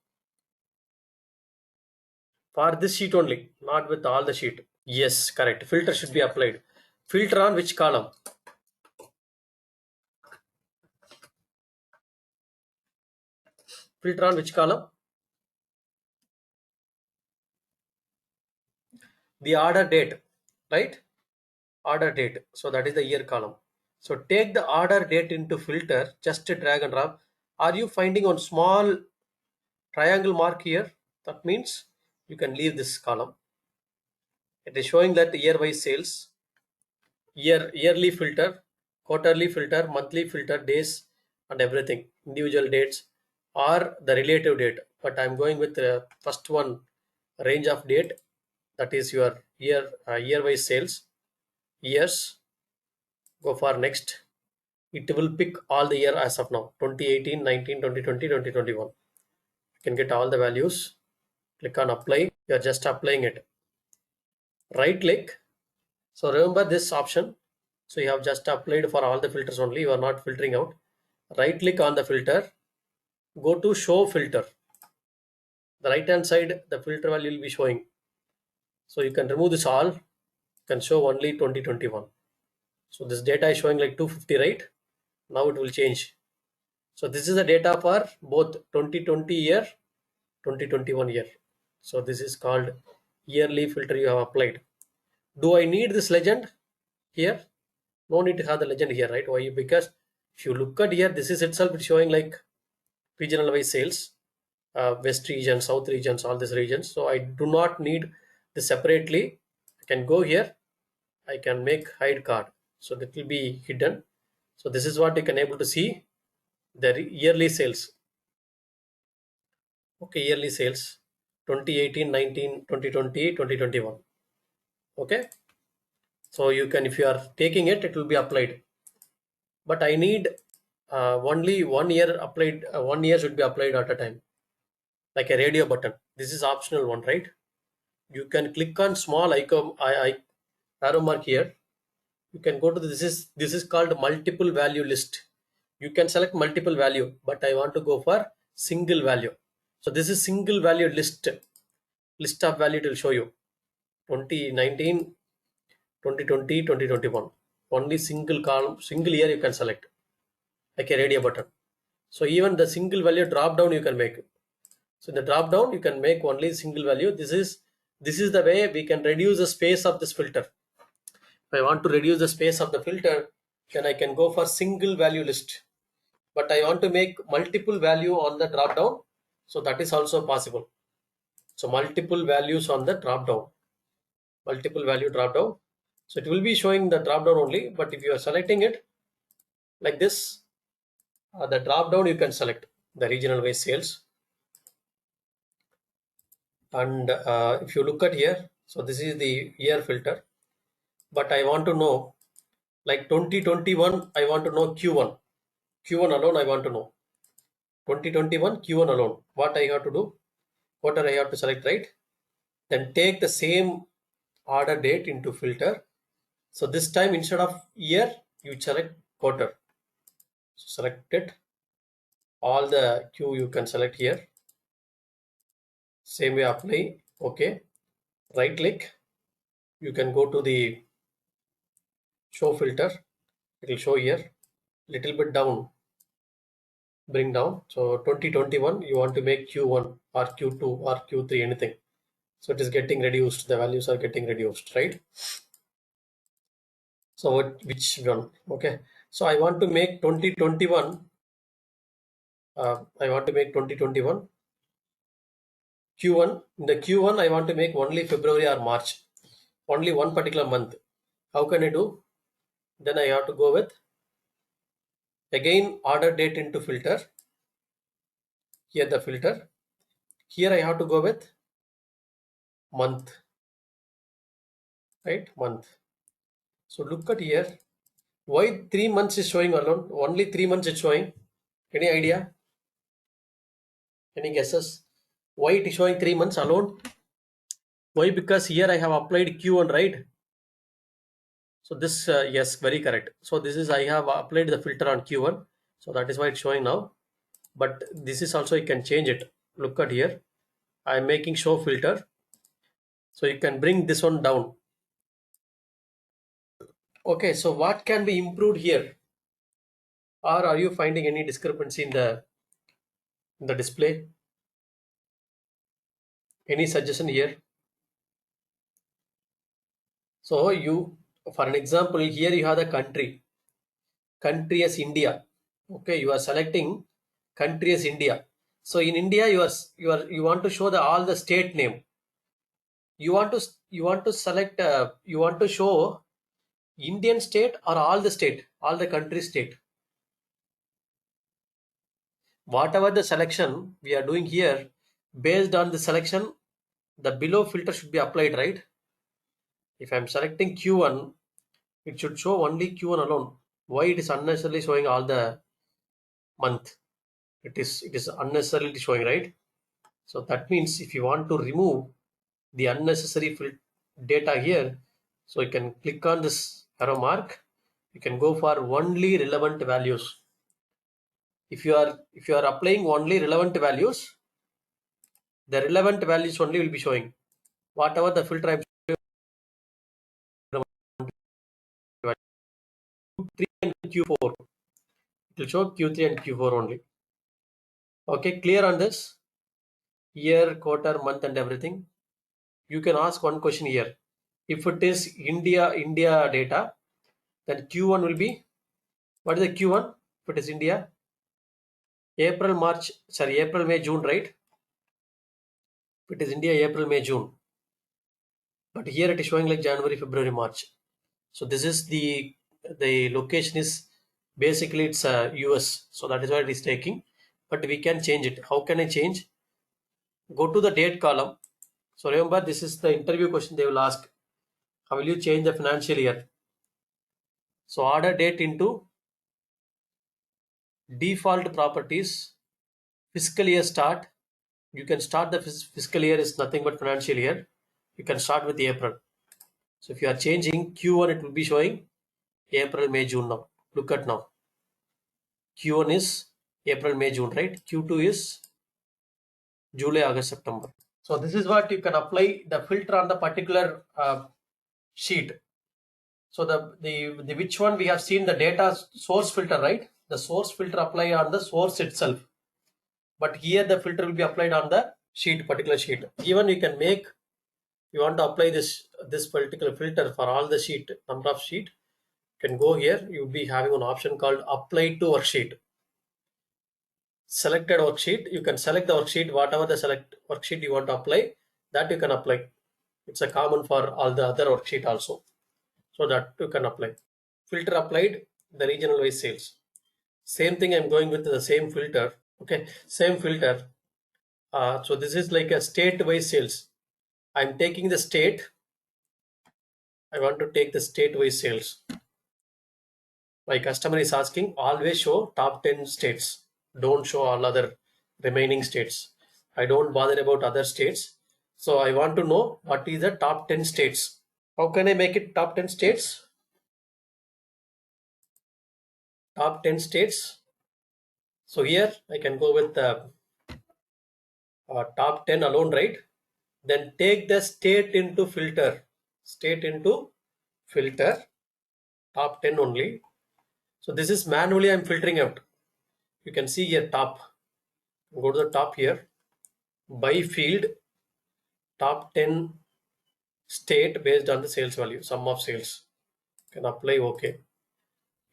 For this sheet only, not with all the sheet. Yes, correct. Filter should be applied. Filter on which column? Filter on which column? The order date, right? Order date. So that is the year column. So take the order date into filter, just drag and drop. Are you finding on small triangle mark here? That means you can leave this column. It is showing that year wise sales, yearly filter, quarterly filter, monthly filter, days and everything, individual dates or the relative date. But I'm going with the first one, range of date, that is your year wise sales, years. Go for next. It will pick all the year as of now, 2018, 19, 2020, 2021. You can get all the values. Click on apply. You are just applying it. Right click. So remember this option. So you have just applied for all the filters only. You are not filtering out. Right click on the filter. Go to show filter. The right hand side, the filter value will be showing. So you can remove this all. You can show only 2021. So this data is showing like 250, right? Now it will change. So this is the data for both 2020 year, 2021 year. So this is called yearly filter you have applied. Do I need this legend here? No need to have the legend here, right? Why? Because if you look at here, this is itself it's showing like regional wise sales, west region, south regions, all these regions. So I do not need this separately. I can go here. I can make hide card. So that will be hidden. So this is what you can able to see the yearly sales. Okay, yearly sales 2018, 19, 2020, 2021. Okay, so you can, if you are taking it, it will be applied. But I need only 1 year applied. 1 year should be applied at a time, like a radio button. This is optional one, right? You can click on small icon, arrow mark here. You can go to this is called multiple value list. You can select multiple value, but I want to go for single value. So this is single value list of value. It will show you 2019, 2020, 2021. Only single column, single year you can select, like a radio button. So even the single value drop down you can make. So in the drop down you can make only single value. This is the way we can reduce the space of this filter. If I want to reduce the space of the filter, then I can go for single value list. But I want to make multiple value on the drop down. So that is also possible. So multiple values on the drop down. Multiple value drop down. So it will be showing the drop down only. But if you are selecting it like this, the drop down you can select the regional wise sales. And if you look at here, so this is the year filter. But I want to know, like 2021, I want to know Q1. Q1 alone I want to know. 2021 Q1 alone. What I have to do? Quarter I have to select, right? Then take the same order date into filter. So this time instead of year, you select quarter. So select it. All the Q you can select here. Same way apply. Okay. Right click. You can go to the show filter. It will show here. Little bit down. Bring down. So 2021 you want to make Q1 or Q2 or Q3, anything. So it is getting reduced. The values are getting reduced, right? So which one? Okay. So I want to make 2021. I want to make 2021 Q1. In the Q1, I want to make only February or March, only one particular month. How can I do? Then I have to go with again order date into filter. Here the filter. Here I have to go with month, right? Month. So look at here. Why 3 months is showing alone? Only 3 months it's showing. Any idea? Any guesses? Why it is showing 3 months alone? Why? Because here I have applied Q1, right? So this, yes, very correct. So this is, I have applied the filter on Q1. So that is why it's showing now. But this is also, you can change it. Look at here. I'm making show filter. So you can bring this one down. Okay, so what can be improved here? Or are you finding any discrepancy in the display? Any suggestion here? So you, for an example, here you have the country as India. Okay, you are selecting country as India. So in India, you want to show the all the state name. You want to select, you want to show Indian state or all the country state. Whatever the selection we are doing here, based on the selection, the below filter should be applied, right? If I'm selecting Q1, it should show only Q1 alone. Why it is unnecessarily showing all the month? It is unnecessarily showing, right? So that means if you want to remove the unnecessary data here, so you can click on this arrow mark. You can go for only relevant values. If you are applying only relevant values, the relevant values only will be showing. Whatever the filter I'm showing, Q3 and Q4, it will show Q3 and Q4 only. Okay, clear on this? Year, quarter, month, and everything. You can ask one question here. If it is India data, then Q1 will be, what is the Q1? If it is India, April, May, June, right? If it is India, April, May, June. But here it is showing like January, February, March. So this is the location is basically it's US. So that is why it is taking. But we can change it. How can I change? Go to the date column. So remember, this is the interview question they will ask. How will you change the financial year? So order date into default properties, fiscal year start. You can start the fiscal year is nothing but financial year. You can start with April. So if you are changing Q1, it will be showing April, May, June now. Look at now. Q1 is April, May, June, right? Q2 is July, August, September. So this is what you can apply the filter on the particular sheet. So the which one we have seen the data source filter, right? The source filter apply on the source itself. But here the filter will be applied on the particular sheet. Even you can make, you want to apply this particular filter for all the number of sheet, you can go here. You'll be having an option called apply to worksheet. Selected worksheet, you can select the worksheet, whatever the select worksheet you want to apply, that you can apply. It's a common for all the other worksheet also. So that you can apply. Filter applied, the regional wise sales. Same thing, I'm going with the same filter. Okay, same filter. So this is like a state wise sales. I'm taking the state. I want to take the state wise sales. My customer is asking, always show top 10 states. Don't show all other remaining states. I don't bother about other states. So I want to know what is the top 10 states. How can I make it top 10 states? Top 10 states. So here I can go with the top 10 alone, right? Then take the state into filter. State into filter. Top 10 only. So this is manually I'm filtering out. You can see here top. Go to the top here. By field, top 10 state based on the sales value, sum of sales. You can apply OK.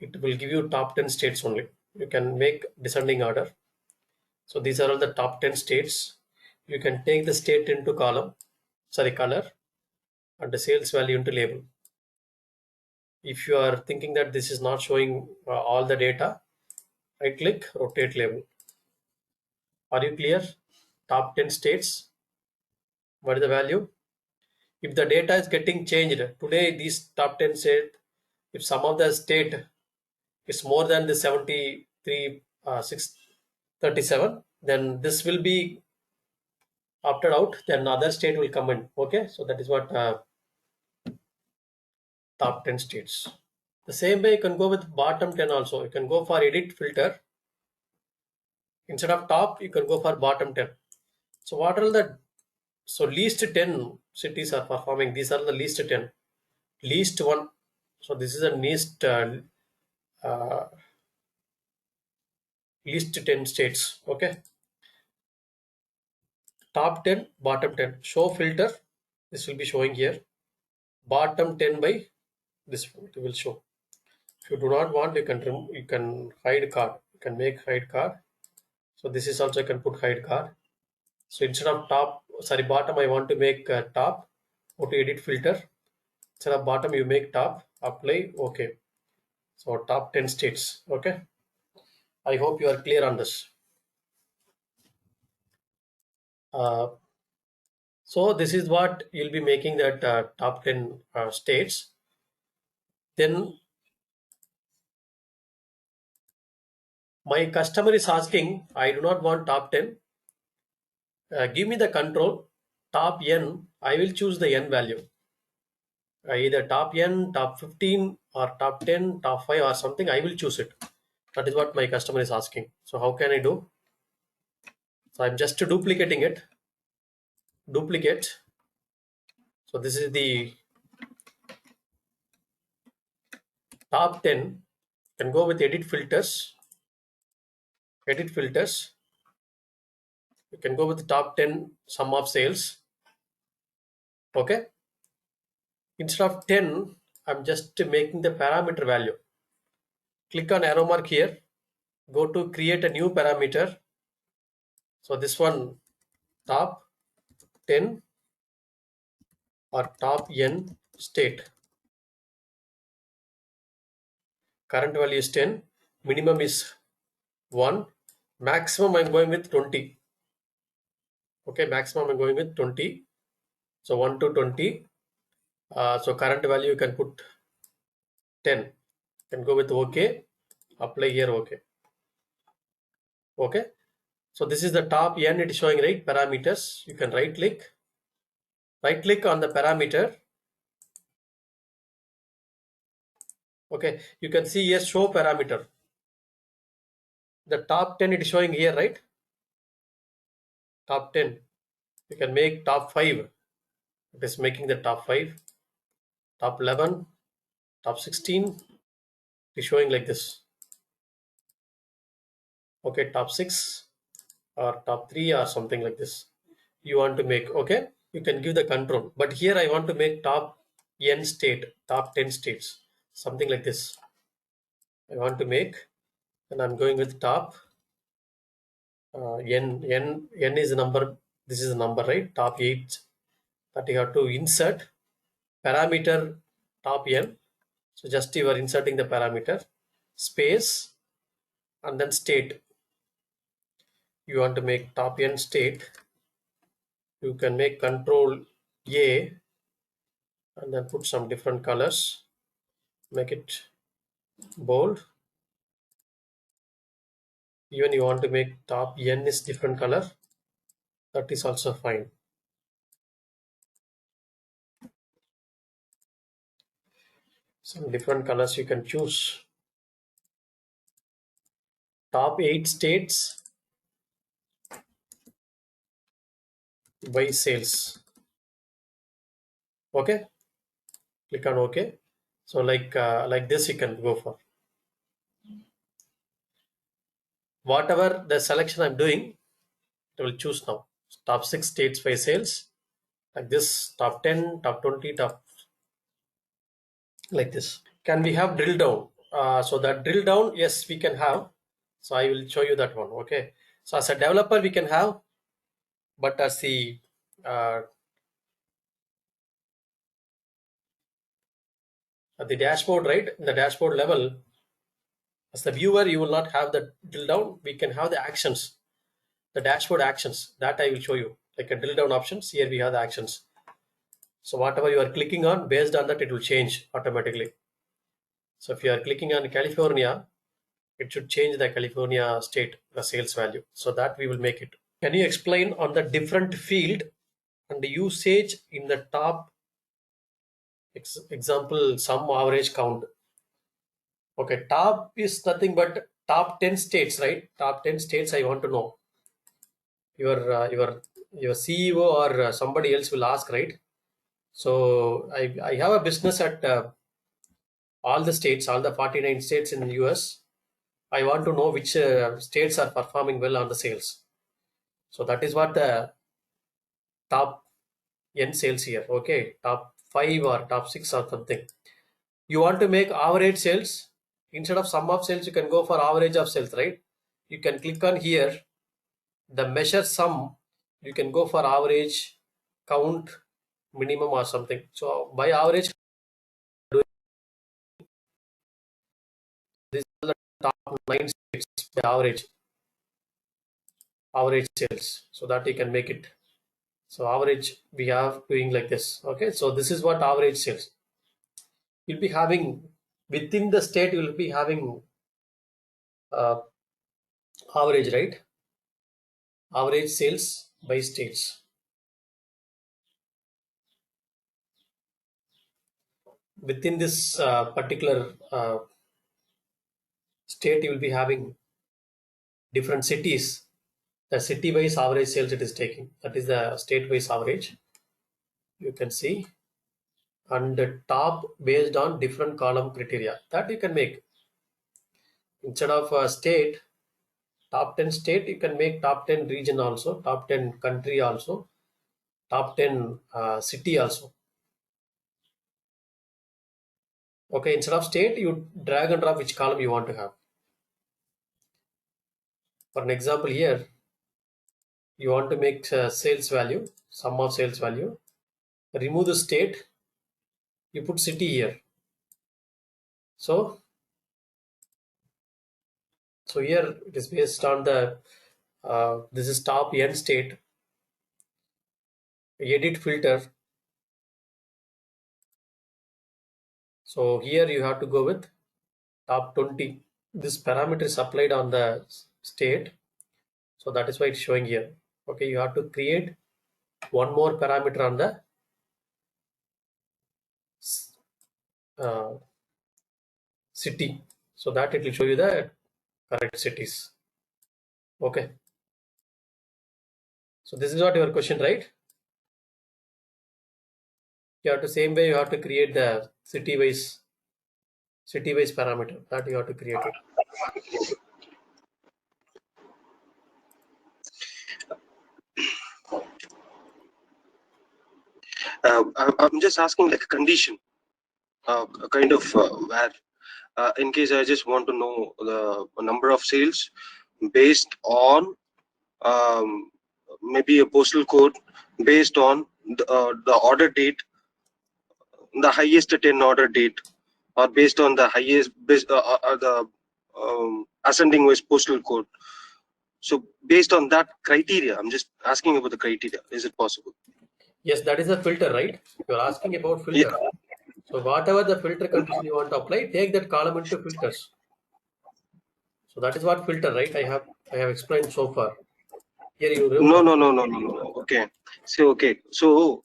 It will give you top 10 states only. You can make descending order. So these are all the top 10 states. You can take the state into color and the sales value into label. If you are thinking that this is not showing all the data, right click, rotate label. Are you clear? Top 10 states. What is the value? If the data is getting changed, today these top 10 state, if some of the state is more than the 73, 637, then this will be opted out, then other state will come in. Okay, so that is what top 10 states. The same way you can go with bottom 10 also. You can go for edit filter. Instead of top, you can go for bottom 10. So what are the, so least 10 cities are performing. These are the least 10. Least one. So this is a uh, least 10 states. Okay. Top 10, bottom 10. Show filter. This will be showing here. Bottom 10 by this one. It will show. If you do not want, you can hide card. You can make hide card. So this is also, you can put hide card. So instead of bottom, I want to make top. Go to edit filter. Instead of bottom, you make top. Apply. Okay. So top 10 states. Okay. I hope you are clear on this. Uh, so this is what you'll be making, that top 10 states. Then my customer is asking, I do not want top 10. Give me the control. Top n, I will choose the n value. Either top n, top 15, or top 10, top 5, or something. I will choose it. That is what my customer is asking. So how can I do? So I'm just duplicating it. Duplicate. So this is the top 10. You can go with edit filters. Edit filters. You can go with the top 10 sum of sales. Okay. Instead of 10, I'm just making the parameter value. Click on arrow mark here. Go to create a new parameter. So this one, top 10 or top n state. Current value is 10. Minimum is 1. Maximum I'm going with 20. Okay, maximum I'm going with 20. So 1 to 20. So current value you can put 10. You can go with OK. Apply here OK. Okay. So this is the top n, it is showing, right? Parameters. You can right click on the parameter. Okay. You can see here show parameter. The top 10 it is showing here, right? Top 10. You can make top 5. It is making the top 5. Top 11. Top 16. It is showing like this. Okay. Top 6 or top 3 or something like this. You want to make, okay? You can give the control. But here I want to make top n state, top 10 states. Something like this. I want to make, and I'm going with top n is the number. This is the number, right? Top 8, that you have to insert parameter top n. So just you are inserting the parameter, space, and then state. You want to make top n state. You can make control A and then put some different colors. Make it bold. Even you want to make top n is different color, that is also fine. Some different colors you can choose. Top 8 states by sales. Okay, click on OK. So like this you can go for. Whatever the selection I'm doing, it will choose now. Top 6 states by sales, like this, top 10, top 20, top, like this. Can we have drill down? So that drill down, yes, we can have. So I will show you that one. Okay. So as a developer, we can have, but as the at the dashboard, right? In the dashboard level, as the viewer, you will not have the drill down. We can have the actions, the dashboard actions, that I will show you. Like a drill down options, here we have the actions. So whatever you are clicking on, based on that, it will change automatically. So if you are clicking on California, It should change the California state, the sales value. So that we will make it. Can you explain on the different field and the usage in the top example, sum average count? Okay, top is nothing but top 10 states, right? Top 10 states I want to know. Your CEO or somebody else will ask, right? So I have a business at all the states, all the 49 states in the US. I want to know which states are performing well on the sales. So that is what the top N sales here. Okay, top 5 or top 6 or something. You want to make average sales. Instead of sum of sales, you can go for average of sales, right? You can click on here, the measure sum. You can go for average, count, minimum or something. So by average, this is the top 9 states by average sales, so that you can make it. So average we have doing like this. Okay, so this is what average sales. You'll be having within the state, you will be having uh, average, right? Average sales by states. Within this particular state, you will be having different cities. The city wise average sales it is taking. That is the state wise average. You can see, and the top based on different column criteria that you can make. Instead of state, top 10 state, you can make top 10 region also, top 10 country also, top 10 city also. Okay, instead of state, you drag and drop which column you want to have. For an example here, you want to make sales value, sum of sales value. Remove the state, you put city here. So here it is based on the this is top N state. Edit filter. So here you have to go with top 20. This parameter is applied on the state, so that is why it's showing here. Okay, you have to create one more parameter on the city, so that it will show you the correct cities. Okay, so this is what your question, right? You have to same way, you have to create the city wise parameter that you have to create it. I'm just asking like a condition, kind of where in case I just want to know the number of sales based on maybe a postal code, based on the order date, the highest 10 order date, or based on the highest the ascending wise postal code. So based on that criteria, I'm just asking about the criteria. Is it possible? Yes, that is a filter, right? You're asking about filter. Yeah. So whatever the filter condition you want to apply, take that column into filters. So that is what filter, right? I have explained so far. Here you No, remember. no, no, no, no, no. Okay. So okay. So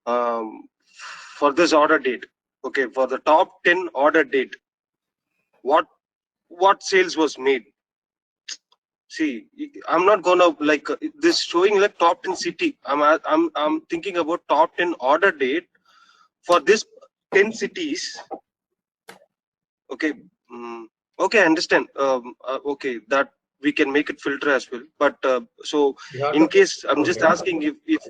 for this order date, okay, for the top 10 order date, what sales was made? See, I'm not gonna like this showing like top 10 city. I'm thinking about top 10 order date for this 10 cities. Okay. Okay, I understand. Okay, that we can make it filter as well. But so You have to in put case I'm just only. asking if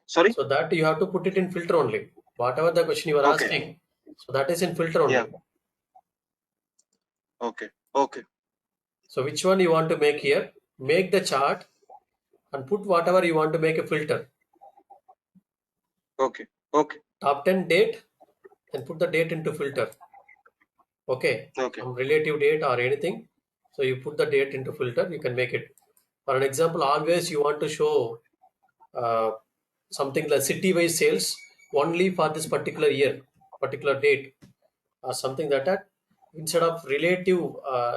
sorry. So that you have to put it in filter only. Whatever the question you are Okay. asking, so that is in filter Yeah. only. Okay. Okay. So which one you want to make here? Make the chart and put whatever you want to make a filter. Okay. Okay. Top 10 date and put the date into filter. Okay. Okay. Some relative date or anything. So you put the date into filter, you can make it. For an example, always you want to show uh, something like city-wise sales only for this particular year, particular date, or something like that. instead of relative,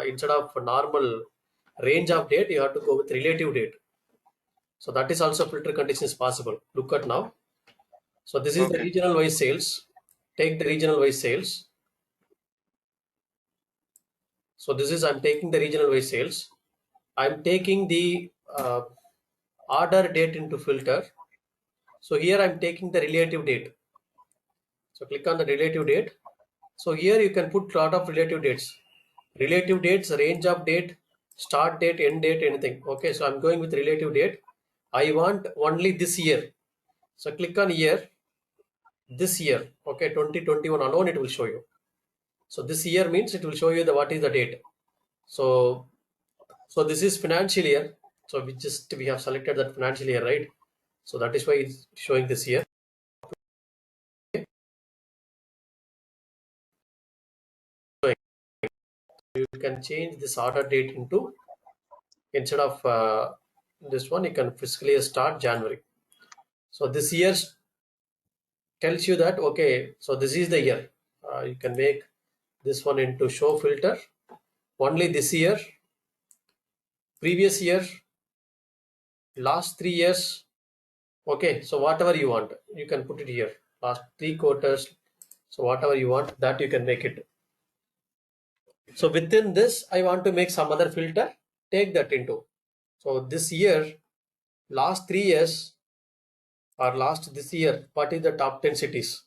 instead of normal range of date, you have to go with relative date. So that is also filter condition is possible. Look at now. So this is the Okay. regional wise sales. Take the regional wise sales. So this is I'm taking the regional wise sales. I'm taking the order date into filter. So here I'm taking the relative date. So click on the relative date. So here you can put lot of relative dates. Relative dates, range of date, start date, end date, anything. Okay, so I'm going with relative date. I want only this year. So click on year, this year. Okay, 2021 alone it will show you. So this year means it will show you the what is the date. So this is financial year. So we have selected that financial year, right? So that is why it's showing this year. So you can change this order date into, instead of this one, you can fiscally start January. So this year tells you that, okay, so this is the year. You can make this one into show filter. Only this year, previous year, last 3 years. Okay, so whatever you want, you can put it here. Last 3 quarters. So whatever you want, that you can make it. So within this, I want to make some other filter. Take that into. So this year, last 3 years, or last this year, what is the top 10 cities?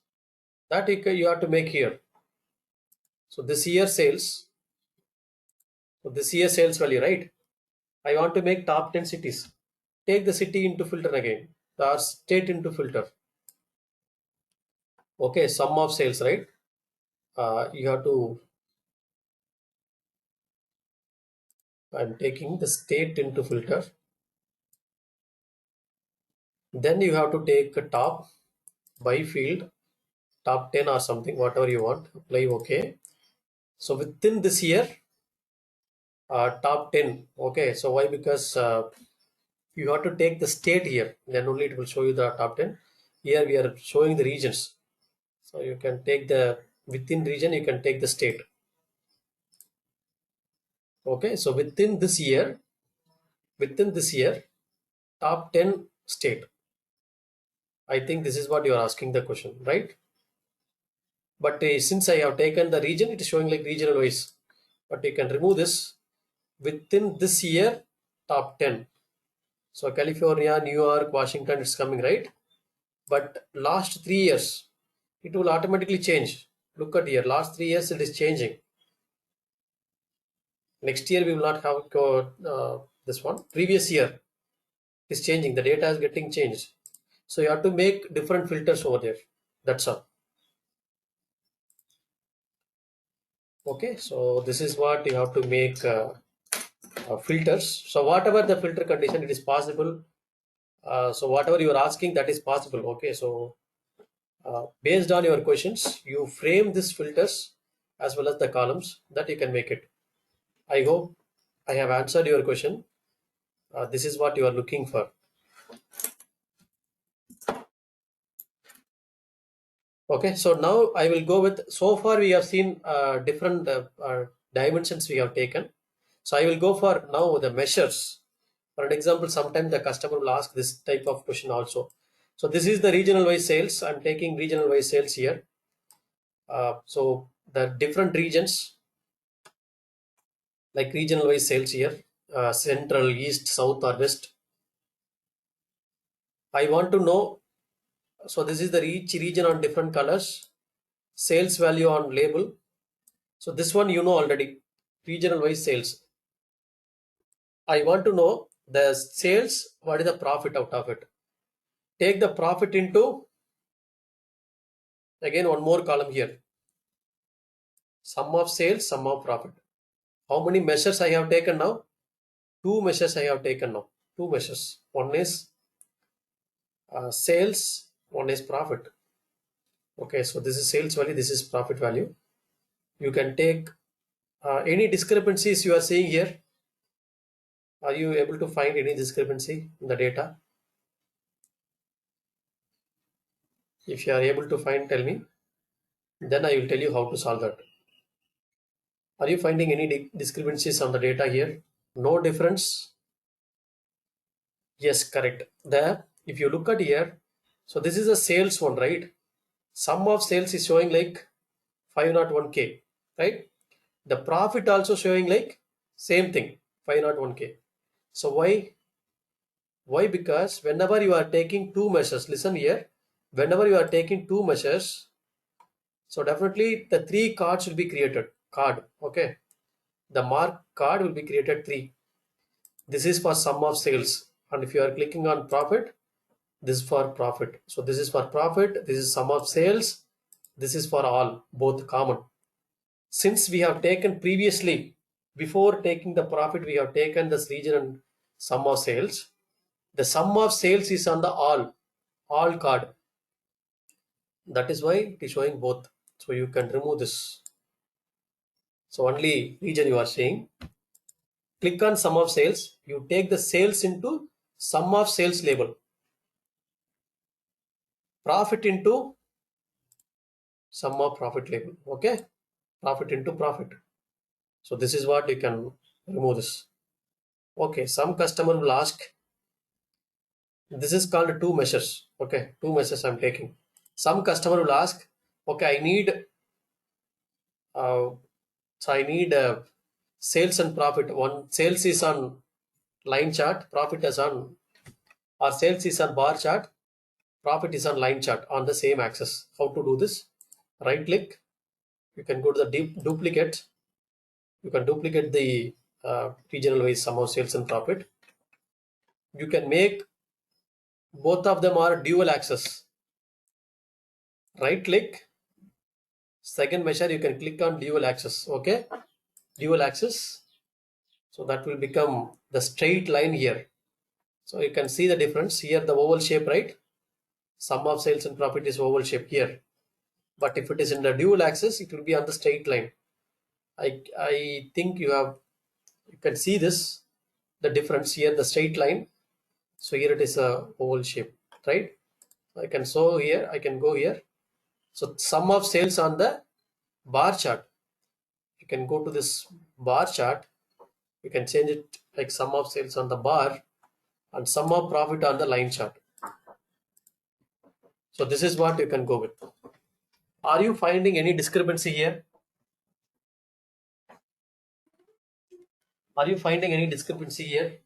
That you have to make here. So this year sales. So this year sales value, right? I want to make top 10 cities. Take the city into filter again. The state into filter. Okay, sum of sales, right? You have to, I'm taking the state into filter. Then you have to take a top by field, top 10 or something, whatever you want. Apply OK. So within this year, top 10. Okay, so why? Because you have to take the state here, then only it will show you the top 10. Here we are showing the regions. So you can take the within region, you can take the state. Okay, so within this year, top 10 state. I think this is what you are asking the question, right? But since I have taken the region, it is showing like regional wise. But you can remove this within this year, top 10. So California, New York, Washington is coming, right? But last 3 years, it will automatically change. Look at here, last 3 years it is changing. Next year we will not have this one. Previous year is changing. The data is getting changed. So you have to make different filters over there. That's all. Okay, so this is what you have to make filters. So whatever the filter condition, it is possible. So whatever you are asking, that is possible. Okay, so based on your questions, you frame these filters as well as the columns that you can make it. I hope I have answered your question. This is what you are looking for. Okay, so now I will go with, so far we have seen different dimensions we have taken. So I will go for now the measures. For an example, sometimes the customer will ask this type of question also. So this is the regional wise sales. I'm taking regional wise sales here. So the different regions, like regional wise sales here, central, east, south or west. I want to know, so this is the each region on different colors, sales value on label. So this one you know already, regional wise sales. I want to know the sales, what is the profit out of it. Take the profit into, again one more column here, sum of sales, sum of profit. How many measures I have taken now? Two measures I have taken now. Two measures. One is sales, one is profit. Okay, so this is sales value, this is profit value. You can take any discrepancies you are seeing here. Are you able to find any discrepancy in the data? If you are able to find, tell me. Then I will tell you how to solve that. Are you finding any discrepancies on the data here? No difference? Yes, correct. If you look at here, so this is a sales one, right? Sum of sales is showing like 501k, right? The profit also showing like same thing, 501k. So why? Because whenever you are taking two measures, listen here, whenever you are taking two measures, so definitely the three cards will be created. Card, okay. The mark card will be created three. This is for sum of sales. And if you are clicking on profit, this is for profit. So this is for profit, this is sum of sales, this is for all, both common. Since we have taken previously, before taking the profit, we have taken this region and sum of sales. The sum of sales is on the all card. That is why it is showing both. So you can remove this. So only region you are seeing. Click on sum of sales. You take the sales into sum of sales label. Profit into sum of profit label. Okay. Profit into profit. So this is what you can remove this. Okay. Some customer will ask, this is called two measures. Okay. Two measures I'm taking. Some customer will ask, okay, uh, I need sales and profit. One sales is on line chart, profit is on, or sales is on bar chart, profit is on line chart on the same axis. How to do this? Right click. You can go to the duplicate. You can duplicate the regional wise sum of sales and profit. You can make both of them are dual axis. Right click. Second measure, you can click on dual axis. Okay. Dual axis. So that will become the straight line here. So you can see the difference here, the oval shape, right? Sum of sales and profit is oval shape here. But if it is in the dual axis, it will be on the straight line. I think you can see this, the difference here, the straight line. So here it is a oval shape, right? I can show here, I can go here. So sum of sales on the bar chart. You can go to this bar chart. You can change it like sum of sales on the bar and sum of profit on the line chart. So this is what you can go with. Are you finding any discrepancy here? Are you finding any discrepancy here?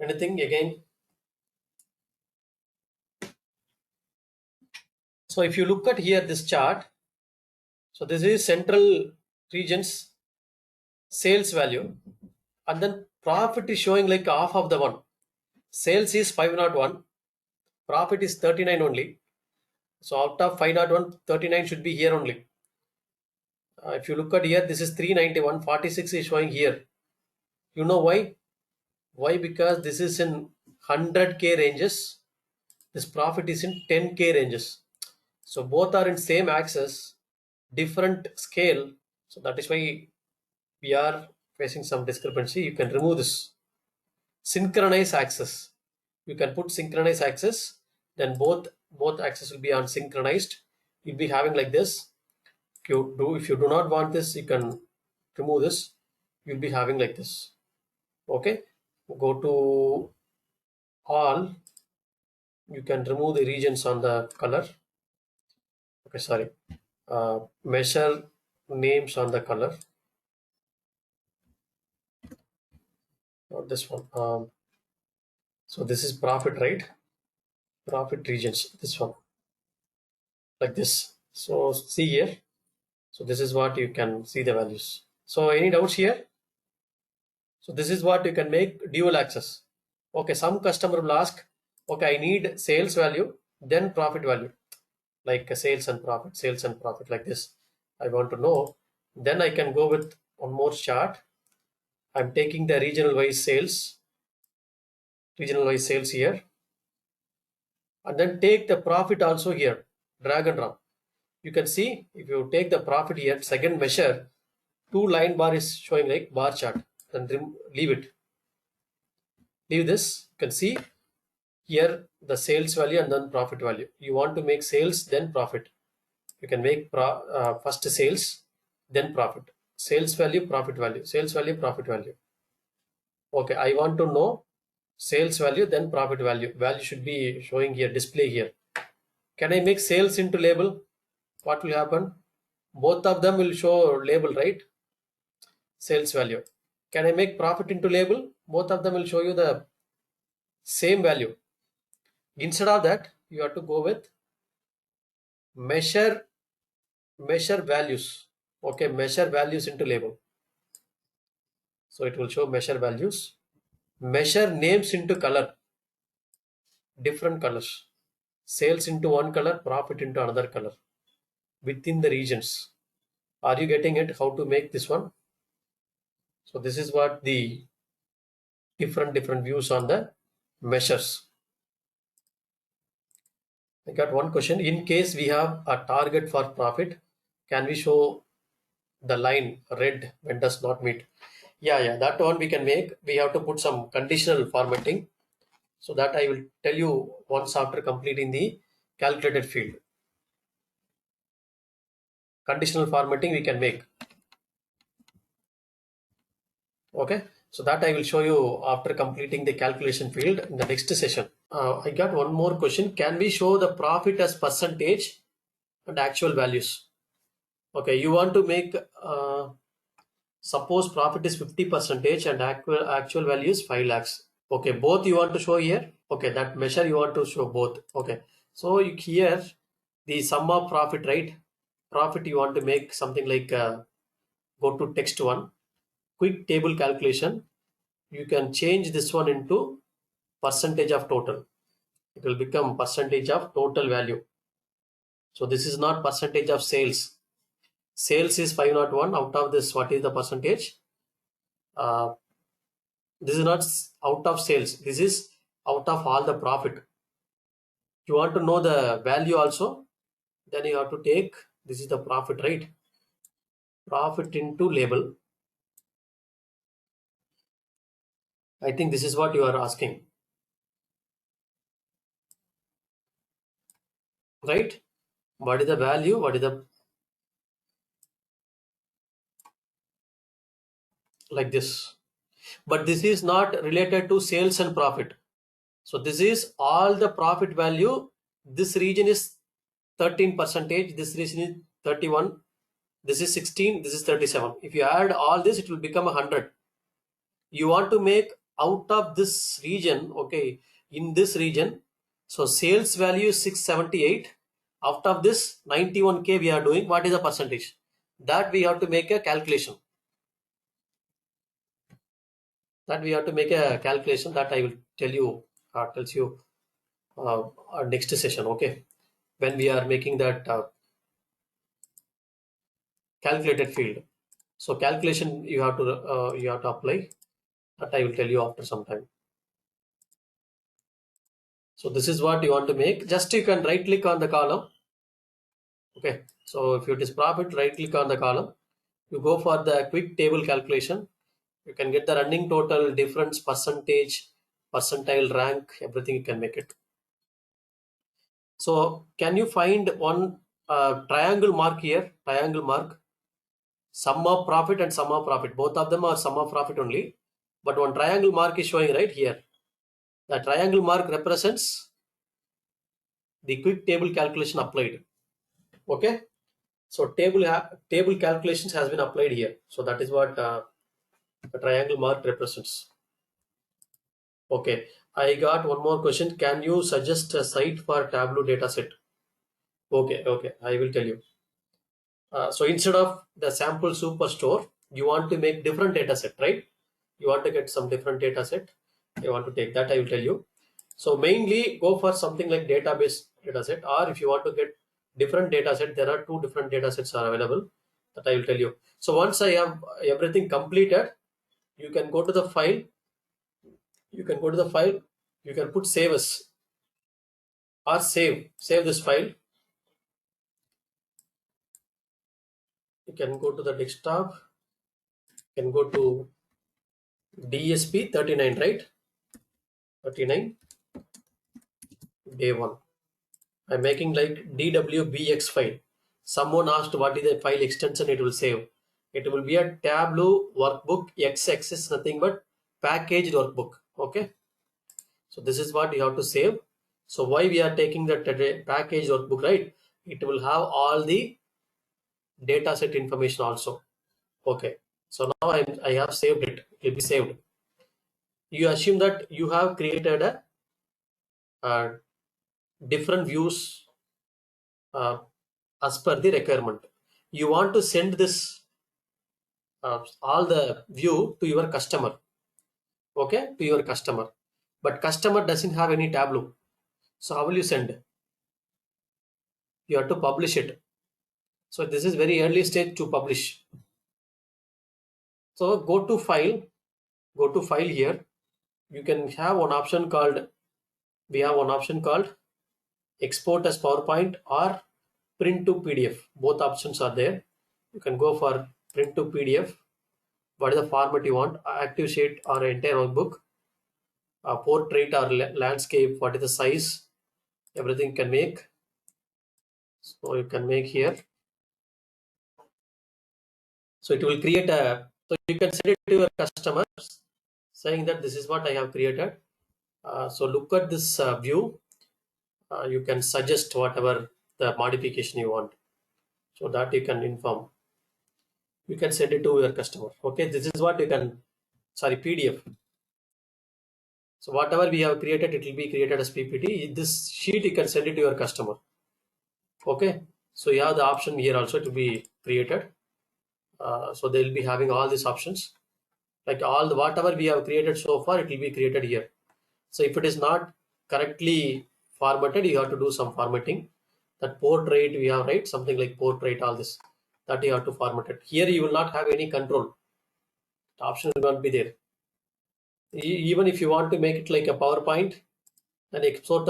Anything again? So if you look at here this chart, so this is central regions sales value, and then profit is showing like half of the one. Sales is 501, profit is 39 only. So out of 501, 39 should be here only. If you look at here, this is 391, 46 is showing here. You know why? Why? Because this is in 100k ranges. This profit is in 10k ranges. So both are in same axis, different scale. So that is why we are facing some discrepancy. You can remove this. Synchronize axis. You can put synchronize axis. Then both axes will be on synchronized. You'll be having like this. If you do not want this, you can remove this. You'll be having like this. Okay. Go to all. You can remove the regions on the color. Okay, sorry. Measure names on the color. Not this one. So this is profit, right? Profit regions. This one, like this. So see here. So this is what you can see the values. So any doubts here? So this is what you can make dual axis. Okay, some customer will ask, okay, I need sales value, then profit value, like sales and profit like this. I want to know. Then I can go with one more chart. I'm taking the regional wise sales here, and then take the profit also here, drag and drop. You can see if you take the profit here, second measure, two line bar is showing like bar chart. Then leave this. You can see here the sales value and then profit value. You want to make sales then profit. You can make first sales then profit. sales value, profit value, sales value, profit value. Okay, I want to know sales value, then profit value. Value should be showing here, display here. Can I make sales into label? What will happen? Both of them will show label, right? Sales value. Can I make profit into label? Both of them will show you the same value. Instead of that, you have to go with measure values. Okay, measure values into label. So it will show measure values. Measure names into color, different colors. Sales into one color, profit into another color within the regions. Are you getting it? How to make this one? So this is what the different views on the measures. I got one question. In case we have a target for profit, can we show the line red when does not meet? Yeah, that one we can make. We have to put some conditional formatting. So that I will tell you once after completing the calculated field. Conditional formatting we can make. Okay, so that I will show you after completing the calculation field in the next session. I got one more question. Can we show the profit as percentage and actual values? Okay, you want to make suppose profit is 50% and actual value is 5 lakhs. Okay, both you want to show here. Okay, that measure you want to show both. Okay, so here the sum of profit, right? Profit you want to make something like go to text one, quick table calculation. You can change this one into percentage of total. It will become percentage of total value. So this is not percentage of sales. Sales is 501. Out of this, what is the percentage? This is not out of sales. This is out of all the profit. You want to know the value also, then you have to take, this is the profit, right? Profit into label. I think this is what you are asking, right? What is the value? What is the, like this? But this is not related to sales and profit. So this is all the profit value. This region is 13%. This region is 31. This is 16. This is 37. If you add all this, it will become 100. You want to make out of this region, okay, in this region. So sales value is 678. Out of this 91K we are doing, what is the percentage? That we have to make a calculation. That I will tell you, tells you our next session, okay? When we are making that calculated field. So calculation you have to apply. That I will tell you after some time. So this is what you want to make. Just you can right click on the column. Okay, so if it is profit, right click on the column. You go for the quick table calculation. You can get the running total, difference, percentage, percentile, rank, everything you can make it. So can you find one triangle mark here? Triangle mark. Sum of profit and sum of profit. Both of them are sum of profit only. But one triangle mark is showing right here. The triangle mark represents the quick table calculation applied. Okay. So table calculations has been applied here. So that is what the triangle mark represents. Okay. I got one more question. Can you suggest a site for Tableau dataset? Okay. I will tell you. So instead of the sample superstore, you want to make different data set, right? You want to get some different data set. You want to take that, I will tell you. So mainly go for something like database data set, or if you want to get different data set, there are two different data sets are available that I will tell you. So once I have everything completed, you can go to the file. You can put save as or save this file. You can go to the desktop. You can go to DSP 39, right? 39 day 1. I'm making like DWBX file. Someone asked what is the file extension it will save. It will be a Tableau workbook. X is nothing but packaged workbook. Okay. So this is what you have to save. So why we are taking the packaged workbook, right? It will have all the data set information also. Okay. So now I have saved it. It will be saved. You assume that you have created a different views as per the requirement. You want to send this all the view to your customer. Okay, to your customer. But customer doesn't have any Tableau. So how will you send? You have to publish it. So this is very early stage to publish. So go to file here. You can have one option called, we have one option called export as PowerPoint or print to PDF. Both options are there. You can go for print to PDF. What is the format you want? Active sheet or entire workbook, portrait or landscape, what is the size, everything you can make. So you can make here. So it will create a, so you can send it to your customers saying that this is what I have created. So look at this view. You can suggest whatever the modification you want. So that you can inform. You can send it to your customer. Okay, this is what you can, sorry, PDF. So whatever we have created, it will be created as PPT. This sheet you can send it to your customer. Okay, so you have the option here also to be created. So they will be having all these options, like all the whatever we have created so far, it will be created here. So if it is not correctly formatted, you have to do some formatting. That portrait we have, right, something like portrait, all this, that you have to format it. Here you will not have any control. The option will not be there. Even if you want to make it like a PowerPoint, then export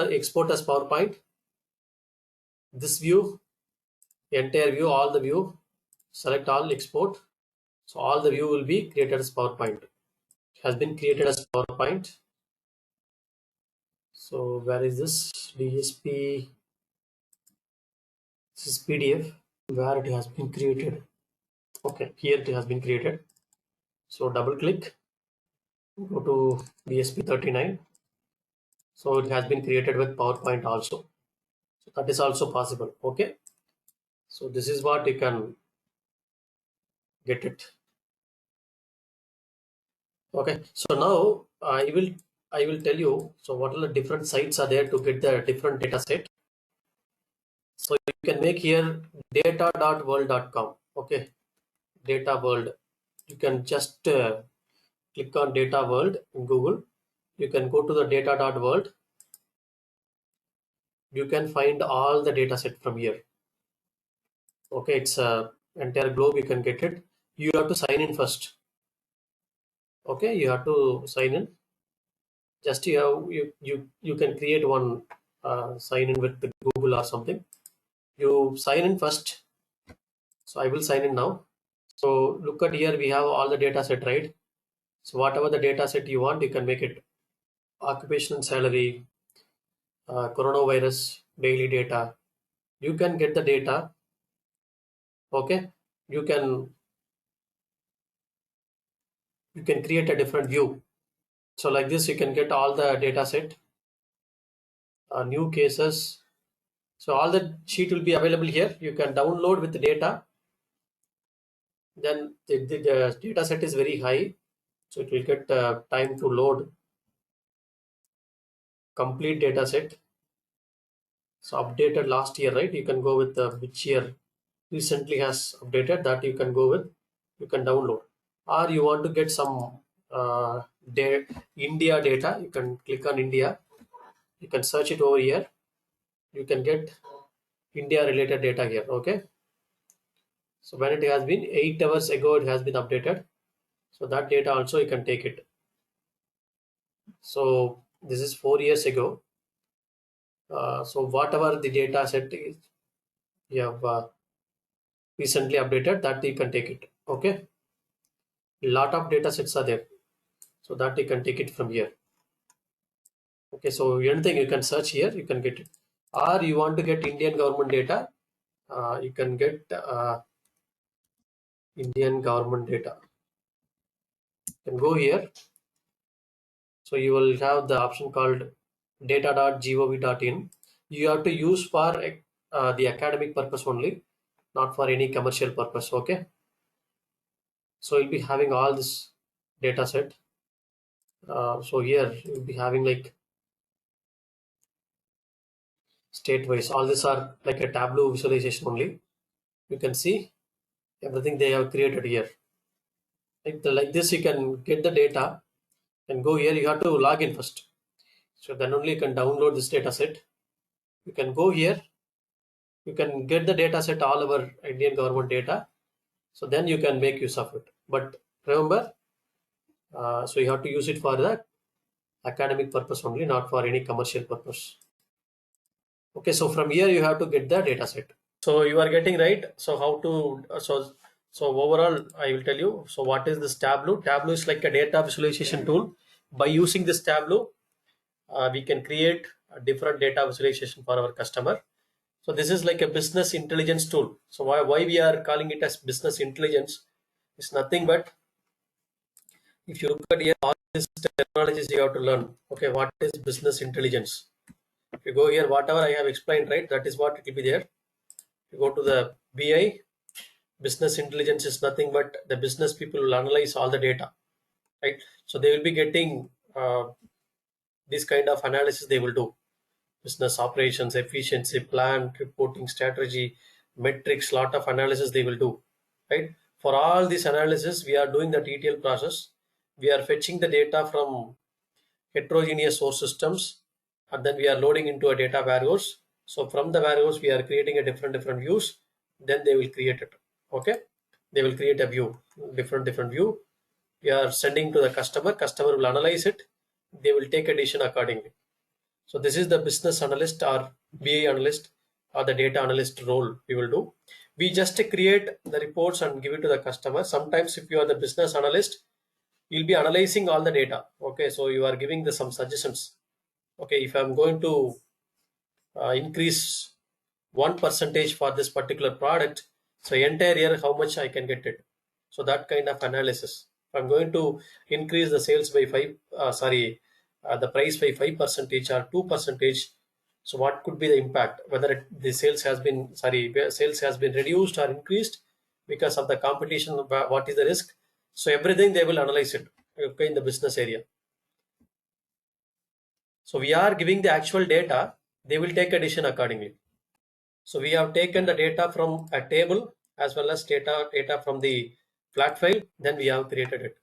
as PowerPoint. This view, entire view, all the view, select all, export. So all the view will be created as PowerPoint. It has been created as PowerPoint. So where is this? DSP. This is PDF. Where it has been created. Okay, here it has been created. So double click, go to DSP39. So it has been created with PowerPoint also. So that is also possible. Okay. So this is what you can get it. Okay. So now I will tell you. So what are the different sites are there to get the different data set. So you can make here data.world.com. Okay. Data world. You can just click on data world in Google. You can go to the data.world. You can find all the data set from here. Okay, it's a entire globe, you can get it. You have to sign in first. Okay, you have to sign in. Just you can create one sign in with the Google or something. You sign in first. So I will sign in now. So look at here, we have all the data set, right? So whatever the data set you want, you can make it. Occupation, salary, coronavirus, daily data. You can get the data. Okay, you can create a different view. So like this, you can get all the data set, new cases. So all the sheet will be available here. You can download with the data. Then the data set is very high. So it will get time to load complete data set. So updated last year, right? You can go with which year recently has updated, that you can go with. You can download. Or you want to get some India data, you can click on India. You can search it over here. You can get India related data here. Okay. So when it has been 8 hours ago, it has been updated. So that data also you can take it. So this is 4 years ago. So whatever the data set is, you have recently updated, that you can take it. Okay. A lot of data sets are there. So that you can take it from here. Okay. So anything you can search here, you can get it. Or you want to get Indian government data, you can get Indian government data. You can go here. So you will have the option called data.gov.in. You have to use for the academic purpose only, not for any commercial purpose. Okay. So you'll be having all this data set. So here you'll be having like state wise. All these are like a Tableau visualization only. You can see everything they have created here. Like this, you can get the data and go here. You have to log in first. So then only you can download this data set. You can go here. You can get the data set all over Indian government data. So then you can make use of it. But remember, so you have to use it for the academic purpose only, not for any commercial purpose. Okay, so from here you have to get the data set. So you are getting right. So how to so overall I will tell you. So what is this Tableau? Tableau is like a data visualization tool. By using this Tableau, we can create a different data visualization for our customer. So this is like a business intelligence tool. So why we are calling it as business intelligence is nothing but, if you look at here, all these technologies you have to learn. Okay, what is business intelligence? If you go here, whatever I have explained, right, that is what it will be there. If you go to the BI, business intelligence is nothing but the business people will analyze all the data, right? So they will be getting this kind of analysis they will do. Business operations, efficiency, plan, reporting, strategy, metrics, lot of analysis they will do, right? For all this analysis, we are doing the ETL process. We are fetching the data from heterogeneous source systems, and then we are loading into a data warehouse. So from the warehouse, we are creating a different views. Then they will create it. Okay, they will create a view, different view. We are sending to the customer. Customer will analyze it. They will take a decision accordingly. So this is the business analyst or BA analyst or the data analyst role we will do. We just create the reports and give it to the customer. Sometimes if you are the business analyst, you'll be analyzing all the data. Okay, so you are giving some suggestions. Okay, if I'm going to increase 1% for this particular product, so entire year how much I can get it. So that kind of analysis. If I'm going to increase the sales by the price by 5% or 2%, so what could be the impact? Whether the sales has been reduced or increased because of the competition, what is the risk? So everything they will analyze it, okay, in the business area. So we are giving the actual data, they will take a decision accordingly. So we have taken the data from a table as well as data from the flat file, then we have created it.